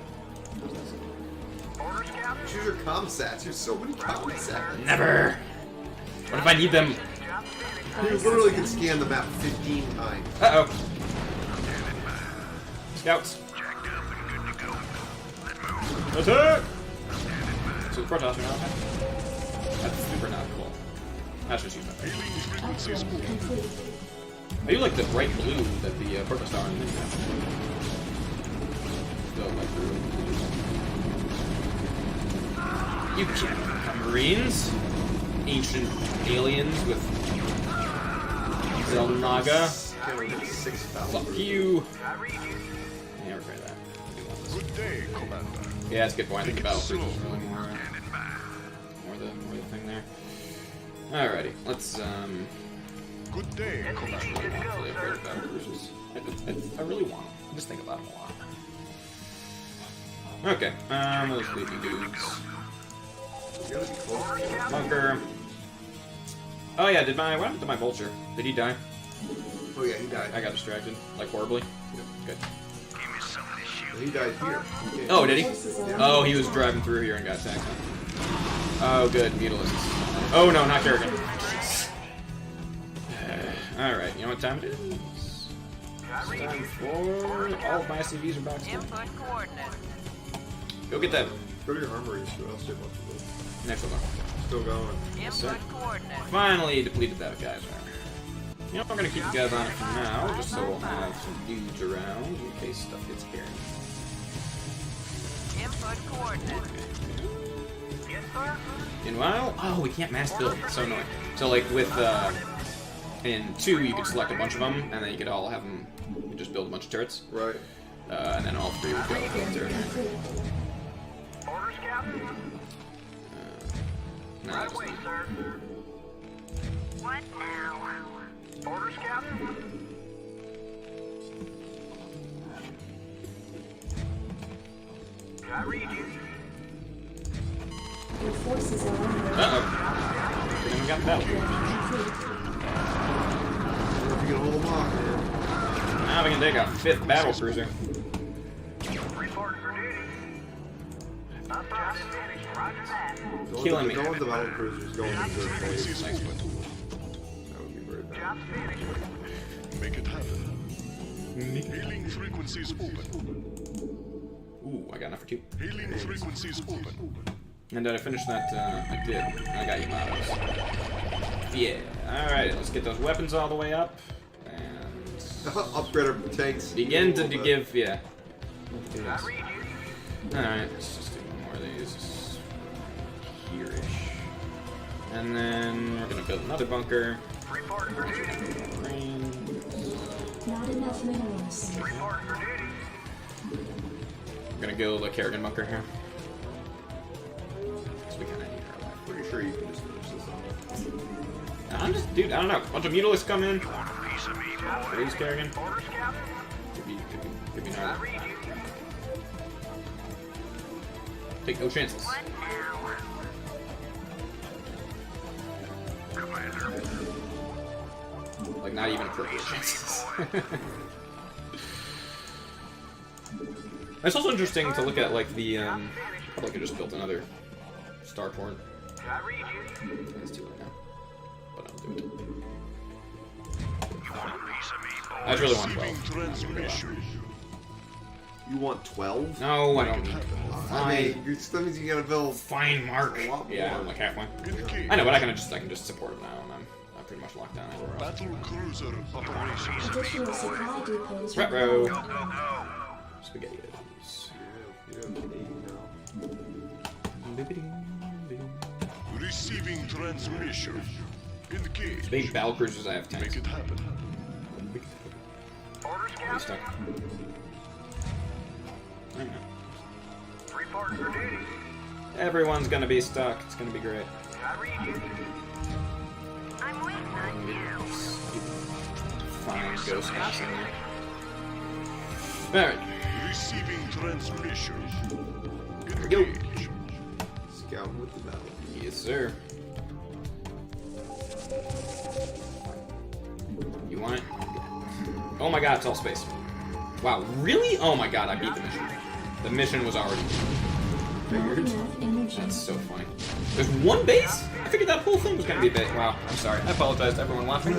Orders, Captain? Choose your comsats. There's so many comsats. Never! What if I need them? You literally can scan the map 15 times. Uh-oh. Scouts. Attack! So the Protoss are not okay? That's super not cool. That's just use my face. Upgrade complete. I do like the bright blue that the Protoss are in the map. The light blue. You can't become Marines. Ancient aliens with Zelnaga. Can't wait to get 6,000. Fuck you. Yeah, we're that. Good day, Commander. Yeah, that's a good point. I think the battle cruise is really more the thing there. Alrighty, let's Good day, Commander. hopefully upgrade the battle cruises. I really want them. I just think about them a lot. Okay, those leaving dudes. You're gonna be close. Bunker. Oh yeah, what happened to my vulture? Did he die? Oh yeah, he died. I got distracted, like horribly. Good. He died here. Okay. Oh, did he? Yeah. Oh, he was driving through here and got attacked. Oh, good. Mutalisks. Oh, no, not Kerrigan. Alright, you know what time it is? It's time for... All of my SCVs are back still. Input coordinate. Go get that Go to your armories. I'll save up for this. next one. Still going. Input coordinate. Finally depleted that guy's armor. You know, I'm gonna keep you guys on it for now, just so we'll have some dudes around in case stuff gets carried. Input coordinate. Yes, sir? Meanwhile, oh, we can't mass build. It's so annoying. So, like, with, in 2, you could select a bunch of them, and then you could all have them just build a bunch of turrets. Right. And then all 3 would go build turrets. Orders, Captain? No, Right just away, sir. What now? Orders, Captain? Your forces are under Uh-oh. We even got that. If you can hold them off, man. Now we can take a 5th battle cruiser. Killing me. Go with the battle cruisers, go with the Frequencies Zerg. open. That would be very bad. Make it happen. Hailing frequencies open. Ooh, I got enough for 2. Hailing frequencies open. And did I finish that? I did. I got Yamatos. Yeah. Alright, let's get those weapons all the way up. And Upgrade our tanks. begin to give, yeah. Alright, let's just do one more of these. Here-ish. And then we're gonna build another bunker. not enough minerals. I'm gonna build a Kerrigan bunker here. So we kinda need our life. Pretty sure you can just finish this off. I'm just, dude, I don't know. A bunch of mutalisks come in. Please, Kerrigan. Could be gnarly. Take no chances. Like, not even appropriate chances. It's also interesting to look at, like, the, probably could just build another starport. It's too late now. But I'll do it. I really want 12. You want 12? No, I don't need 12. I mean, that means you gotta build. Fine, Mark. A lot Yeah, more. I'm like halfway. I know, but I can just support it now, and I'm pretty much locked down. Battle cruiser operations. Additional supply depots. Retro. required. Spaghettios. Receiving transmission. Engage. Big battle cruisers, I have tanks. Make it happen. Be stuck. I know. Everyone's gonna be stuck. It's gonna be great. I'm waiting on you. Fine ghost ass in there. Alright. Receiving transmission. Go. Engage. Scout with the battle. Yes, sir. You want it? Oh my god, it's all space. Wow, really? Oh my god, I beat the mission. The mission was already Not enough energy. That's so funny. There's one base? I figured that whole thing was gonna be a base. Wow, I'm sorry. I apologize to everyone watching.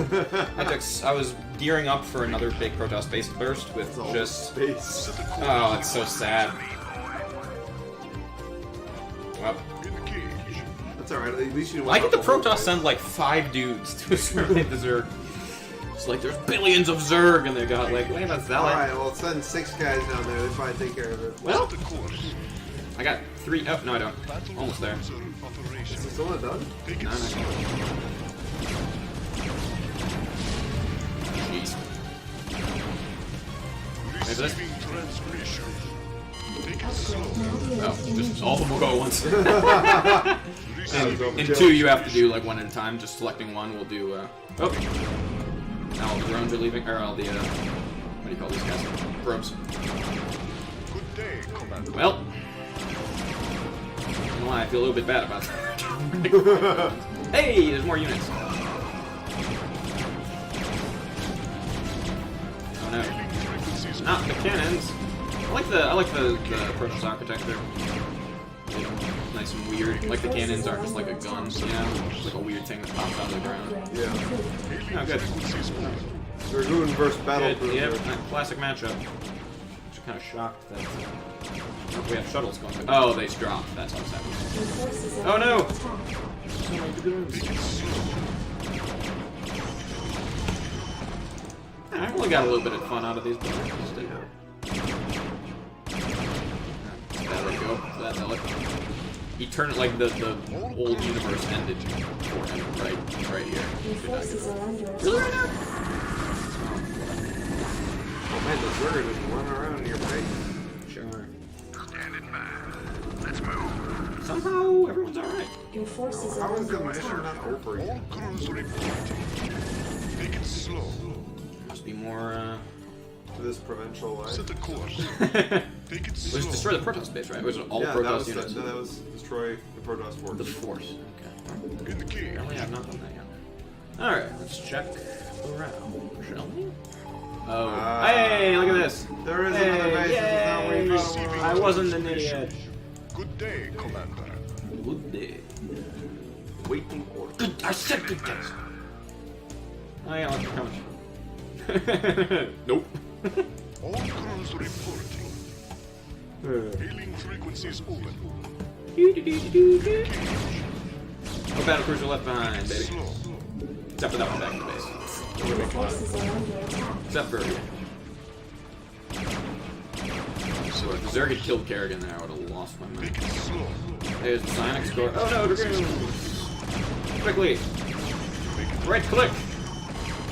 I was gearing up for another big Protoss base burst with It's all just... space. Oh, it's so sad. Well, Engage. That's alright, at least you why went did the off whole Protoss base. send like 5 dudes to exterminate the Zerg? It's like there's billions of Zerg and they got like, wait, that's Zealot. Alright, well, send 6 guys down there. They probably take care of it. Well, The course. I got 3. Oh, no, I don't. Battle Almost there. cruiser Is operations. it still not done? Take it No, no. slow. Jeez. this? Receiving transmission. Take it slow. Oh, just all of them will go at once. Receiving In 2, you have to do like one at a time. Just selecting one will do. Oh, now all the drones are leaving, or all the what do you call these guys? Probes. Good day, Commander. Well, I don't know why I feel a little bit bad about that. Hey, there's more units. Oh no, Frequencies not the cannons. I like the Protoss architecture. You know, nice and weird. Like the cannons aren't just like a gun, you know, it's like a weird thing that pops out of the ground. Yeah. Oh, good. frequencies open. Dragoon versus battle Good, cruiser. yep, classic matchup. I'm kind of shocked that we have shuttles going. Oh, they dropped. That's what's happening. Your forces are Oh, no! under attack. I really got a little bit of fun out of these buildings. There we go. That's like like the old universe ended for him right here. Your forces are under attack. Really right now? Oh man, the Zerg just running around in your face. Sure. Standing by. Let's move. Somehow everyone's alright. Your forces are How is the under mission attack. not over All yet? crews reporting. Take it slow. Must be more this provincial line. Set the course. Take it Let's slow. destroy the Protoss base, right? Or was it all Yeah, Protoss that units? was, no, that was destroy the Protoss force. The Force. Okay. Engage. Apparently I've not done that yet. Alright, let's check around, shall we? Oh. Hey, look at this! There is another base. This is not where you thought it was. I wasn't an idiot. Good day, Commander. Good day. Waiting order. Good, I said good days. Oh yeah, let's come. Nope. All crews reporting. Hailing frequencies open. No battle cruiser left behind, baby. Slow. Except for that one back in the base. Your forces are under attack. Except for... So if Zerg had killed Kerrigan there, I would have lost my mind. Take it slow. There's the Psionic score. Oh no, Dragoons! Quickly! Right click!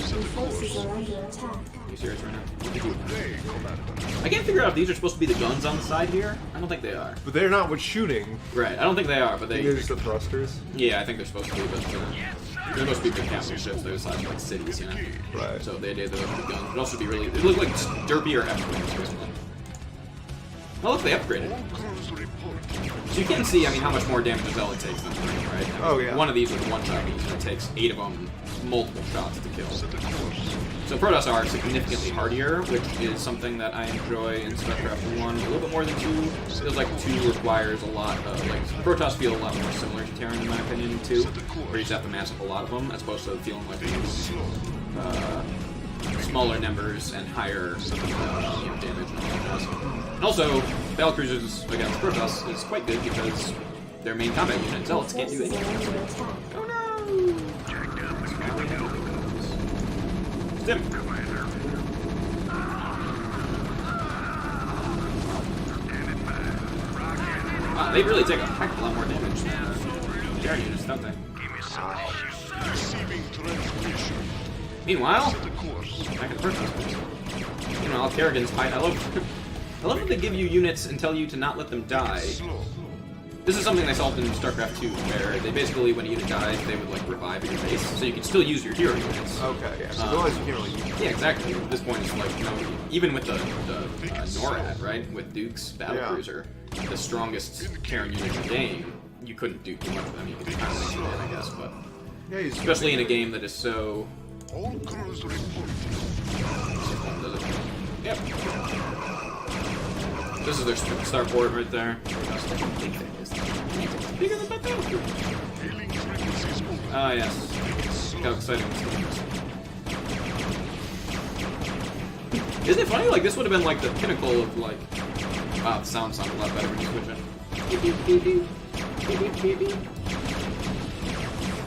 Your forces are under attack. Are you serious right now? Good day, Commander. I can't figure out if these are supposed to be the guns on the side here. I don't think they are. But they're not with shooting. Right, I don't think they are, but they... They're just the thrusters. Yeah, I think they're supposed to be, but they're supposed to be big capital ships. They're the size of like cities, you know? Right. So the idea that they're the guns would also be really... They look like derpy or F-wings, basically. Oh look, they upgraded. All crews reporting. So you can see, I mean, how much more damage a Zealot takes than 3, right? I mean, Oh, yeah. One of these with one shot means it takes 8 of them, multiple shots to kill. Set the course. So Protoss are significantly hardier, which is something that I enjoy in Starcraft 1 a little bit more than 2. Feels like 2 requires a lot of, like, Protoss feel a lot more similar to Terran in my opinion in 2, where you just have to mass up a lot of them, as opposed to feeling like smaller numbers and higher damage and all that jazz. And also, battlecruisers against Protoss is quite good because their main combat unit, Zealots, can't do Forces are anything. under attack. Oh no! Stim! Wow, they really take a heck of a lot more damage than Terran units, don't they? Receiving transmission. Meanwhile, Set the course. back at the Protoss base. You know, Kerrigan's fight. I love that they give you units and tell you to not let them die. Slow. This is something they solved in StarCraft 2, where they basically, when a unit died, they would like revive your base, so you could still use your hero units. Okay, yeah. So otherwise you can't really use Yeah, exactly. At this point, it's like, you know, even with the NORAD, right, with Duke's battlecruiser, the strongest Terran unit in the game, you couldn't do too much with them. You could kind of make it in, I guess, but Yeah, he's especially in a game that is so. All crews reporting. Yep. This is their starport right there. Bigger than my battlecruiser. Hailing frequencies open. Ah, yes. Look how exciting this is. Isn't it funny? Like, this would have been like the pinnacle of like. Wow, the sound sounded a lot better when you switch it.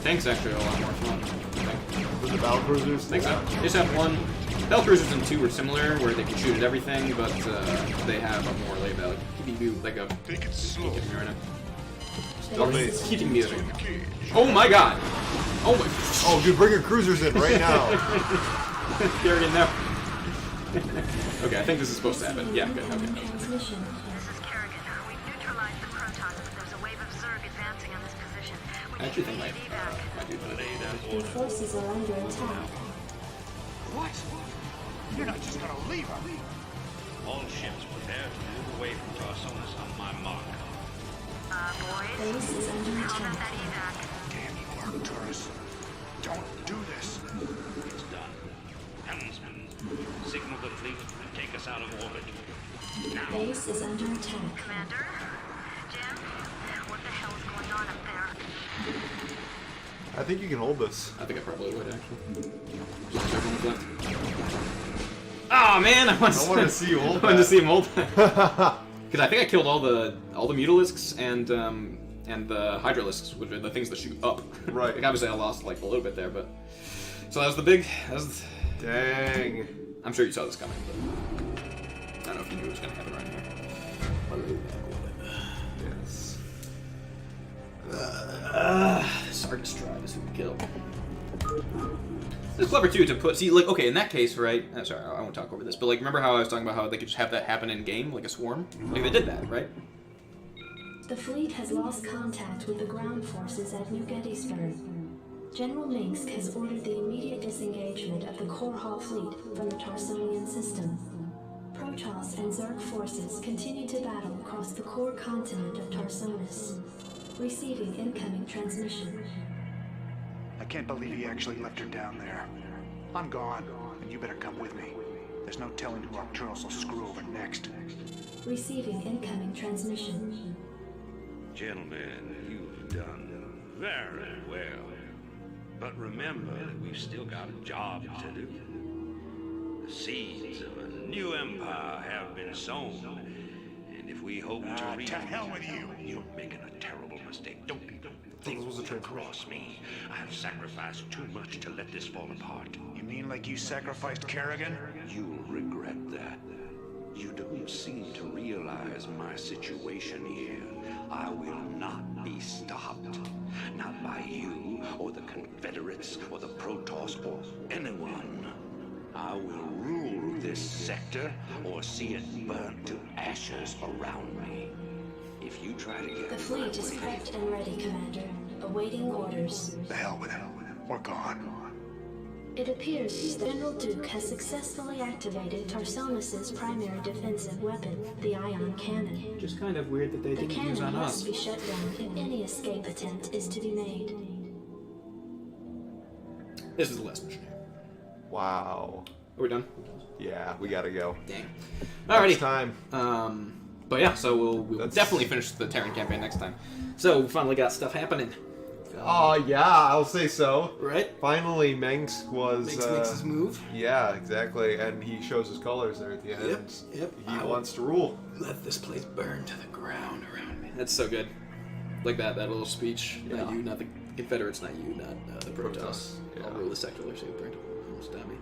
Tanks actually are a lot more fun, I think. with the battlecruisers. I think so. They just have one. Battlecruisers in 2 are similar, where they can shoot at everything, but they have a more laid out, like a. Take it slow. Keep me right now. Don't they- Keeping me right now. Oh my god! Oh my. Oh, dude, bring your cruisers in right now. Kerrigan, no. Okay, I think this is supposed to happen. Yeah, good. Okay. Transmission. This is Kerrigan. We've neutralized the Protons, but there's a wave of Zerg advancing on this position. We I actually think need evac. might do that. Your forces are under attack. What? You're not just gonna leave her. All ships prepare to move away from Tarsonis on my mark. Boys, Base is under how about attack. that evac? Damn you, Arcturus. Don't do this. It's done. Helmsman, signal the fleet and take us out of orbit. Now. Base is under attack. Commander? Jim? What the hell is going on up there? I think you can hold this. I think I probably would actually. Just everyone's left. Oh man, I wanted to see you hold I wanted to that. see him hold that. Because I think I killed all the Mutalisks and the Hydralisks, which are the things that shoot up. Right. Like obviously I lost like a little bit there, but so that was the big. Dang. I'm sure you saw this coming, but I don't know if you knew it was gonna happen right here. Yes. This Argus Drive is who we kill. It's clever too to put. See, like, okay, in that case, right? Sorry, I won't talk over this, but like, remember how I was talking about how they could just have that happen in game, like a swarm? Like they did that, right? The fleet has lost contact with the ground forces at New Gettysburg. General Minsk has ordered the immediate disengagement of the Core Hall fleet from the Tarsonian system. Protoss and Zerg forces continue to battle across the core continent of Tarsonis. Receiving incoming transmission. I can't believe he actually left her down there. I'm gone, and you better come with me. There's no telling who Arcturus will screw over next. Receiving incoming transmission. Gentlemen, you've done very well. But remember that we've still got a job to do. The seeds of a new empire have been sown. And if we hope to reap... To hell with you! You're making a terrible mistake. Don't think across me. I have sacrificed too much to let this fall apart. You mean like you sacrificed Kerrigan? You'll regret that. You don't seem to realize my situation here. I will not be stopped. Not by you, or the Confederates, or the Protoss, or anyone. I will rule this sector, or see it burnt to ashes around me. If you try to get The fleet is prepped and ready, Commander. Awaiting orders. The hell with him. We're gone. It appears that General Duke has successfully activated Tarsonis' primary defensive weapon, the ion cannon. Just kind of weird that they The didn't use on cannon us. must be shut down if any escape attempt is to be made. This is the last mission. Wow. Are we done? Yeah, we gotta go. Dang. Next Alrighty. time. But yeah, so we'll definitely finish the Terran campaign next time. So we finally got stuff happening. Oh, yeah, I'll say so. Right? Finally, Mengs was... Makes his move. Yeah, exactly. And he shows his colors there at the end. Yep. He wants to rule. Let this place burn to the ground around me. That's so good. Like that little speech. Yeah. Not you, not the Confederates, not you, not the Protoss. Yeah. I'll rule the secular super. Almost dummy.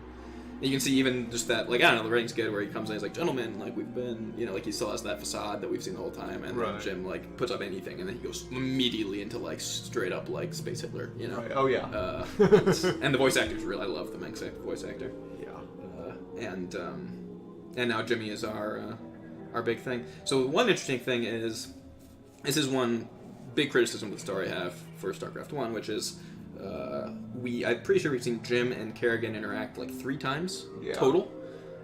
And you can see even just that, like, I don't know, the writing's good where he comes in, he's like, gentlemen, like, we've been, like, he still has that facade that we've seen the whole time, and then Jim, like, puts up anything, and then he goes immediately into, like, straight up, like, Space Hitler, Right. Oh, yeah. And the voice actor's real. I love the Mengs voice actor. Yeah. And now Jimmy is our big thing. So one interesting thing is, this is one big criticism of the story I have for StarCraft 1, which is, I'm pretty sure we've seen Jim and Kerrigan interact like 3 times total,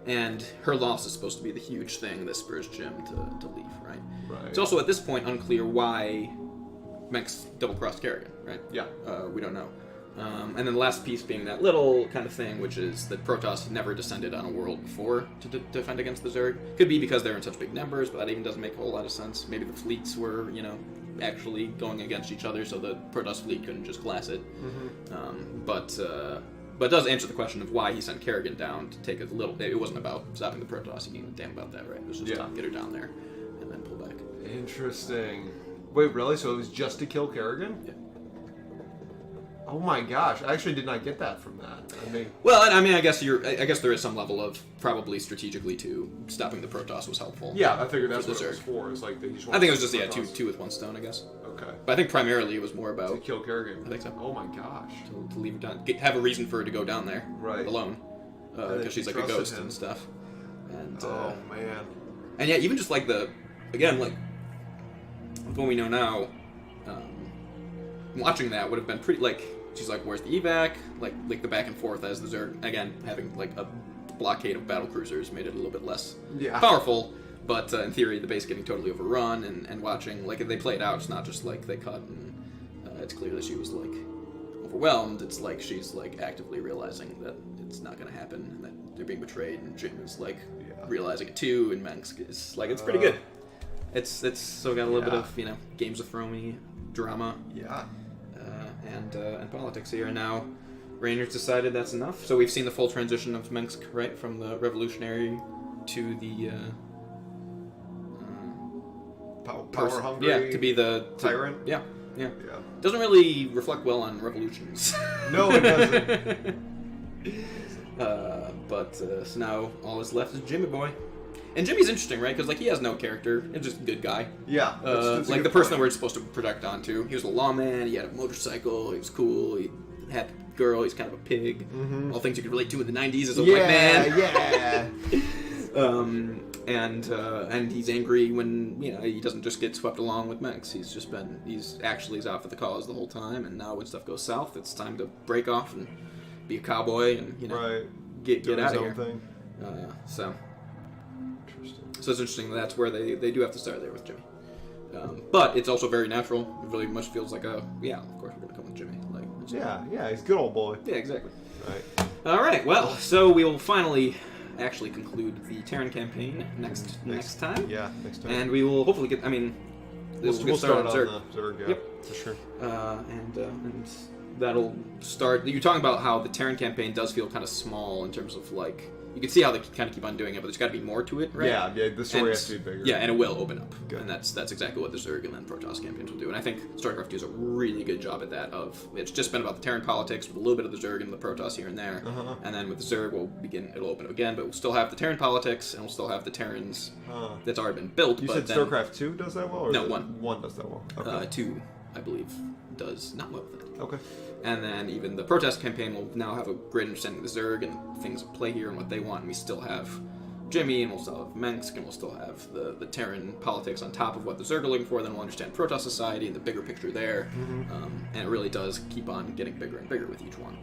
and her loss is supposed to be the huge thing that spurs Jim to leave, right? Right. It's also at this point unclear why Mengs double-crossed Kerrigan, right? Yeah. We don't know. And then the last piece being that little kind of thing, which is that Protoss never descended on a world before to defend against the Zerg. Could be because they're in such big numbers, but that even doesn't make a whole lot of sense. Maybe the fleets were, actually going against each other, so the Protoss fleet couldn't just glass it. But it does answer the question of why he sent Kerrigan down to take a little. It wasn't about stopping the Protoss. He gave a damn about that, right? It was just to get her down there and then pull back. Interesting. Wait, really? So it was just to kill Kerrigan? Yeah. Oh my gosh! I actually did not get that from that. Well, I mean, I guess there is some level of probably strategically too stopping the Protoss was helpful. Yeah, I figured that's for what the it was Zerg. for. It's like they just I think it was just two with one stone, I guess. Okay. But I think primarily it was more about to kill Kerrigan. I think so. Oh my gosh. To leave her down, have a reason for her to go down there alone, because she's like a ghost and stuff. And oh man. And yeah, even just like with what we know now, watching that would have been pretty like. She's like, where's the evac? Like the back and forth as the Zerg, again, having like a blockade of battle cruisers made it a little bit less powerful. But in theory, the base getting totally overrun and watching, like, if they play it out, it's not just like they cut and it's clear that she was like overwhelmed. It's like she's like actively realizing that it's not going to happen and that they're being betrayed, and Jim is like realizing it too, and Mengs is like, it's pretty good. It's still got a little bit of, Games of Thrones drama. Yeah. And politics here, and now Rangers decided that's enough. So we've seen the full transition of Mengs, right, from the revolutionary to the power hungry, to be the tyrant. Yeah. Doesn't really reflect well on revolutions. No, it doesn't. But so now all that's left is Jimmy Boy. And Jimmy's interesting, right? Because, like, he has no character. He's just a good guy. Yeah. That's like, the person that we're supposed to project onto. He was a lawman. He had a motorcycle. He was cool. He had a girl. He's kind of a pig. Mm-hmm. All things you could relate to in the 90s as a white man. Yeah. And he's angry when, he doesn't just get swept along with Mengs. He's actually out for the cause the whole time. And now when stuff goes south, it's time to break off and be a cowboy and, get out of here. Thing. So... Interesting. So it's interesting that's where they do have to start there with Jimmy. But it's also very natural. It really much feels like of course we're going to come with Jimmy. Like, Yeah, he's a good old boy. Yeah, exactly. Right. All right, well, so we will finally actually conclude the Terran campaign next time. Yeah, next time. And we will hopefully get, we'll start on the Zerg, yeah, Yep. for sure. And that'll start. You're talking about how the Terran campaign does feel kind of small in terms of like you can see how they kind of keep on doing it, but there's got to be more to it, right? Yeah, the story has to be bigger. Yeah, and it will open up, Good. and that's exactly what the Zerg and then Protoss campaigns will do. And I think StarCraft does a really good job at that. It's just been about the Terran politics with a little bit of the Zerg and the Protoss here and there, and then with the Zerg it'll open up again, but we'll still have the Terran politics and we'll still have the Terrans that's already been built. You but said StarCraft 2 does that well? Or No, 1. 1 does that well. Okay. 2, I believe, does not well with it. Okay. And then even the protest campaign will now have a great understanding of the Zerg and things at play here and what they want. And we still have Jimmy, and we'll still have Mensk, and we'll still have the Terran politics on top of what the Zerg are looking for. Then we'll understand Protoss society and the bigger picture there. And it really does keep on getting bigger and bigger with each one.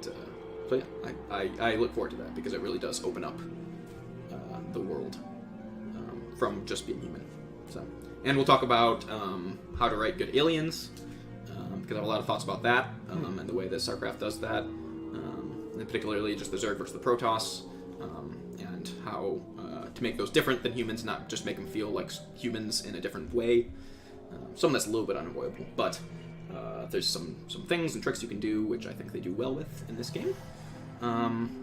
So yeah, I look forward to that because it really does open up the world from just being human. So, and we'll talk about how to write good aliens. Because I have a lot of thoughts about that, and the way that StarCraft does that, and particularly just the Zerg versus the Protoss, and how to make those different than humans, not just make them feel like humans in a different way. Some that's a little bit unavoidable, but there's some things and tricks you can do, which I think they do well with in this game,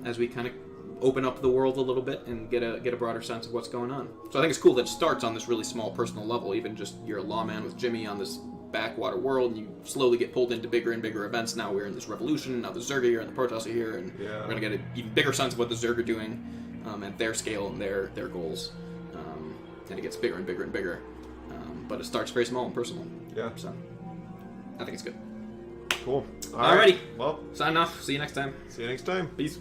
as we kind of open up the world a little bit and get a broader sense of what's going on. So I think it's cool that it starts on this really small personal level, even just you're a lawman with Jimmy on this backwater world, and you slowly get pulled into bigger and bigger events. Now we're in this revolution, now the Zerg are here and the Protoss are here, and we're going to get an even bigger sense of what the Zerg are doing and their scale and their goals. And it gets bigger and bigger and bigger. But it starts very small and personal. Yeah. So I think it's good. Cool. Alrighty. Well, sign off. See you next time. See you next time. Peace.